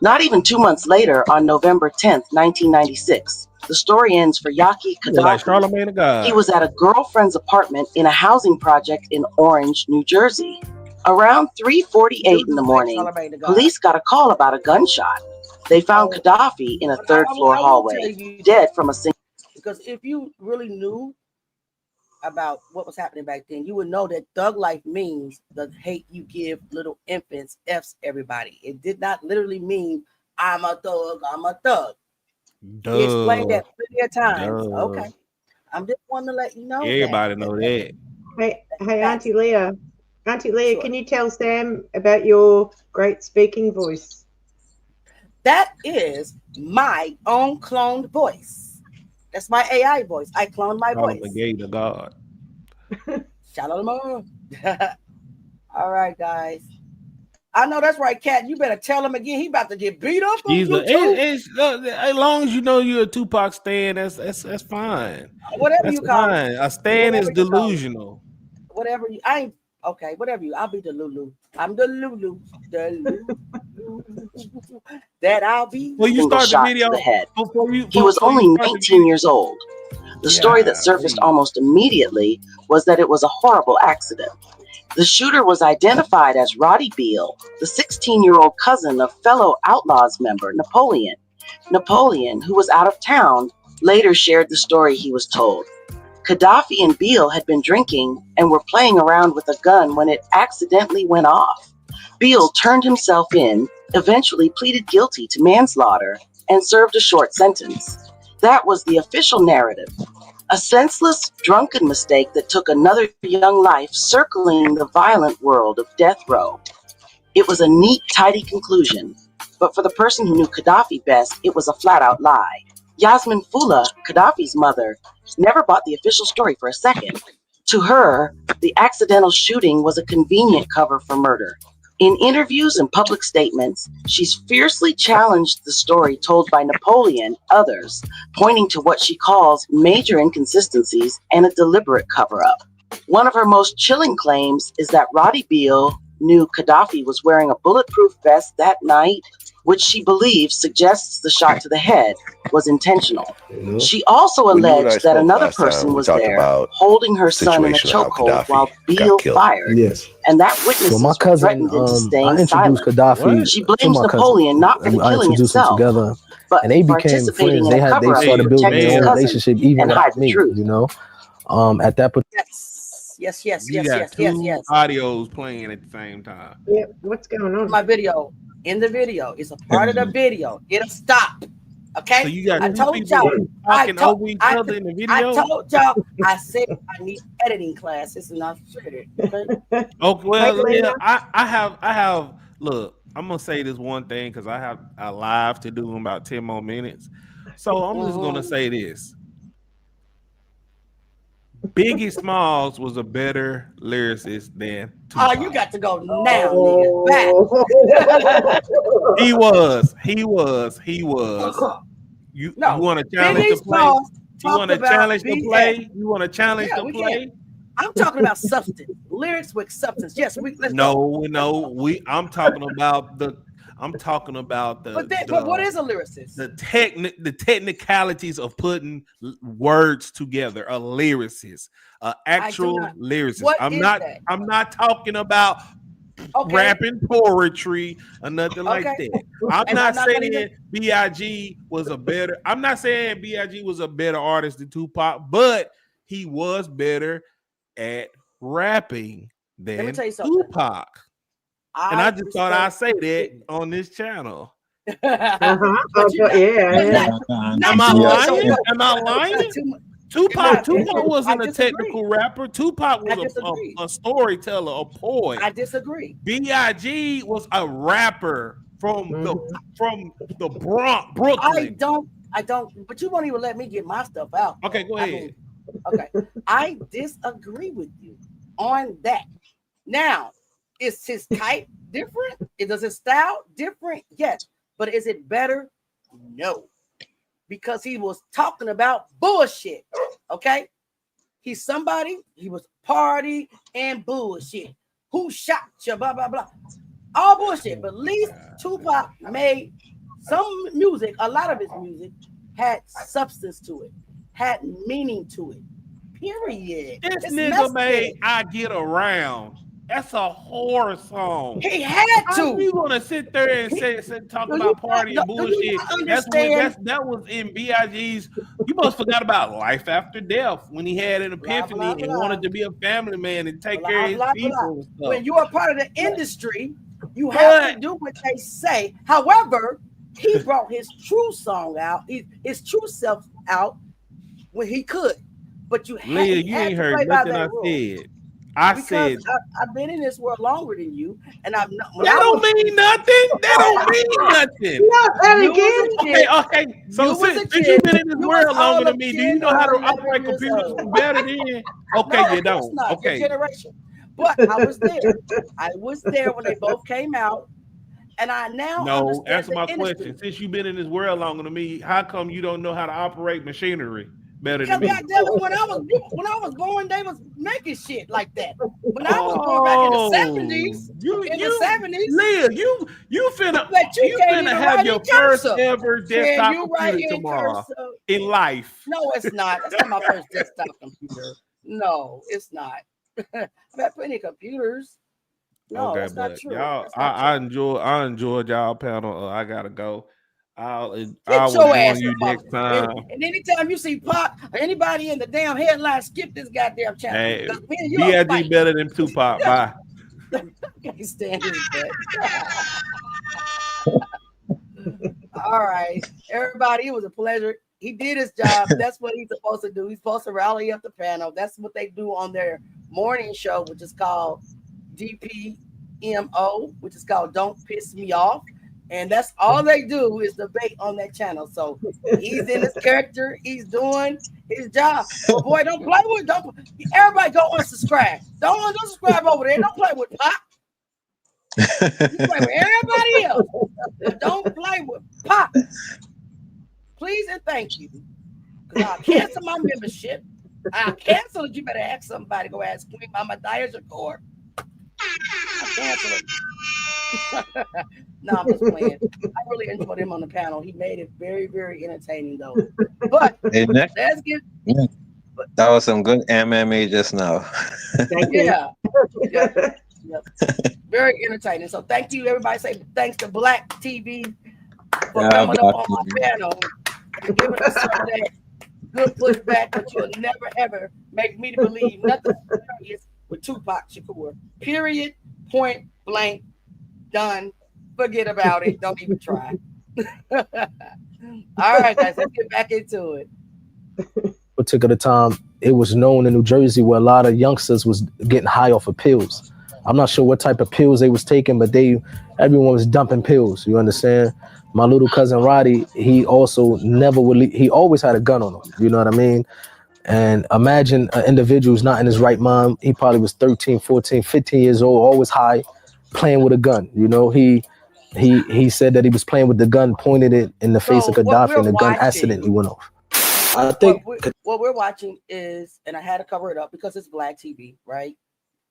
Not even 2 months later, on November 10th, 1996, the story ends for Yaki Kadafi. He was at a girlfriend's apartment in a housing project in Orange, New Jersey. Around 3:48 in the morning, police got a call about a gunshot. They found Kadafi in a third-floor hallway, dead from a single. Because if you really knew about what was happening back then, you would know that thug life means the hate you give little infants F's everybody. It did not literally mean I'm a thug, I'm a thug. Duh. He explained that plenty of times. Duh. Okay. I'm just wanting to let you know Everybody know that. Hey, Auntie Leah. Auntie Leah, can you tell Sam about your great speaking voice? That is my own cloned voice. That's my AI voice. I cloned my voice. The gate of God. Shout out to my All right, guys. I know that's right, Cat. You better tell him again. He about to get beat up on YouTube. As long as you know you're a Tupac stan, that's fine. Whatever that's you call fine. it. A stan is delusional. Whatever you, I ain't okay. Whatever you, I'll be the Lulu. I'm the Lulu. The Lulu. That I'll be. Well, you start the video. He was only 19 years old. The story that surfaced almost immediately was that it was a horrible accident. The shooter was identified as Roddy Beale, the 16-year-old cousin of fellow Outlawz member Napoleon. Napoleon, who was out of town, later shared the story he was told. Kaddafi and Beale had been drinking and were playing around with a gun when it accidentally went off. Beale turned himself in, eventually pleaded guilty to manslaughter, and served a short sentence. That was the official narrative. A senseless, drunken mistake that took another young life circling the violent world of death row. It was a neat, tidy conclusion, but for the person who knew Kaddafi best, it was a flat-out lie. Yasmin Fula, Kaddafi's mother, never bought the official story for a second. To her, the accidental shooting was a convenient cover for murder. In interviews and public statements, she's fiercely challenged the story told by Napoleon, others, pointing to what she calls major inconsistencies and a deliberate cover-up. One of her most chilling claims is that Roddy Beale knew Kaddafi was wearing a bulletproof vest that night, which she believes suggests the shot to the head was intentional. She also alleged that another person was there holding her son in a chokehold while Beale fired, and that witnesses threatened into staying silent. She blames Napoleon not for the killing itself, but and they became participating friends. in a cover-up They started to building protect his their own cousin relationship even and hide without the me. truth. You know, at that point. Yes. You got two audios playing at the same time. Yeah, what's going on? My video. In the video. It's a part of the video. It'll stop. Okay? So you got I two told people y'all. talking over each other in the video? I told y'all. I said I need editing classes and I said it. Okay? Okay, well, yeah, I have look, I'm gonna say this one thing because I have a live to do in about 10 more minutes. So I'm just gonna say this. Biggie Smalls was a better lyricist than Tupac. Oh, you got to go now, nigga. Back. He was. You want to challenge the play? You want to challenge the play? You want to challenge the play? I'm talking about substance. Lyrics with substance. Yes, let's go. I'm talking about the But what is a lyricist? The technicalities of putting words together. A lyricist, actual lyricist. I'm not talking about rapping poetry or nothing like that. I'm not saying B.I.G. was a better. I'm not saying B.I.G. was a better artist than Tupac, but he was better at rapping than Tupac. And I just thought I'd say that on this channel. Yeah. Am I lying? Tupac wasn't a technical rapper. Tupac was a storyteller, a poet. I disagree. B.I.G. was a rapper from the Bronx, Brooklyn. I don't. But you won't even let me get my stuff out. Okay, go ahead. I disagree with you on that. Now, is his type different? Does his style different? Yes. But is it better? No. Because he was talking about bullshit. Okay? He's somebody, he was party and bullshit. Who shot you? Blah, blah, blah. All bullshit. But at least Tupac made some music, a lot of his music had substance to it, had meaning to it. Period. This nigga made I Get Around That's a horror song. He had to. How you gonna sit there and talk about party and bullshit? That was in B.I.G.'s. You must forgot about life after death when he had an epiphany and wanted to be a family man and take care of his people and stuff. When you are part of the industry, you have to do what they say. However, he brought his true song out, his true self out when he could. But you Leah, you ain't heard nothing I said. I said I've been in this world longer than you, and I've not. That don't mean nothing. That don't mean nothing. Okay. So since you've been in this world longer than me, do you know how to operate computers better than? Okay, you don't. Okay. Generation. But I was there. I was there when they both came out, and I now no. Answer my question. Since you've been in this world longer than me, how come you don't know how to operate machinery better than me? Because when I was born, they was making shit like that. When I was born back in the 70s, the 70s, Leah, you finna have your first ever desktop computer tomorrow in life. No, it's not. That's not my first desktop computer. No, it's not. I've had plenty of computers. No, that's not true. Y'all, I enjoyed y'all panel. I gotta go. I'll your ass you next time. And anytime you see Pac or anybody in the damn headline, skip this goddamn channel. Hey, B.I.G. better than Tupac. Bye. I can't stand his butt. All right, everybody, it was a pleasure. He did his job. That's what he's supposed to do. He's supposed to rally up the panel. That's what they do on their morning show, which is called DPMO, which is called Don't Piss Me Off. And that's all they do is debate on that channel. So he's in his character. He's doing his job. But boy, everybody go unsubscribe. Don't unsubscribe over there. Don't play with Pop. You play with everybody else. Don't play with Pop. Please and thank you. Because I'll cancel my membership. I'll cancel it. You better ask somebody. Go ask Queen Mama Shakur. I'll cancel it. No, I'm just playing. I really enjoyed him on the panel. He made it very, very entertaining, though. But let's get. That was some good MMA just now. Yeah. Very entertaining. So thank you, everybody. Say thanks to Black TV for coming up on my panel and giving us some of that good pushback, but you'll never ever make me to believe nothing serious with Tupac Shakur. Period. Point blank. Done. Forget about it. Don't even try. All right, guys, let's get back into it. Particular time, it was known in New Jersey where a lot of youngsters was getting high off of pills. I'm not sure what type of pills they was taking, but everyone was dumping pills. You understand? My little cousin Roddy, he also never would leave. He always had a gun on him. You know what I mean? And imagine an individual who's not in his right mind. He probably was 13, 14, 15 years old, always high, playing with a gun. You know, he said that he was playing with the gun, pointed it in the face of Gaddafi, and the gun accidentally went off. I think what we're watching is, and I had to cover it up because it's Black TV, right?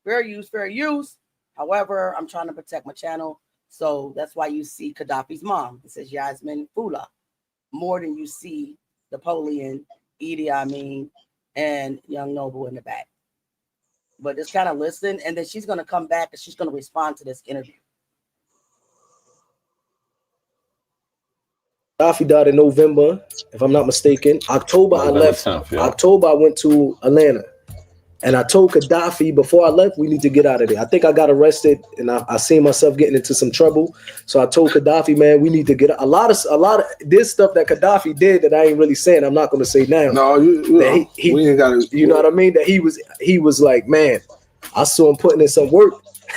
Fair use, fair use. However, I'm trying to protect my channel, so that's why you see Gaddafi's mom. It says Yasmin Fula more than you see Napoleon, Idi Amin, and Young Noble in the back. But just kind of listen, and then she's going to come back and she's going to respond to this interview. Gaddafi died in November, if I'm not mistaken. October, I left. October, I went to Atlanta. And I told Gaddafi before I left, we need to get out of there. I think I got arrested and I seen myself getting into some trouble. So I told Gaddafi, man, we need to get a lot of this stuff that Gaddafi did that I ain't really saying. I'm not going to say now. No, we ain't got to. You know what I mean? That he was like, man, I saw him putting in some work.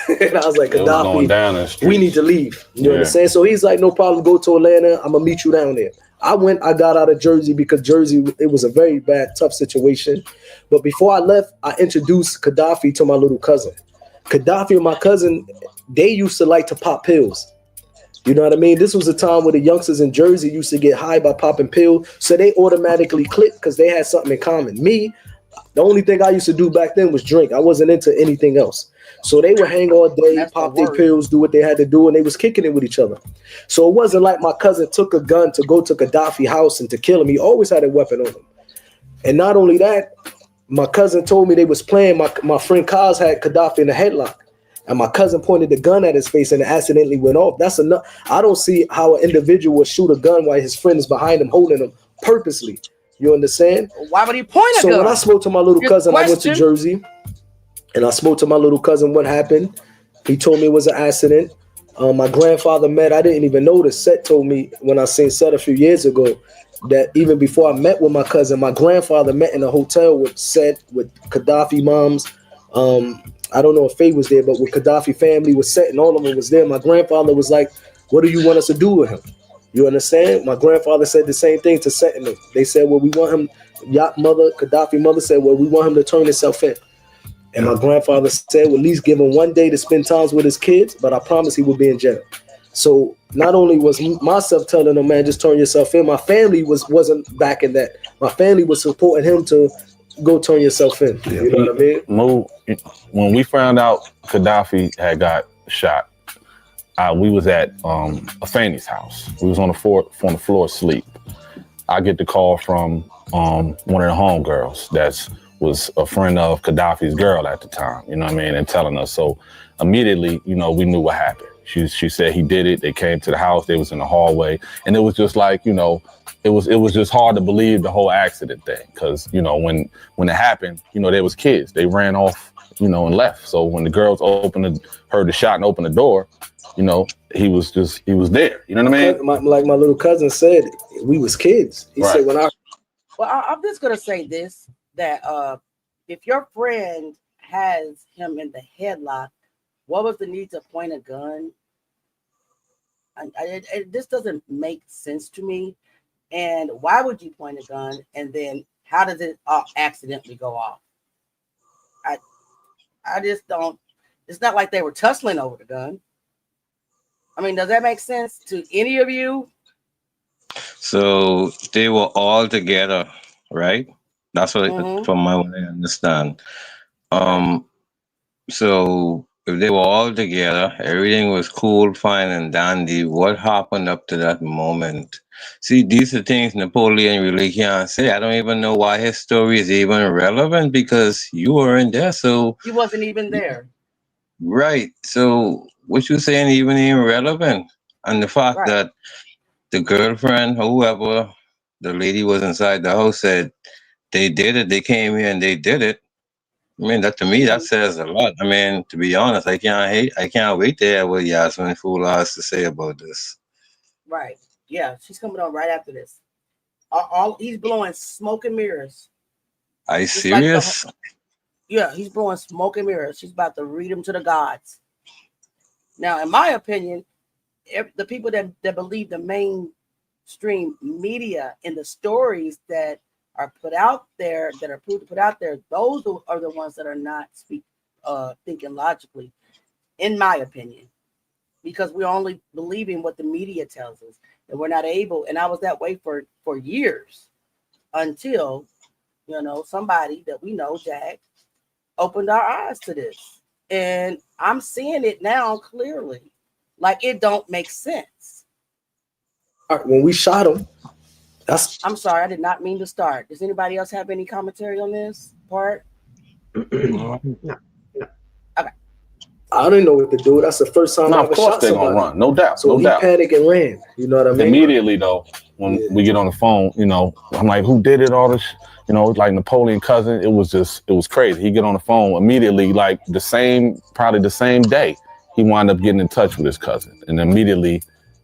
And I was like, Gaddafi, we need to leave. You know what I'm saying? So he's like, no problem, go to Atlanta. I'm going to meet you down there. I got out of Jersey because Jersey, it was a very bad, tough situation. But before I left, I introduced Gaddafi to my little cousin. Gaddafi and my cousin, they used to like to pop pills. You know what I mean? This was a time where the youngsters in Jersey used to get high by popping pills. So they automatically clicked because they had something in common. Me, the only thing I used to do back then was drink. I wasn't into anything else. So they would hang all day, pop their pills, do what they had to do, and they was kicking it with each other. So it wasn't like my cousin took a gun to go to Gaddafi's house and to kill him. He always had a weapon on him. And not only that, my cousin told me they was playing, my friend Kaz had Gaddafi in a headlock. and my cousin pointed the gun at his face and it accidentally went off. That's enough. I don't see how an individual would shoot a gun while his friend is behind him holding him purposely. You understand? Why would he point a gun? So when I spoke to my little cousin, I went to Jersey, and I spoke to my little cousin what happened. He told me it was an accident. My grandfather met. I didn't even know this. Seth told me when I seen Seth a few years ago that even before I met with my cousin, my grandfather met in a hotel with Seth, with Gaddafi moms. I don't know if Faye was there, but with Gaddafi family was Seth and all of them was there. My grandfather was like, "What do you want us to do with him?" You understand? My grandfather said the same thing to Seth and them. They said, "Well, we want him." Yacht mother, Gaddafi mother said, "Well, we want him to turn himself in." And my grandfather said, "Well, at least give him one day to spend time with his kids, but I promise he will be in jail." So not only was myself telling him, "Man, just turn yourself in," my family wasn't backing that. My family was supporting him to go turn yourself in. You know what I mean? When we found out Gaddafi had got shot, we was at a Fanny's house. We was on the floor asleep. I get the call from one of the homegirls that was a friend of Gaddafi's girl at the time, you know what I mean, and telling us. So immediately, you know, we knew what happened. She said he did it. They came to the house. They was in the hallway, and it was just like, you know, it was just hard to believe the whole accident thing, because you know when it happened, you know, there was kids. They ran off, you know, and left. So when the girls heard the shot and opened the door, you know, he was there. You know what I mean? Like my little cousin said, we was kids. He said when I. Well, I'm just gonna say this, that if your friend has him in the headlock, what was the need to point a gun? This doesn't make sense to me. And why would you point a gun? And then how does it accidentally go off? I just don't. It's not like they were tussling over the gun. I mean, does that make sense to any of you? So they were all together, right? That's what, from what I understand. So if they were all together, everything was cool, fine, and dandy. What happened up to that moment? See, these are things Napoleon really can't say. I don't even know why his story is even relevant, because you weren't there. So He wasn't even there. right. So what you saying even relevant? And the fact that the girlfriend, whoever, the lady was inside the house, said they did it. They came here and they did it. I mean, that to me, that says a lot. I mean, to be honest, I can't wait to hear what Yasmin Fula has to say about this. Right. Yeah, she's coming on right after this. He's blowing smoke and mirrors. Are you serious? Yeah, he's blowing smoke and mirrors. She's about to read them to the gods. Now, in my opinion, the people that believe the mainstream media and the stories that are put out there, that are put out there, those are the ones that are not thinking logically, in my opinion, because we're only believing what the media tells us, and we're not able. And I was that way for years, until, you know, somebody that we know, Jack, opened our eyes to this, and I'm seeing it now clearly. Like, it don't make sense. All right, when we shot him, I'm sorry, I did not mean to start. Does anybody else have any commentary on this part? No. Okay. I didn't know what to do. That's the first time I ever shot somebody. Of course they're gonna run, no doubt. So he panicked and ran. You know what I mean? Immediately though, when we get on the phone, you know, I'm like, who did it? All this, you know, like Napoleon cousin. It was crazy. He get on the phone immediately, like probably the same day. He wound up getting in touch with his cousin, and immediately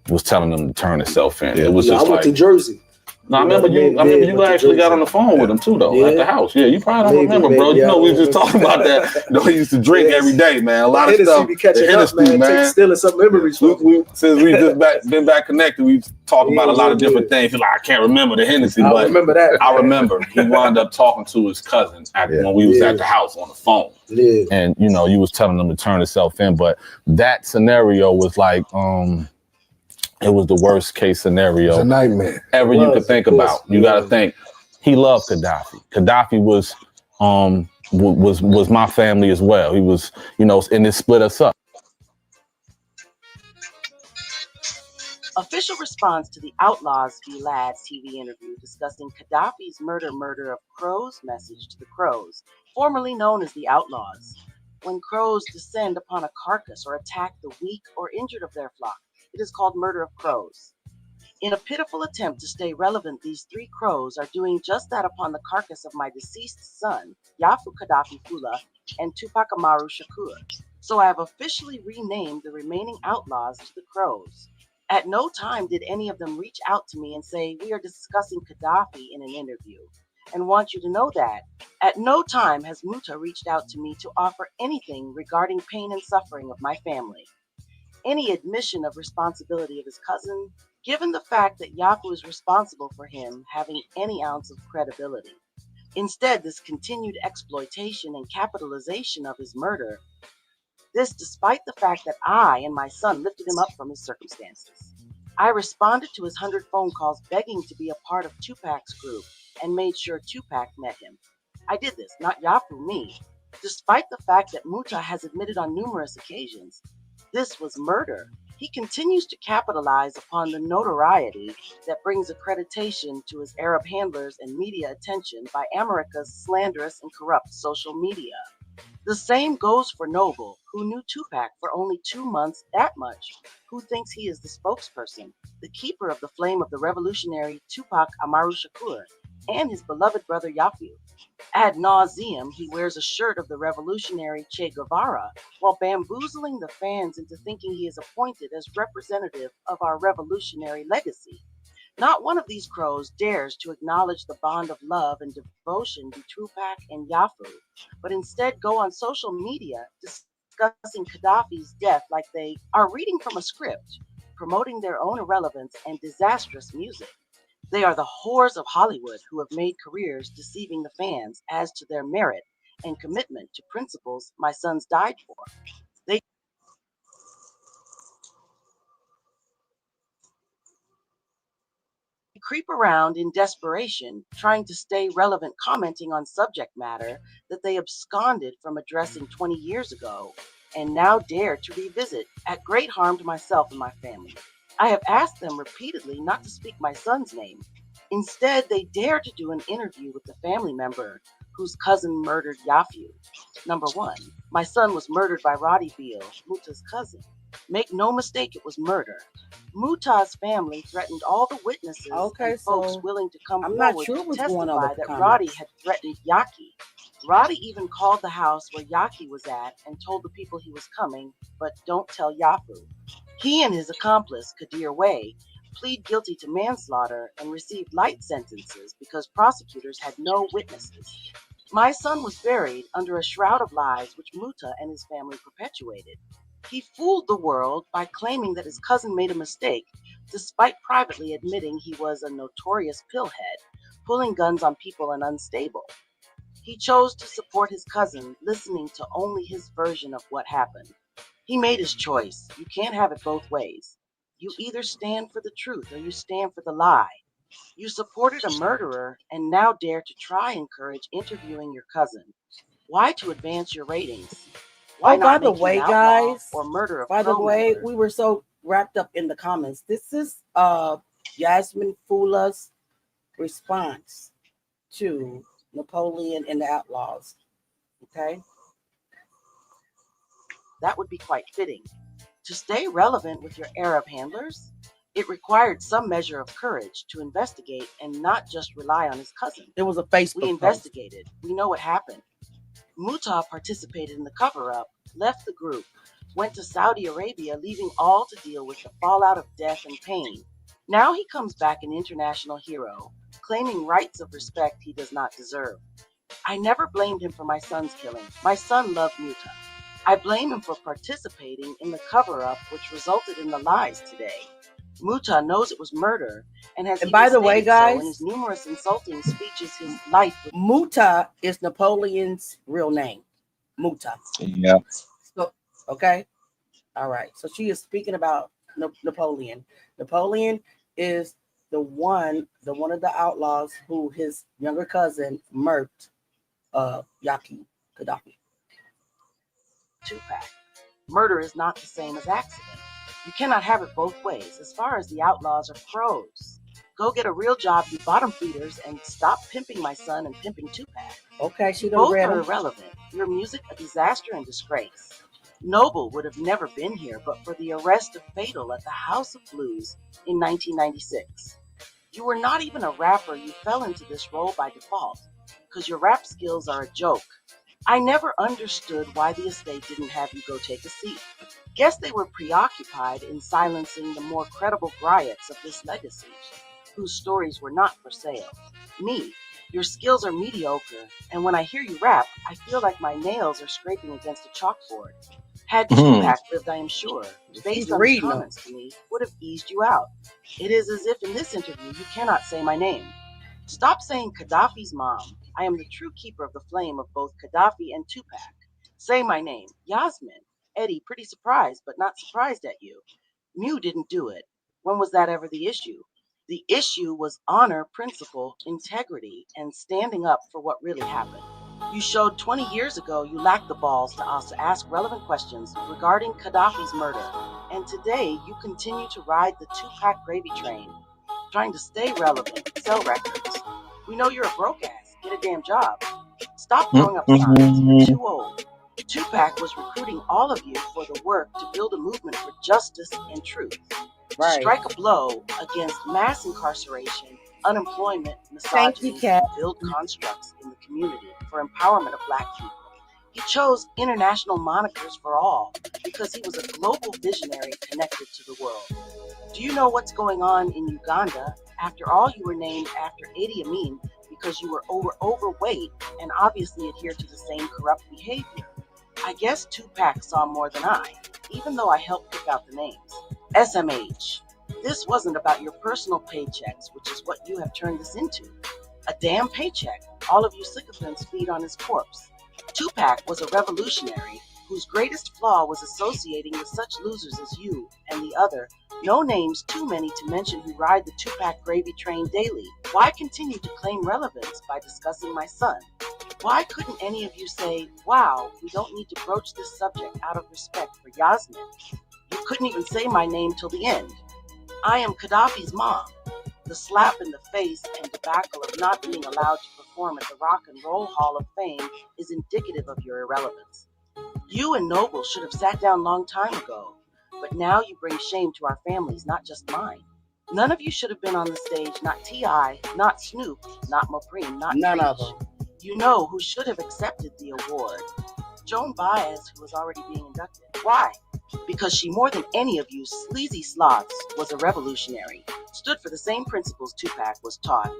was telling him to turn himself in. It was just I went to Jersey. No, I remember you actually got on the phone with him too, though, at the house. Yeah, you probably don't remember, bro. You know, we was just talking about that. You know, he used to drink every day, man. A lot of stuff. Be catching up, man. Stealing some memories. Since we just been back connected, we talked about a lot of different things. Like, I can't remember the Hennessy, but I remember that. I remember he wound up talking to his cousin when we was at the house on the phone. Yeah. And, you know, you was telling him to turn himself in. But that scenario was like, it was the worst case scenario. It's a nightmare. Ever you could think about. You got to think. He loved Gaddafi. Gaddafi was my family as well. He was, you know, and it split us up. Official response to the Outlawz v. Lads TV interview discussing Gaddafi's murder of Crows message to the Crows, formerly known as the Outlawz. When crows descend upon a carcass or attack the weak or injured of their flock, it is called murder of crows. In a pitiful attempt to stay relevant, these three crows are doing just that upon the carcass of my deceased son, Yafeu Fula, and Tupac Shakur. So I have officially renamed the remaining outlaws to the crows. At no time did any of them reach out to me and say, we are discussing Gaddafi in an interview. And want you to know that at no time has Muta reached out to me to offer anything regarding pain and suffering of my family. Any admission of responsibility of his cousin, given the fact that Yafeu is responsible for him having any ounce of credibility. Instead, this continued exploitation and capitalization of his murder, this despite the fact that I and my son lifted him up from his circumstances. I responded to his 100 phone calls begging to be a part of Tupac's group and made sure Tupac met him. I did this, not Yafeu, me. Despite the fact that Muta has admitted on numerous occasions, this was murder. He continues to capitalize upon the notoriety that brings accreditation to his Arab handlers and media attention by America's slanderous and corrupt social media. The same goes for Noble, who knew Tupac for only 2 months, that much, who thinks he is the spokesperson, the keeper of the flame of the revolutionary Tupac Shakur, and his beloved brother Yafeu. Ad nauseum, he wears a shirt of the revolutionary Che Guevara while bamboozling the fans into thinking he is appointed as representative of our revolutionary legacy. Not one of these crows dares to acknowledge the bond of love and devotion between Tupac and Yafeu, but instead go on social media discussing Gaddafi's death like they are reading from a script, promoting their own irrelevance and disastrous music. They are the whores of Hollywood who have made careers deceiving the fans as to their merit and commitment to principles my sons died for. They creep around in desperation, trying to stay relevant, commenting on subject matter that they absconded from addressing 20 years ago and now dare to revisit at great harm to myself and my family. I have asked them repeatedly not to speak my son's name. Instead, they dare to do an interview with the family member whose cousin murdered Yafeu. Number 1, my son was murdered by Roddy Beal, Muta's cousin. Make no mistake, it was murder. Muta's family threatened all the witnesses and folks willing to come forward to testify that Roddy had threatened Yaki. Roddy even called the house where Yaki was at and told the people he was coming, but don't tell Yafeu. He and his accomplice, Kadir Way, plead guilty to manslaughter and received light sentences because prosecutors had no witnesses. My son was buried under a shroud of lies which Muta and his family perpetuated. He fooled the world by claiming that his cousin made a mistake, despite privately admitting he was a notorious pillhead, pulling guns on people and unstable. He chose to support his cousin, listening to only his version of what happened. He made his choice. You can't have it both ways. You either stand for the truth or you stand for the lie. You supported a murderer and now dare to try and encourage interviewing your cousin. Why to advance your ratings? Why by the make way, him an outlaw guys, or murder of by the pro way, member? we were so wrapped up in the comments. This is Yasmin Fula's response to Napoleon and the Outlaws. Okay. That would be quite fitting. To stay relevant with your Arab handlers, it required some measure of courage to investigate and not just rely on his cousin. There was a Facebook We investigated. We know what happened. Muta participated in the cover-up, left the group, went to Saudi Arabia, leaving all to deal with the fallout of death and pain. Now he comes back an international hero, claiming rights of respect he does not deserve. I never blamed him for my son's killing. My son loved Muta. I blame him for participating in the cover-up which resulted in the lies today. Muta knows it was murder and has And by the way, guys, so in his numerous insulting speeches his life. Muta is Napoleon's real name. Muta. Yeah. So, okay. All right. So she is speaking about Napoleon. Napoleon is the one of the outlaws who his younger cousin murked Yaki Kadafi. Tupac. Murder is not the same as accident. You cannot have it both ways. As far as the outlaws are pros, go get a real job, you bottom feeders, and stop pimping my son and pimping Tupac. Okay, she done Both read are them. irrelevant. Your music a disaster and disgrace. Noble would have never been here but for the arrest of Fatal at the House of Blues in 1996. You were not even a rapper, you fell into this role by default, because your rap skills are a joke. I never understood why the estate didn't have you go take a seat. Guess they were preoccupied in silencing the more credible griots of this legacy, whose stories were not for sale. Me, your skills are mediocre, and when I hear you rap, I feel like my nails are scraping against a chalkboard. Had Tupac lived, I am sure, based on his comments to me, would have eased you out. It is as if in this interview you cannot say my name. Stop saying Gaddafi's mom. I am the true keeper of the flame of both Gaddafi and Tupac. Say my name, Yasmin. Eddie, pretty surprised, but not surprised at you. Mew didn't do it. When was that ever the issue? The issue was honor, principle, integrity, and standing up for what really happened. You showed 20 years ago you lacked the balls to ask relevant questions regarding Gaddafi's murder, and today you continue to ride the Tupac gravy train, trying to stay relevant, sell records. We know you're a broke ass. Get a damn job. Stop throwing up signs. You're too old. Tupac was recruiting all of you for the work to build a movement for justice and truth. To strike a blow against mass incarceration, unemployment, misogyny, and build constructs in the community for empowerment of Black people. He chose international monikers for all because he was a global visionary connected to the world. Do you know what's going on in Uganda? After all, you were named after Idi Amin because you were overweight and obviously adhered to the same corrupt behavior. I guess Tupac saw more than I, even though I helped pick out the names. SMH. This wasn't about your personal paychecks, which is what you have turned this into. A damn paycheck. All of you sycophants feed on his corpse. Tupac was a revolutionary whose greatest flaw was associating with such losers as you and the other, no names too many to mention, who ride the Tupac gravy train daily. Why continue to claim relevance by discussing my son? Why couldn't any of you say, wow, we don't need to broach this subject out of respect for Yasmin? You couldn't even say my name till the end. I am Gaddafi's mom. The slap in the face and debacle of not being allowed to perform at the Rock and Roll Hall of Fame is indicative of your irrelevance. You and Noble should have sat down long time ago, but now you bring shame to our families, not just mine. None of you should have been on the stage, not T.I., not Snoop, not Mopreme, not None of Preach. them. You know who should have accepted the award? Joan Baez, who was already being inducted. Why? Because she, more than any of you sleazy sloths, was a revolutionary, stood for the same principles Tupac was taught: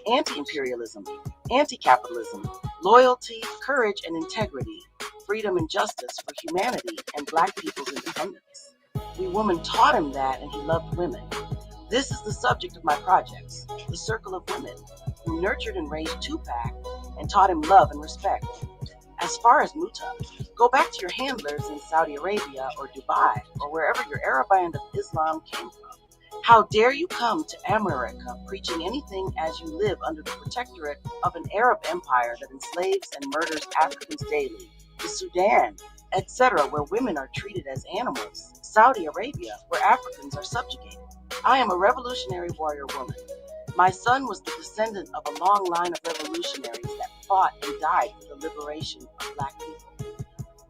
anti-imperialism, anti-capitalism, loyalty, courage and integrity, freedom and justice for humanity and Black people's independence. We women taught him that, and he loved women. This is the subject of my projects, the circle of women who nurtured and raised Tupac and taught him love and respect. As far as Muta, go back to your handlers in Saudi Arabia or Dubai or wherever your Arab band of Islam came from. How dare you come to America preaching anything as you live under the protectorate of an Arab empire that enslaves and murders Africans daily, the Sudan, etc., where women are treated as animals, Saudi Arabia, where Africans are subjugated. I am a revolutionary warrior woman. My son was the descendant of a long line of revolutionaries that fought and died for the liberation of Black people.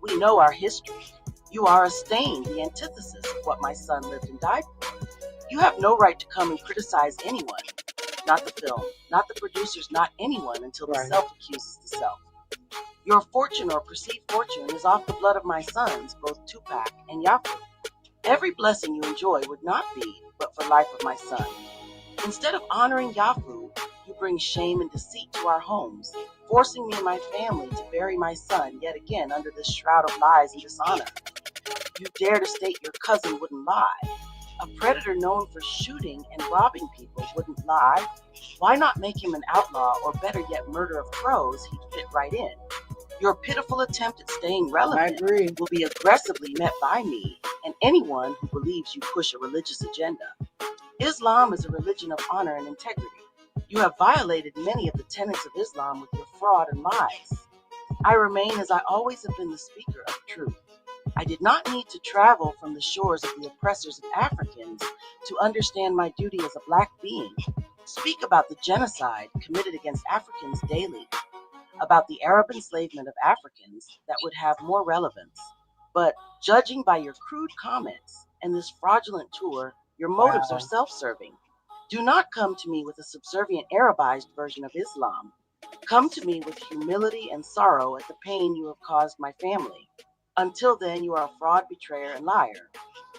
We know our history. You are a stain, the antithesis of what my son lived and died for. You have no right to come and criticize anyone, not the film, not the producers, not anyone, until the self accuses the self. Your fortune or perceived fortune is off the blood of my sons, both Tupac and Yafeu. Every blessing you enjoy would not be but for life of my son. Instead of honoring Yafeu, you bring shame and deceit to our homes, forcing me and my family to bury my son yet again under this shroud of lies and dishonor. You dare to state your cousin wouldn't lie. A predator known for shooting and robbing people wouldn't lie. Why not make him an outlaw, or better yet, murder of crows? He'd fit right in. Your pitiful attempt at staying relevant will be aggressively met by me and anyone who believes you push a religious agenda. Islam is a religion of honor and integrity. You have violated many of the tenets of Islam with your fraud and lies. I remain, as I always have been, the speaker of truth. I did not need to travel from the shores of the oppressors of Africans to understand my duty as a Black being. Speak about the genocide committed against Africans daily. about the Arab enslavement of Africans that would have more relevance. But judging by your crude comments and this fraudulent tour, your motives are self-serving. Do not come to me with a subservient Arabized version of Islam. Come to me with humility and sorrow at the pain you have caused my family. Until then, you are a fraud, betrayer, and liar.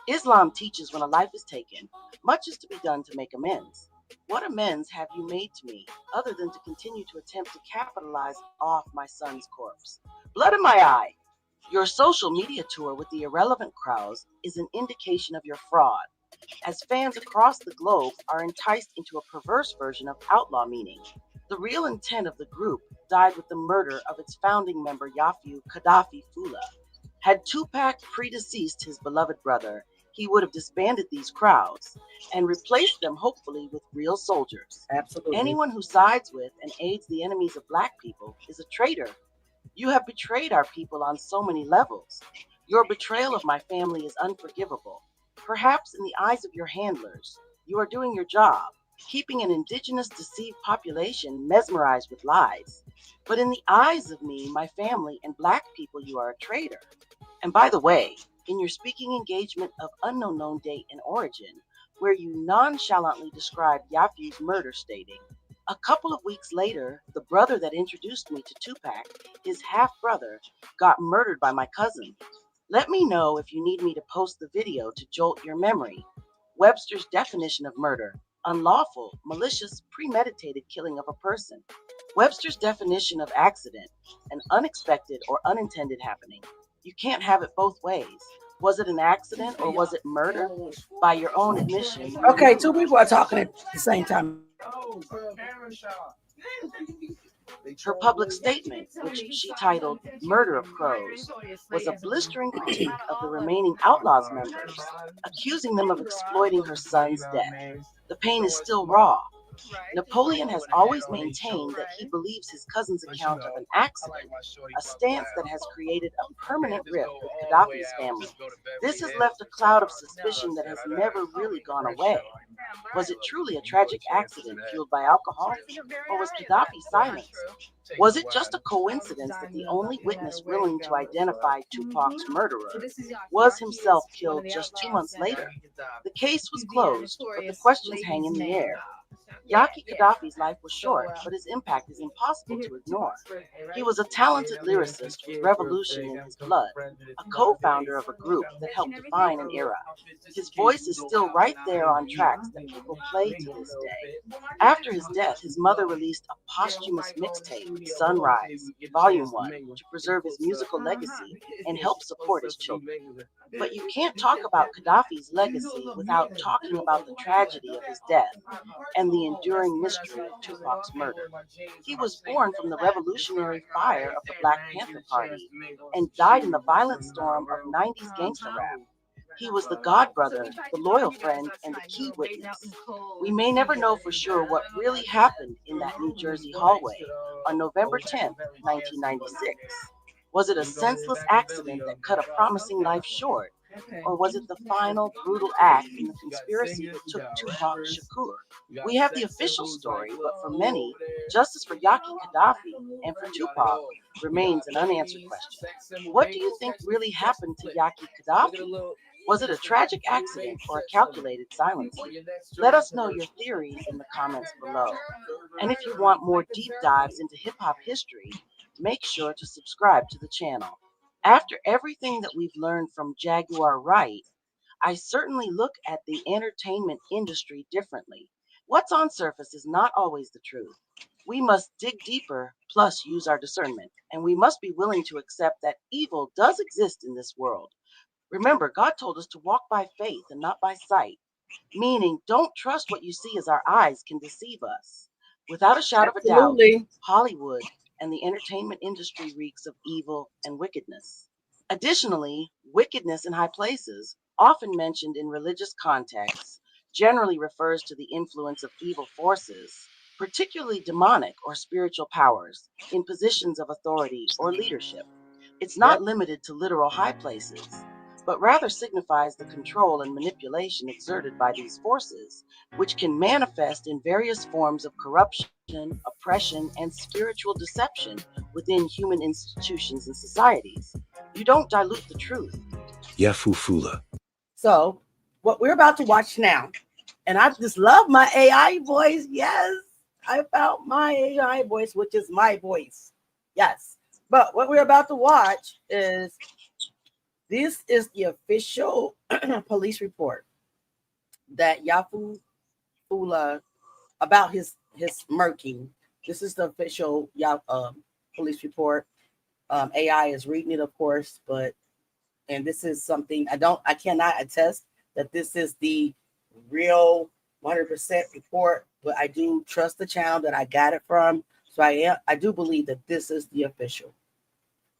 Islam teaches when a life is taken, much is to be done to make amends. What amends have you made to me, other than to continue to attempt to capitalize off my son's corpse? Blood in my eye! Your social media tour with the irrelevant crowds is an indication of your fraud, as fans across the globe are enticed into a perverse version of outlaw meaning. The real intent of the group died with the murder of its founding member Yafeu Fula. Had Tupac predeceased his beloved brother, he would have disbanded these crowds and replaced them hopefully with real soldiers. Absolutely. Anyone who sides with and aids the enemies of Black people is a traitor. You have betrayed our people on so many levels. Your betrayal of my family is unforgivable. Perhaps in the eyes of your handlers, you are doing your job, keeping an indigenous deceived population mesmerized with lies. But in the eyes of me, my family, and Black people, you are a traitor. And by the way, in your speaking engagement of unknown known date and origin, where you nonchalantly described Yafeu's murder, stating, a couple of weeks later, the brother that introduced me to Tupac, his half-brother, got murdered by my cousin. Let me know if you need me to post the video to jolt your memory. Webster's definition of murder: unlawful, malicious, premeditated killing of a person. Webster's definition of accident: an unexpected or unintended happening. You can't have it both ways. Was it an accident or was it murder? By your own admission. Okay, two people are talking at the same time. Her public statement, which she titled Murder of Crows, was a blistering critique of the remaining Outlawz members, accusing them of exploiting her son's death. The pain is still raw. Napoleon has always maintained that he believes his cousin's account of an accident, a stance that has created a permanent rift with Gaddafi's family. This has left a cloud of suspicion that has never really gone away. Was it truly a tragic accident fueled by alcohol, or was Gaddafi silenced? Was it just a coincidence that the only witness willing to identify Tupac's murderer was himself killed just 2 months later? The case was closed, but the questions hang in the air. Yaki Kadafi's life was short, but his impact is impossible to ignore. He was a talented lyricist with revolution in his blood, a co-founder of a group that helped define an era. His voice is still right there on tracks that people play to this day. After his death, his mother released a posthumous mixtape, Sunrise, Volume 1, to preserve his musical legacy and help support his children. But you can't talk about Gaddafi's legacy without talking about the tragedy of his death and the enduring mystery of Tupac's murder. He was born from the revolutionary fire of the Black Panther Party and died in the violent storm of 90s gangsta rap. He was the godbrother, the loyal friend, and the key witness. We may never know for sure what really happened in that New Jersey hallway on November 10, 1996. Was it a senseless accident that cut a promising life short? Or was it the final brutal act in the conspiracy that took Tupac Shakur? We have the official story, but for many, justice for Yaki Kadafi and for Tupac remains an unanswered question. What do you think really happened to Yaki Kadafi? Was it a tragic accident or a calculated silencing? Let us know your theories in the comments below. And if you want more deep dives into hip-hop history, make sure to subscribe to the channel. After everything that we've learned from Jaguar Wright, I certainly look at the entertainment industry differently. What's on surface is not always the truth. We must dig deeper, plus use our discernment, and we must be willing to accept that evil does exist in this world. Remember, God told us to walk by faith and not by sight, meaning don't trust what you see as our eyes can deceive us. Without a shadow of a doubt, Hollywood and the entertainment industry reeks of evil and wickedness. Additionally, wickedness in high places, often mentioned in religious contexts, generally refers to the influence of evil forces, particularly demonic or spiritual powers, in positions of authority or leadership. It's not limited to literal high places. but rather signifies the control and manipulation exerted by these forces, which can manifest in various forms of corruption, oppression, and spiritual deception within human institutions and societies. You don't dilute the truth. Yafeu Fula. So, what we're about to watch now, and I just love my AI voice. Yes, I found my AI voice, which is my voice. Yes. But what we're about to watch is this is the official police report that Yafeu Fula about his murking. This is the official police report. AI is reading it, of course, and this is something I cannot attest that this is the real 100% report, but I do trust the channel that I got it from. So I do believe that this is the official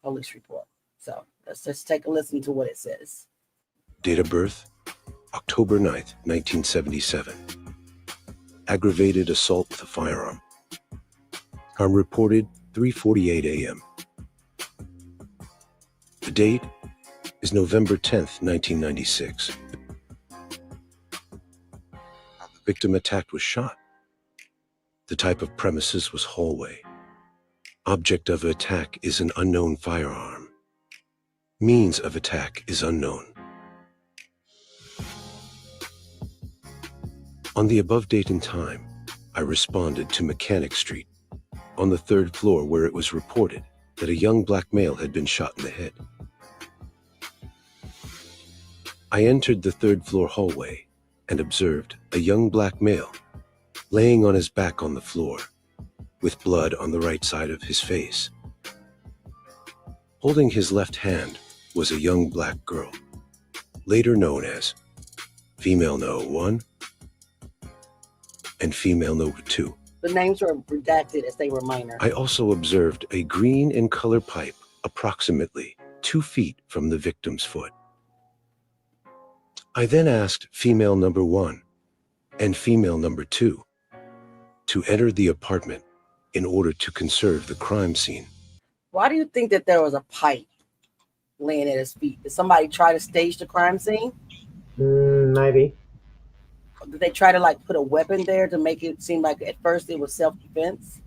police report. So let's just take a listen to what it says. Date of birth, October 9th, 1977. Aggravated assault with a firearm. Harm reported 3:48 a.m. The date is November 10th, 1996. The victim attacked was shot. The type of premises was hallway. Object of attack is an unknown firearm. Means of attack is unknown. On the above date and time, I responded to Mechanic Street, on the 3rd floor, where it was reported that a young black male had been shot in the head. I entered the 3rd floor hallway and observed a young black male laying on his back on the floor, with blood on the right side of his face. Holding his left hand was a young black girl, later known as Female No. 1 and Female No. 2. The names were redacted as they were minor. I also observed a green in color pipe approximately 2 feet from the victim's foot. I then asked Female No. 1 and Female No. 2 to enter the apartment in order to conserve the crime scene. Why do you think that there was a pipe laying at his feet? Did somebody try to stage the crime scene? Maybe. Did they try to put a weapon there to make it seem like at first it was self-defense?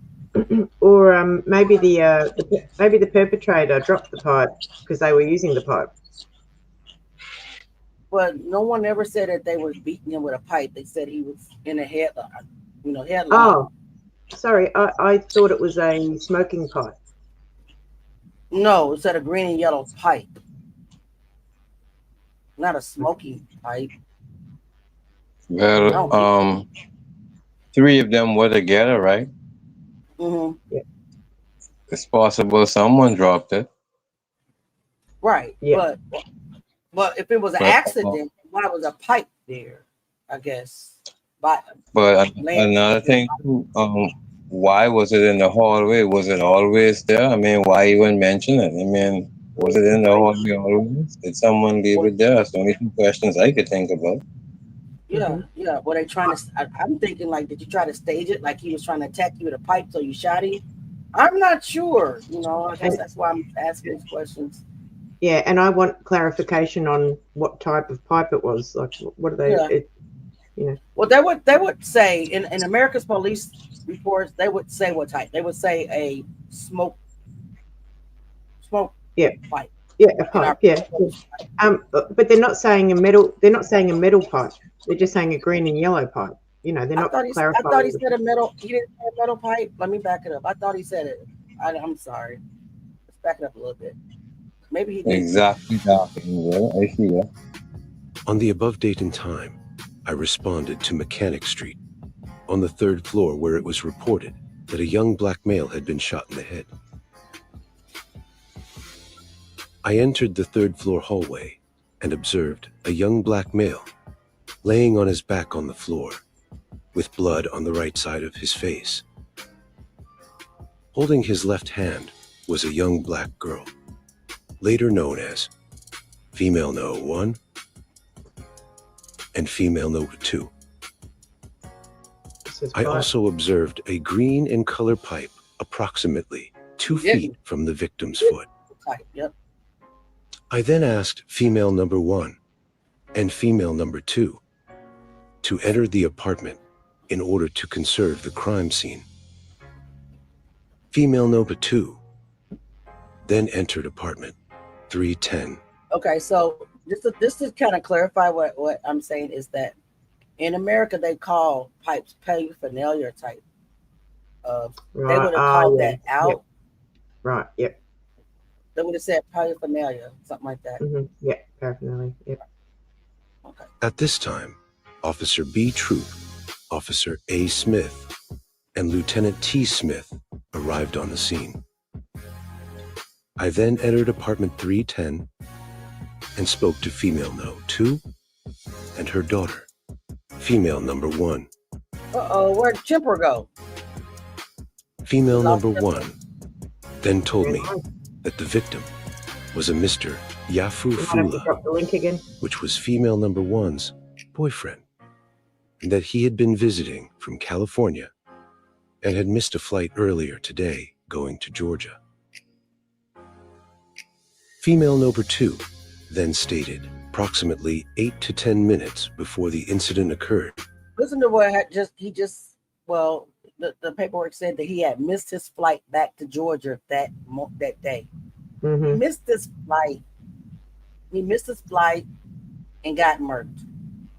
Or maybe the perpetrator dropped the pipe because they were using the pipe. But no one ever said that they were beating him with a pipe. They said he was in a headlock. Headlock. Oh, sorry. I thought it was a smoking pipe. No, it said a green and yellow pipe. Not a smoking pipe. Well, 3 of them were together, right? Mm-hmm. Yeah. It's possible someone dropped it. Right. Yeah. But if it was an accident, why was a pipe there? I guess. But another thing, why was it in the hallway? Was it always there? I mean, why even mention it? I mean, was it in the hallway always? Did someone leave it there? That's the only 2 questions I could think about. Yeah, yeah. Were they trying to? I'm thinking did you try to stage it like he was trying to attack you with a pipe so you shot him? I'm not sure. I guess that's why I'm asking these questions. Yeah, and I want clarification on what type of pipe it was. What are they? Yeah. Well, they would say in America's police reports, they would say what type. They would say a smoke pipe. Yeah, a pipe. Yeah. But they're not saying a metal. They're not saying a metal pipe. They're just saying a green and yellow pipe. They're not clarifying. I thought he said a metal. He didn't say a metal pipe. Let me back it up. I thought he said it. I'm sorry. Let's back it up a little bit. Maybe he did. Exactly. I see that. On the above date and time, I responded to Mechanic Street, on the 3rd floor, where it was reported that a young black male had been shot in the head. I entered the 3rd floor hallway and observed a young black male laying on his back on the floor, with blood on the right side of his face. Holding his left hand was a young black girl, later known as Female No. 1 and Female No. 2. I also observed a green in color pipe approximately 2 feet from the victim's foot. Yep. I then asked female number 1 and female number 2 to enter the apartment in order to conserve the crime scene. Female number 2 then entered apartment 310. Okay, so this to kind of clarify what I'm saying is that in America they call pipes paraphernalia type of. They would have called that out. Yep. Right. Yep. They would have said paraphernalia, something like that. Mm-hmm. Yeah, paraphernalia. Yep. Okay. At this time, Officer B. Troop, Officer A. Smith, and Lieutenant T. Smith arrived on the scene. I then entered apartment 310 and spoke to female No. 2 and her daughter, female number 1. Uh-oh, where'd Chipper go? Female number 1 then told me that the victim was a Mr. Yafeu Fula, Drop the link again. which was female number 1's boyfriend, and that he had been visiting from California and had missed a flight earlier today going to Georgia. Female number 2 then stated approximately 8 to 10 minutes before the incident occurred. Listen to what the paperwork said that he had missed his flight back to Georgia that day. Mm-hmm. He missed his flight. He missed his flight and got murdered.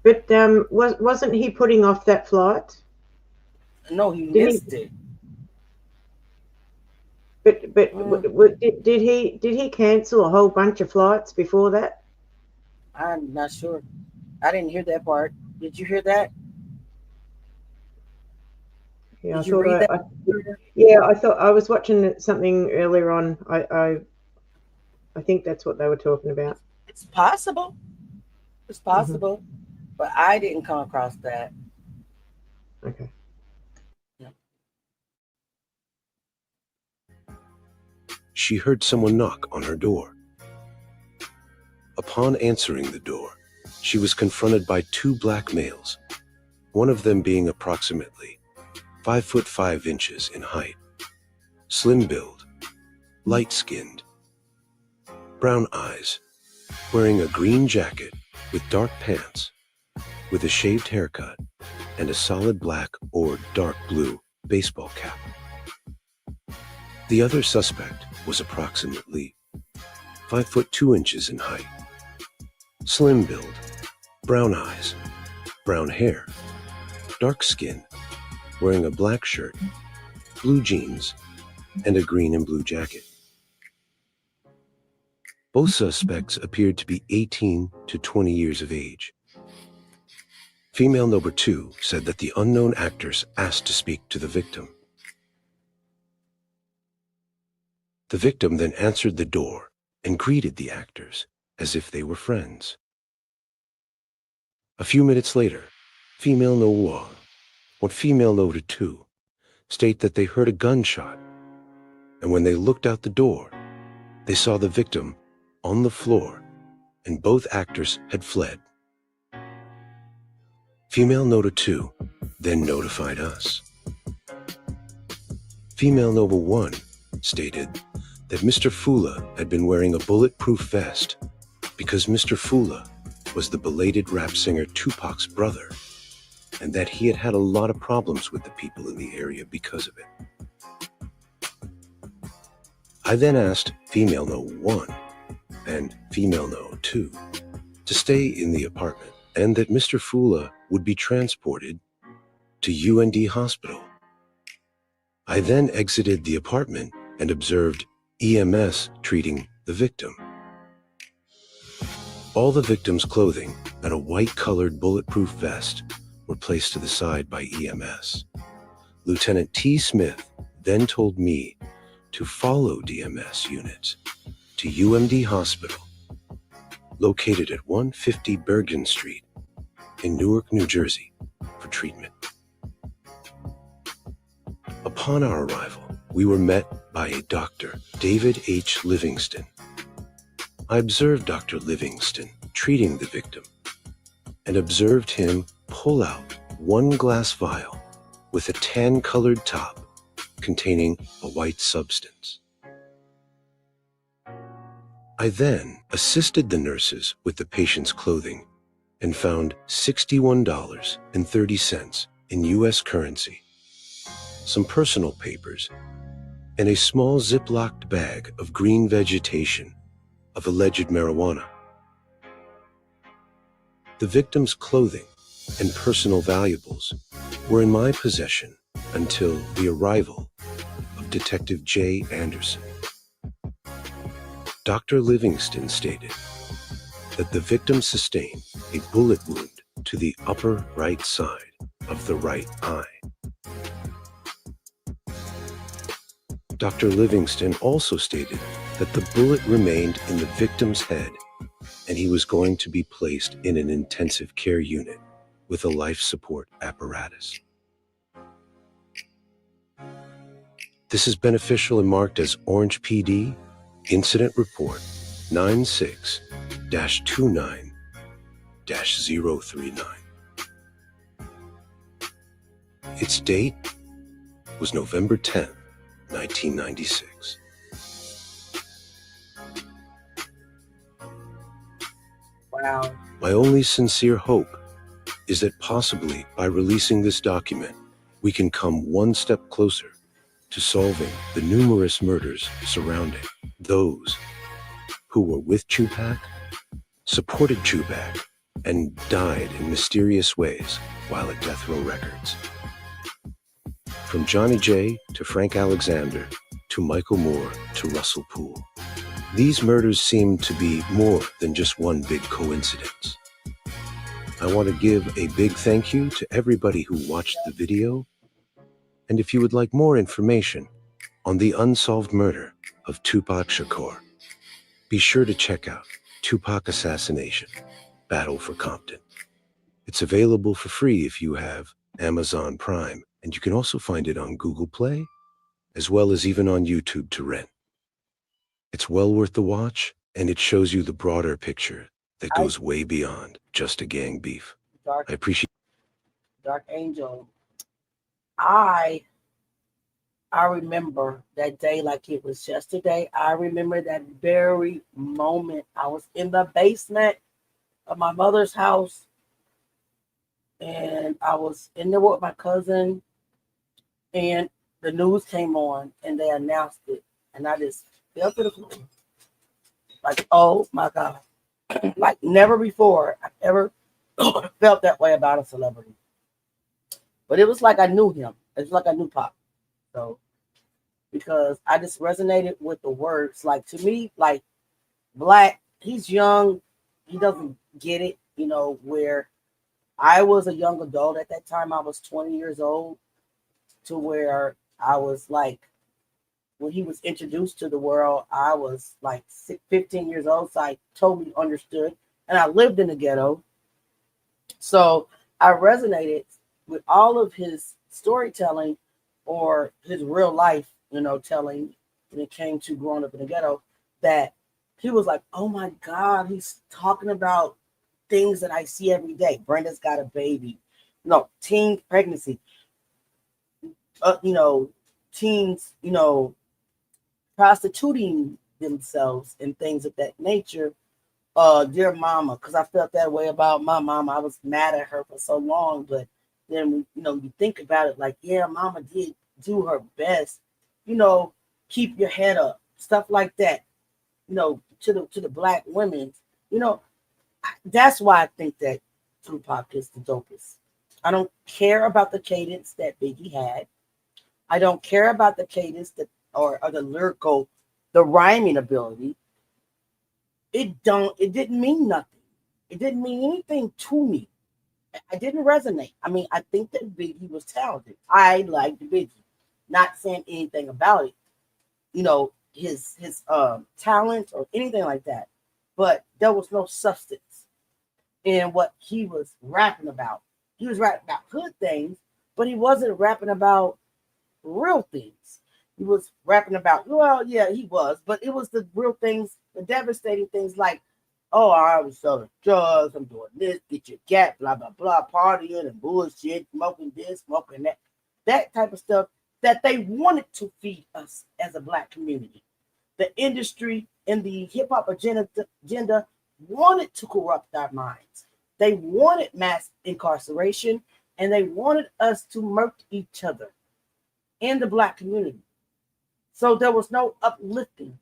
But wasn't he putting off that flight? No, he missed it. But did he cancel a whole bunch of flights before that? I'm not sure. I didn't hear that part. Did you hear that? Yeah, Did you read that? I thought I was watching something earlier on. I think that's what they were talking about. It's possible. It's possible, but I didn't come across that. Okay. She heard someone knock on her door. Upon answering the door, she was confronted by 2 black males, one of them being approximately 5 foot 5 inches in height, slim build, light-skinned, brown eyes, wearing a green jacket with dark pants, with a shaved haircut, and a solid black or dark blue baseball cap. The other suspect was approximately 5 foot 2 inches in height, slim build, brown eyes, brown hair, dark skin, wearing a black shirt, blue jeans, and a green and blue jacket. Both suspects appeared to be 18 to 20 years of age. Female number 2 said that the unknown actors asked to speak to the victim. The victim then answered the door and greeted the actors as if they were friends. A few minutes later, female number 1 and female number 2 state that they heard a gunshot, and when they looked out the door, they saw the victim on the floor and both actors had fled. Female number 2 then notified us. Female number 1 stated that Mr. Fula had been wearing a bulletproof vest because Mr. Fula was the belated rap singer Tupac's brother, and that he had had a lot of problems with the people in the area because of it. I then asked female number 1 and female number 2 to stay in the apartment and that Mr. Fula would be transported to UND hospital. I then exited the apartment and observed EMS treating the victim. All the victim's clothing and a white-colored bulletproof vest were placed to the side by EMS. Lieutenant T. Smith then told me to follow DMS units to UMD Hospital, located at 150 Bergen Street in Newark, New Jersey, for treatment. Upon our arrival, we were met by a Dr. David H. Livingston. I observed Dr. Livingston treating the victim and observed him pull out one glass vial with a tan-colored top containing a white substance. I then assisted the nurses with the patient's clothing and found $61.30 in US currency, some personal papers, and a small Ziplocked bag of green vegetation of alleged marijuana. The victim's clothing and personal valuables were in my possession until the arrival of Detective J. Anderson. Dr. Livingston stated that the victim sustained a bullet wound to the upper right side of the right eye. Dr. Livingston also stated that the bullet remained in the victim's head and he was going to be placed in an intensive care unit with a life support apparatus. This is beneficial and marked as Orange PD Incident Report 96-29-039. Its date was November 10th, 1996. Wow. My only sincere hope is that possibly by releasing this document, we can come one step closer to solving the numerous murders surrounding those who were with Tupac, supported Tupac, and died in mysterious ways while at Death Row Records. From Johnny J to Frank Alexander to Michael Moore to Russell Poole, these murders seem to be more than just one big coincidence. I want to give a big thank you to everybody who watched the video. And if you would like more information on the unsolved murder of Tupac Shakur, be sure to check out Tupac Assassination, Battle for Compton. It's available for free if you have Amazon Prime, and you can also find it on Google Play, as well as even on YouTube to rent. It's well worth the watch, and it shows you the broader picture that goes way beyond just a gang beef. I appreciate Dark Angel. I remember that day like it was yesterday. I remember that very moment. I was in the basement of my mother's house, and I was in there with my cousin, and the news came on, and they announced it, and I just fell to the floor. Like, oh my God. Like never before I've ever felt that way about a celebrity. But it was like I knew him. It's like I knew Pop. So, because I just resonated with the words. Like, to me, like, Black, he's young. He doesn't get it, you know, where I was a young adult at that time. I was 20 years old, to where I was like, when he was introduced to the world, I was like 15 years old. So I totally understood. And I lived in the ghetto. So I resonated with all of his storytelling or his real life, you know, telling when it came to growing up in the ghetto, that he was like, oh my God, he's talking about things that I see every day. Brenda's got a baby, teen pregnancy, teens, prostituting themselves and things of that nature. Dear mama, because I felt that way about my mama. I was mad at her for so long, but then you think about it, like, yeah, mama did do her best, keep your head up, stuff like that, to the Black women, that's why I think that Tupac is the dopest. I don't care about the cadence that Biggie had. I don't care about the cadence that or the lyrical, the rhyming ability. It didn't mean nothing. It didn't mean anything to me. I didn't resonate. I mean, I think that Biggie was talented. I liked Biggie. Not saying anything about it, his talent or anything like that. But there was no substance in what he was rapping about. He was rapping about hood things, but he wasn't rapping about real things. He was rapping about, well, yeah, he was, but it was the real things, the devastating things like, oh, I was selling drugs, I'm doing this, get your gap, blah, blah, blah, partying and bullshit, smoking this, smoking that. That type of stuff that they wanted to feed us as a Black community. The industry and the hip hop agenda wanted to corrupt our minds. They wanted mass incarceration, and they wanted us to murk each other in the Black community. So there was no uplifting.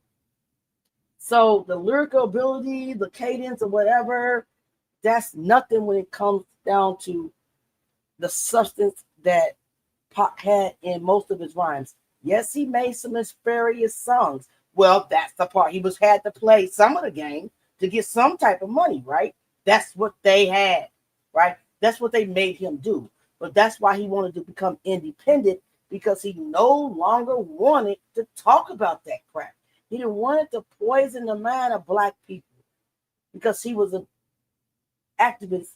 So the lyrical ability, the cadence, or whatever, that's nothing when it comes down to the substance that Pac had in most of his rhymes. Yes, he made some nefarious songs. Well, that's the part he had to play some of the game to get some type of money, right? That's what they had, right? That's what they made him do. But that's why he wanted to become independent, because he no longer wanted to talk about that crap. He didn't want to poison the mind of Black people because he was an activist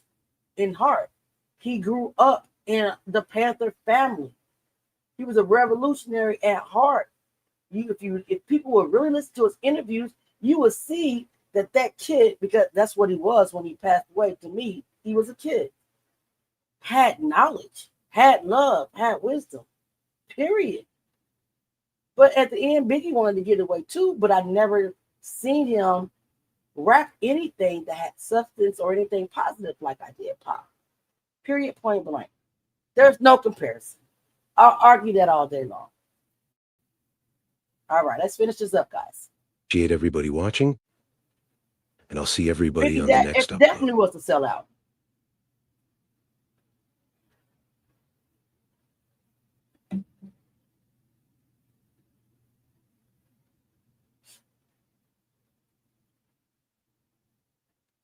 in heart. He grew up in the Panther family. He was a revolutionary at heart. If people would really listen to his interviews, you would see that kid, because that's what he was when he passed away. To me, he was a kid, had knowledge, had love, had wisdom, period. But at the end, Biggie wanted to get away too, but I never seen him rap anything that had substance or anything positive like I did Pop. Period, point blank. There's no comparison. I'll argue that all day long. All right, let's finish this up, guys. Appreciate everybody watching, and I'll see everybody Biggie, on the next it upload. definitely was a sellout.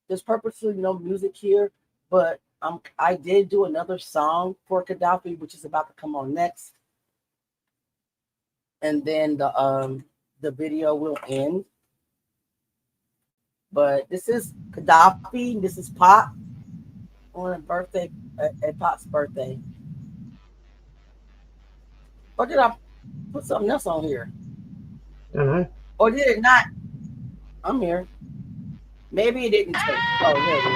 There's purposely no music here, but I did do another song for Kadafi, which is about to come on next, and then the video will end. But this is Kadafi. This is Pac on a birthday, at Pac's birthday. Or did I put something else on here? Or did it not? I'm here. Maybe it didn't take. Oh, there it is.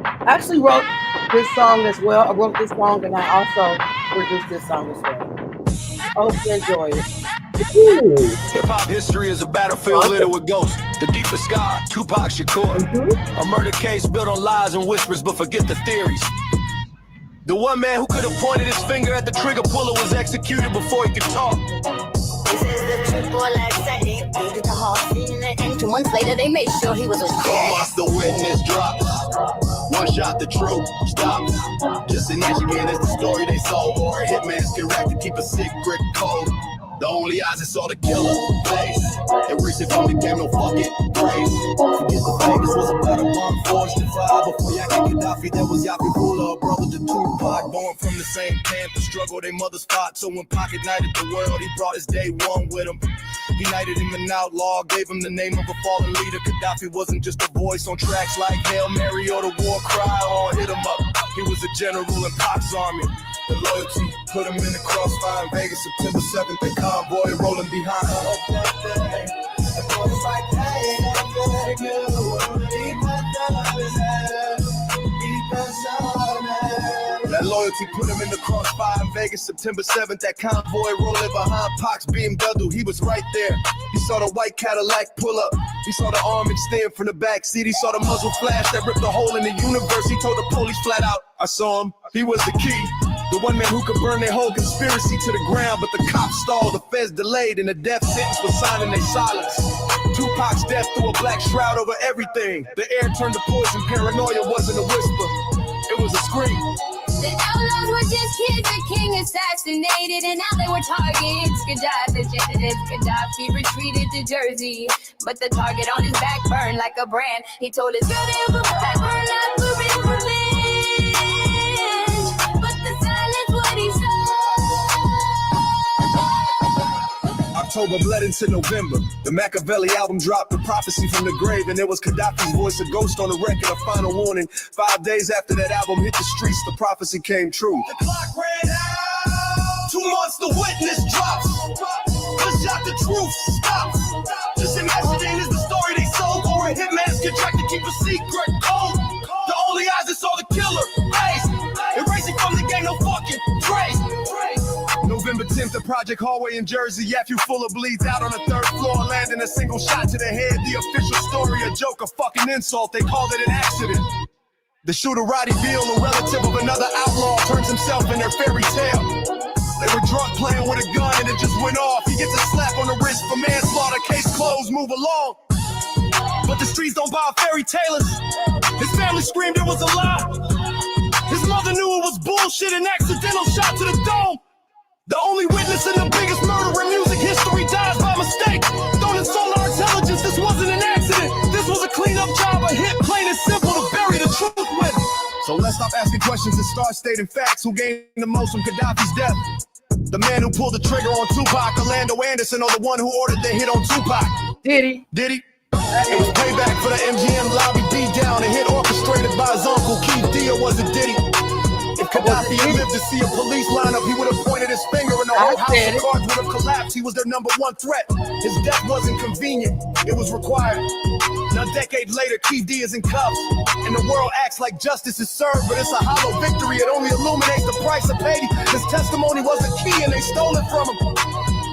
I actually wrote this song as well. I wrote this song and I also produced this song as well. Hope you enjoy it. Hip-hop history is a battlefield littered with ghosts. The deepest scar, Tupac Shakur. A murder case built on lies and whispers, but forget the theories. The one man who could have pointed his finger at the trigger puller was executed before he could talk. This is the truth, boy, like saying, they did the hard thing, and 2 months later they made sure he was a Once the witness dropped, one shot the truth stopped. Just an engineer, that's the story they sold. Or a hitman's correct to keep a secret cold. The only eyes that saw the killer face. And recent from the game, no fucking praise. Forget the Vegas was a better bomb forged to fire. Before Yaki Kadafi, there was Yafeu Fula, a brother to Tupac. Born from the same camp, the struggle they mother's fought. So when Pac ignited the world, he brought his day one with him. United him an outlaw, gave him the name of a fallen leader. Kadafi wasn't just a voice on tracks like Hail Mary or the war cry or Hit 'em Up. He was a general in Pac's army. The loyalty put him in the crossfire in Vegas, September 7th. The convoy rolling behind. That loyalty put him in the crossfire in Vegas, September 7th. That convoy rolling behind Pac's BMW. He was right there. He saw the white Cadillac pull up. He saw the arm extend from the back seat. He saw the muzzle flash that ripped a hole in the universe. He told the police flat out, I saw him. He was the key. The one man who could burn their whole conspiracy to the ground, but the cops stalled, the feds delayed, and the death sentence was signed in their silence. Tupac's death threw a black shroud over everything. The air turned to poison, paranoia wasn't a whisper, it was a scream. The Outlawz were just kids, the king assassinated, and now they were targets. Gaddafi retreated to Jersey, but the target on his back burned like a brand. He told his girl they were back burn up for revenge, but the silence what he saw. October bled into November. The Machiavelli album dropped, the prophecy from the grave, and it was Gaddafi's voice, a ghost on the record, a final warning. 5 days after that album hit the streets, the prophecy came true. The clock ran out. 2 months, the witness drops. One shot, the truth stops. Just imagine is the story they sold, or a hitman's contract to keep a secret cold. The only eyes that saw the killer face. Erasing from the game, no fucking trace. November November 10th, the Project hallway in Jersey. Yafeu Fula bleeds out on the 3rd floor, landing a single shot to the head. The official story, a joke, a fucking insult. They called it an accident. The shooter, Roddy Beal, a relative of another outlaw, turns himself in their fairy tale. They were drunk playing with a gun and it just went off. He gets a slap on the wrist for manslaughter. Case closed, move along. But the streets don't buy fairy tales. His family screamed it was a lie. His mother knew it was bullshit, an accidental shot to the dome. The only witness in the biggest murder in music history dies by mistake. Don't insult our intelligence, this wasn't an accident. This was a cleanup job, a hit, plain and simple, to bury the truth with. So let's stop asking questions and start stating facts. Who gained the most from Gaddafi's death? The man who pulled the trigger on Tupac, Orlando Anderson, or the one who ordered the hit on Tupac? Did he? Did he? It was payback for the MGM lobby beatdown, a hit orchestrated by his uncle Keith D, or was it Diddy? If Gaddafi had lived to see a police lineup, he would have pointed his finger and the whole house of cards would have collapsed. He was their number one threat. His death wasn't convenient, it was required. Now a decade later, Keith D is in cuffs, and the world acts like justice is served, but it's a hollow victory. It only illuminates the price of pay. His testimony was a key and they stole it from him.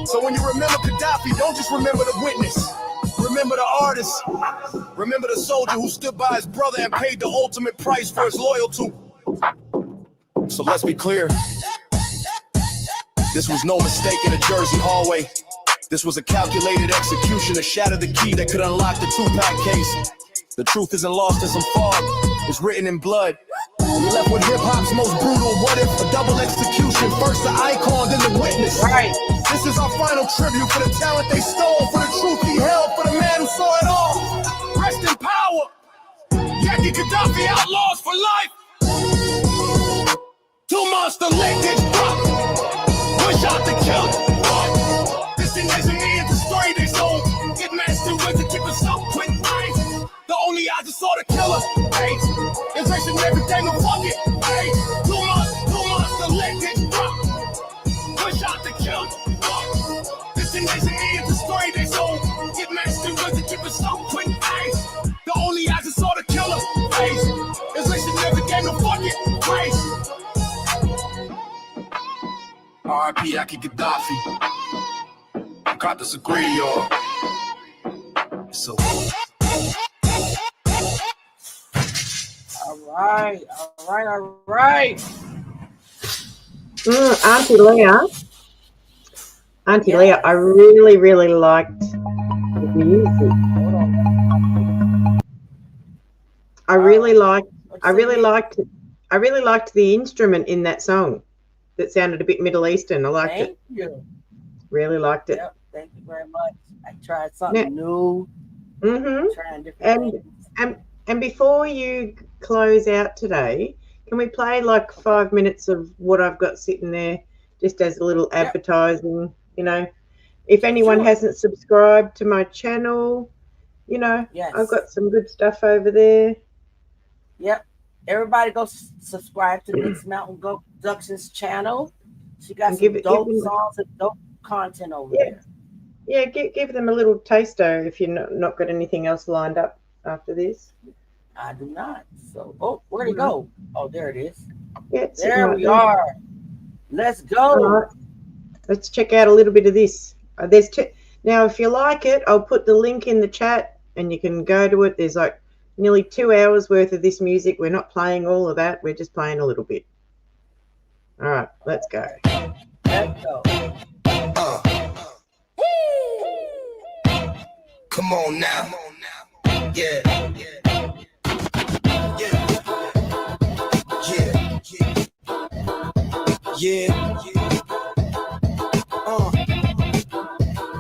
So when you remember Gaddafi, don't just remember the witness. Remember the artist. Remember the soldier who stood by his brother and paid the ultimate price for his loyalty. So let's be clear. This was no mistake in a Jersey hallway. This was a calculated execution to shatter the key that could unlock the Tupac case. The truth isn't lost in some fog. It's written in blood. We left with hip-hop's most brutal what if, a double execution. First the icon, then the witness. Right. This is our final tribute for the talent they stole, for the truth he held, for the man who saw it all. Rest in power. Yaki Kadafi, outlaws for life. 2 monster linkage. Push out the killer. Destination me into story they sold. Get mastered with to keep it so quick. The only odds is saw the killer. Hey, inflation everything will fuck it. Hey, 2 months, the linkage. Push out the killer. Destination me into story they sold. Get mastered with to keep it so quick. Hey, the only odds is saw the killer. Hey, inflation everything will fuck it. Hey. R.I.P. Yaki Kadafi. I can't disagree, y'all. So. All right. Auntie Leah. Leah, I really liked the music. I really liked the instrument in that song. That sounded a bit Middle Eastern. I liked it. Thank you. Really liked it. Yep, thank you very much. I tried something new. Trying different things. And before you close out today, can we play like 5 minutes of what I've got sitting there, just as a little advertising? You know, if anyone hasn't subscribed to my channel, you know, I've got some good stuff over there. Yep. Everybody go subscribe to Mixed Mountain Productions channel. She got some dope songs and dope content over there. Yeah, give them a little taster if you're not got anything else lined up after this. I do not. So, where'd it go? Oh, there it is. Yeah, there we are. Let's go. Right. Let's check out a little bit of this. Now, if you like it, I'll put the link in the chat and you can go to it. There's like nearly 2 hours worth of this music. We're not playing all of that. We're just playing a little bit. All right, let's go. Let's go. Come on now. Yeah.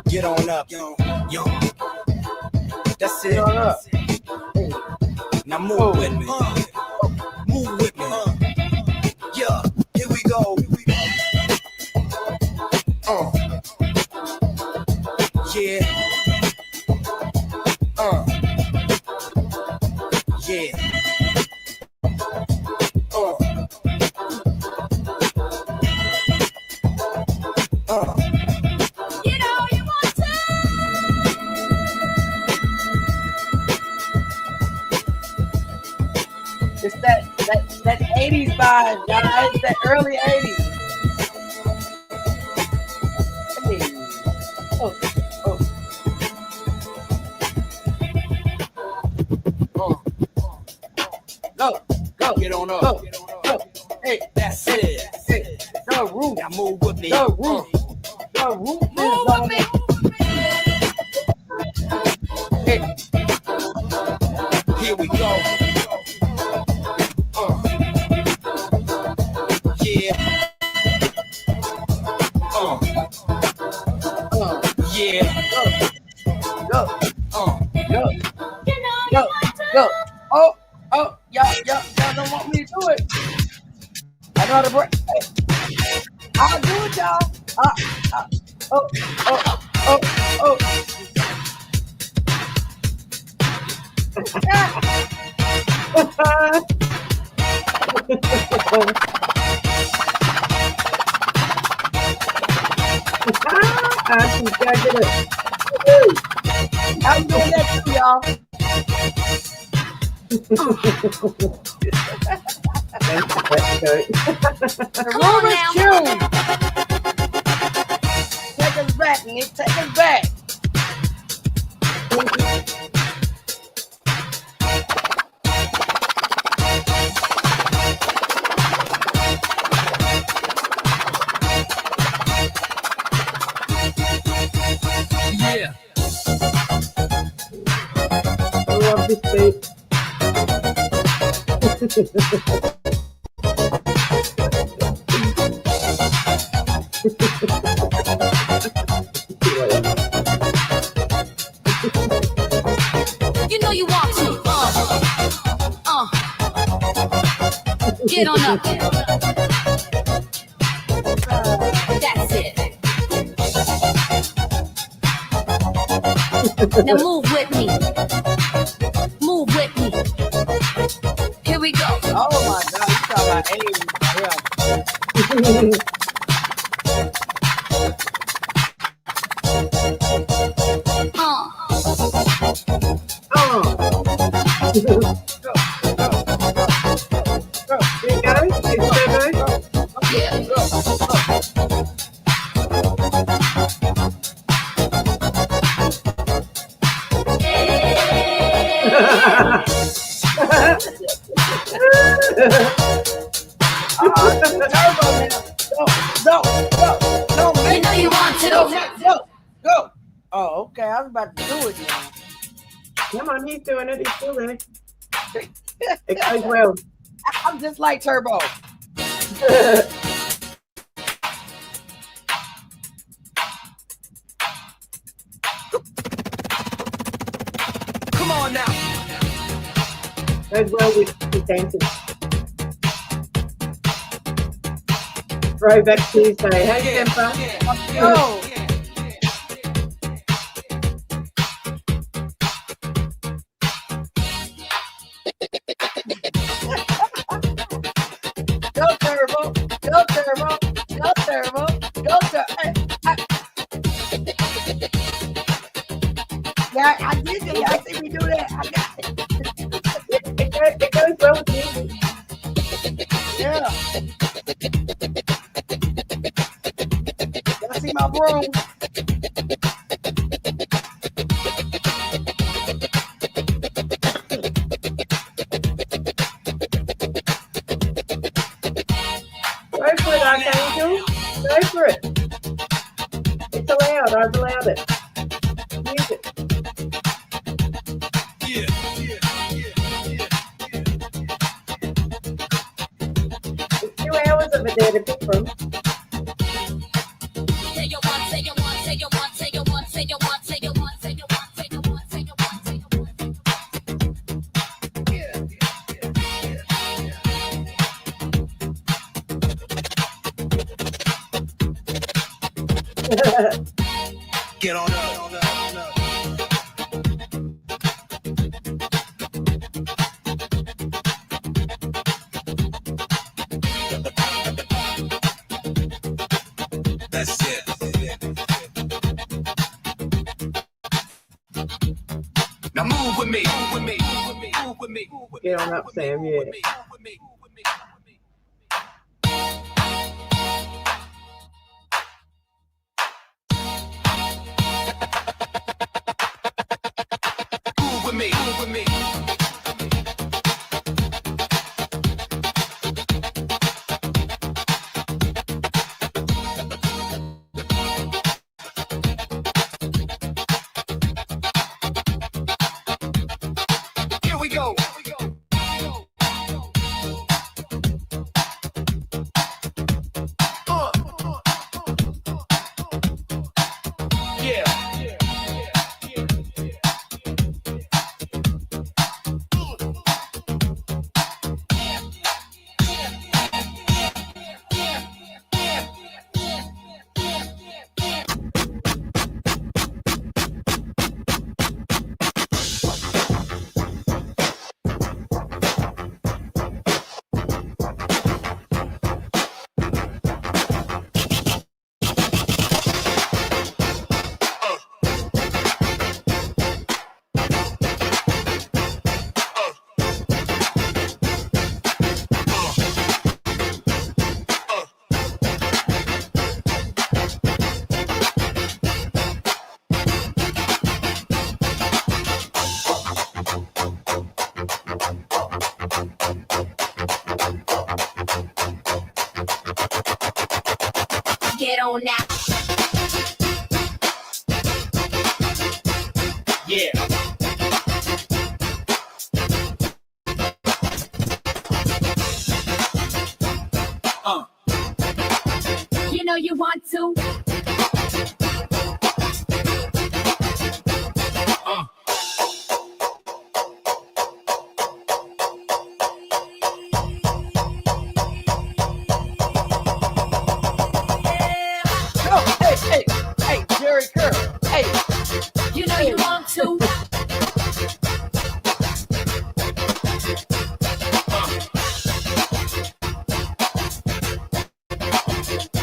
Get on up, yo. That's it. Now move with me. Move with me. Yeah, here we go. Yeah. Yeah. It's that 80s vibe, guys. That early 80s. Get on up. Hey, that's it. Hey, the roof. Now move with me. The roof. The roof is on me. Hey. Here we go. Yeah. Yeah. Go. Oh, y'all don't want me to do it. I know how to break. I'll do it, y'all. Oh. I'm doing that too, y'all. The room is tuned. Take us back, Nick. Take us back. Yeah. I love this beat. You know you want to. Get on up. That's it. Now move with me. Move with me. Here we go. Oh my God, you talking about aim. Yeah. You know you want to. Go. Oh, okay. I was about to do it now. Come on, he's doing it. He's still doing it. It goes well. I'm just like Turbo. Come on now. Goes well with the dancing. Throwback Tuesday. Hey, Temper. Go. Go Turbo. Go Turbo. Go Turbo. Go Turbo. Yeah, I did it. Y'all see me do that. I got it. It goes well with music. Yeah. Y'all see my broom? Go for it, Archangel. Go for it. It's allowed. I've allowed it. Use it. There's 2 hours of it there to pick from. Get on up. That's it. Now move with me. Move with me. Move with me. Get on up, Sam. Yeah. get on now. Yeah. You know you want to. Hey, Jerry Curl. Hey. You know you want to.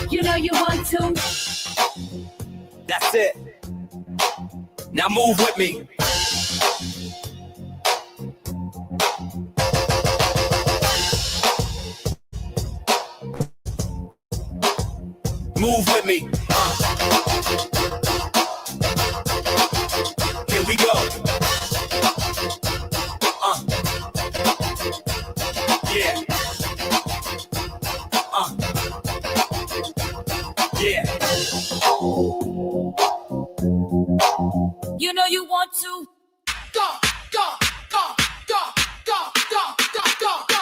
You know you want to. That's it. Now move with me. Move with me. Here we go. Yeah. Yeah. You know you want to. Go, go, go, go, go, go, go, go, go.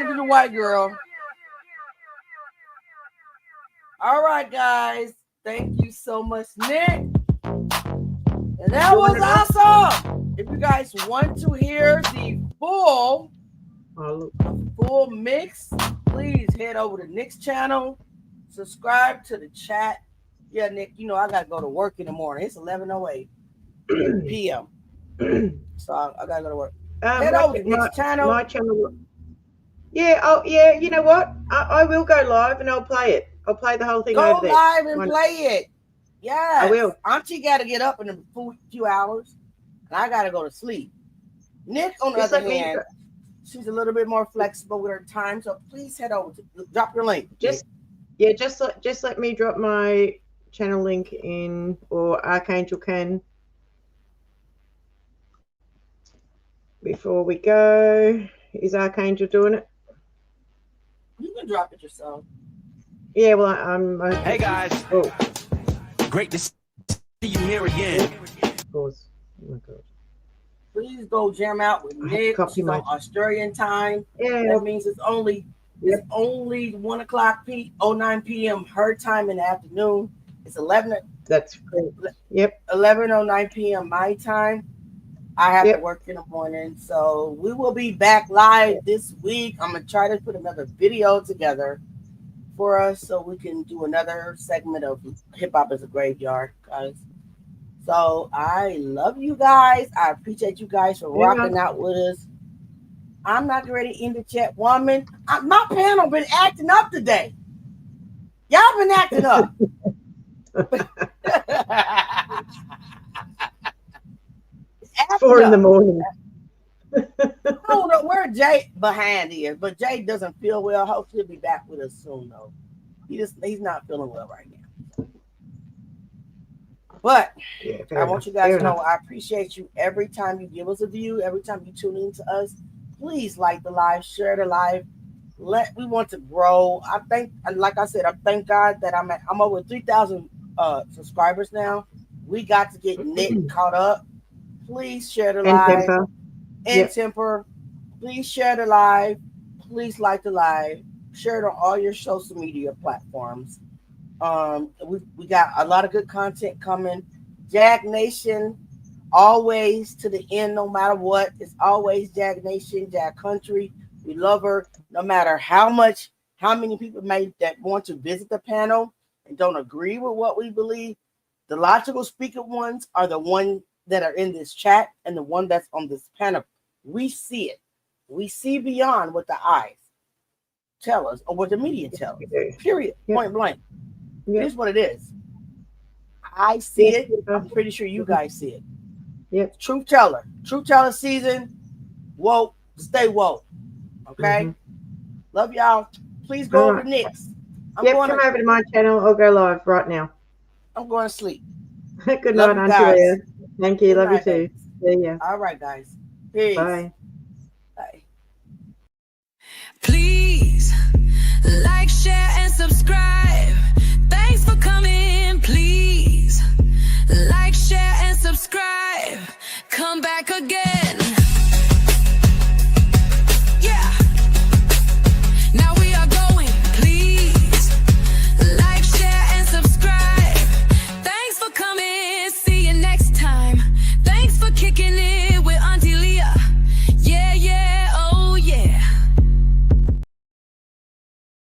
back to the white girl. All right, guys. Thank you so much, Nick. And that was awesome. If you guys want to hear the full mix, please head over to Nick's channel. Subscribe to the chat. Yeah, Nick, you know I gotta go to work in the morning. It's 11:08 p.m. So I gotta go to work. Head over to Nick's channel. My channel. Yeah. Oh, yeah. You know what? I will go live and I'll play it. I'll play the whole thing over there. Go live and play it. Yeah, I will. Auntie got to get up in a few hours, and I got to go to sleep. Nick, on the other hand, she's a little bit more flexible with her time. So please head over to drop your link. Just let me drop my channel link in, or Archangel can, before we go. Is Archangel doing it? You can drop it yourself. Yeah, well, I'm. Hey guys. Oh. Great to see you here again. Of course. Oh my God. Please go jam out with Nick. She's on Australian time. Yeah. That means it's only 9 p.m. her time in the afternoon. It's 11. That's great. Yep. 11:09 p.m. my time. I have to work in the morning, so we will be back live this week. I'm gonna try to put another video together for us so we can do another segment of Hip Hop is a Graveyard, guys. So I love you guys. I appreciate you guys for rocking out with us. I'm not ready to end it yet, woman. My panel been acting up today. Y'all been acting up. 4 in the morning. I don't know where Jay behind is, but Jay doesn't feel well. Hopefully he'll be back with us soon, though. He's not feeling well right now. But I want you guys to know I appreciate you every time you give us a view, every time you tune in to us. Please like the live, share the live. We want to grow. I think, like I said, I thank God that I'm over 3,000 subscribers now. We got to get Nick caught up. Please share the live. Temper. Please share the live. Please like the live. Share it on all your social media platforms. We got a lot of good content coming. Jag Nation, always to the end, no matter what. It's always Jag Nation, Jag Country. We love her, no matter how many people that want to visit the panel and don't agree with what we believe. The logical speaker ones are the ones that are in this chat and the one that's on this panel. We see it. We see beyond what the eyes tell us or what the media tells us. Period. Point blank. Here's what it is. I see it. I'm pretty sure you guys see it. Yep. Truth teller. Truth teller season. Woke. Stay woke. Okay. Love y'all. Please go over to Nick's. Come over to my channel. I'll go live right now. I'm going to sleep. Good night, Auntie Leah. Thank you. Love you too. See ya. All right, guys. Peace. Bye. Bye. Please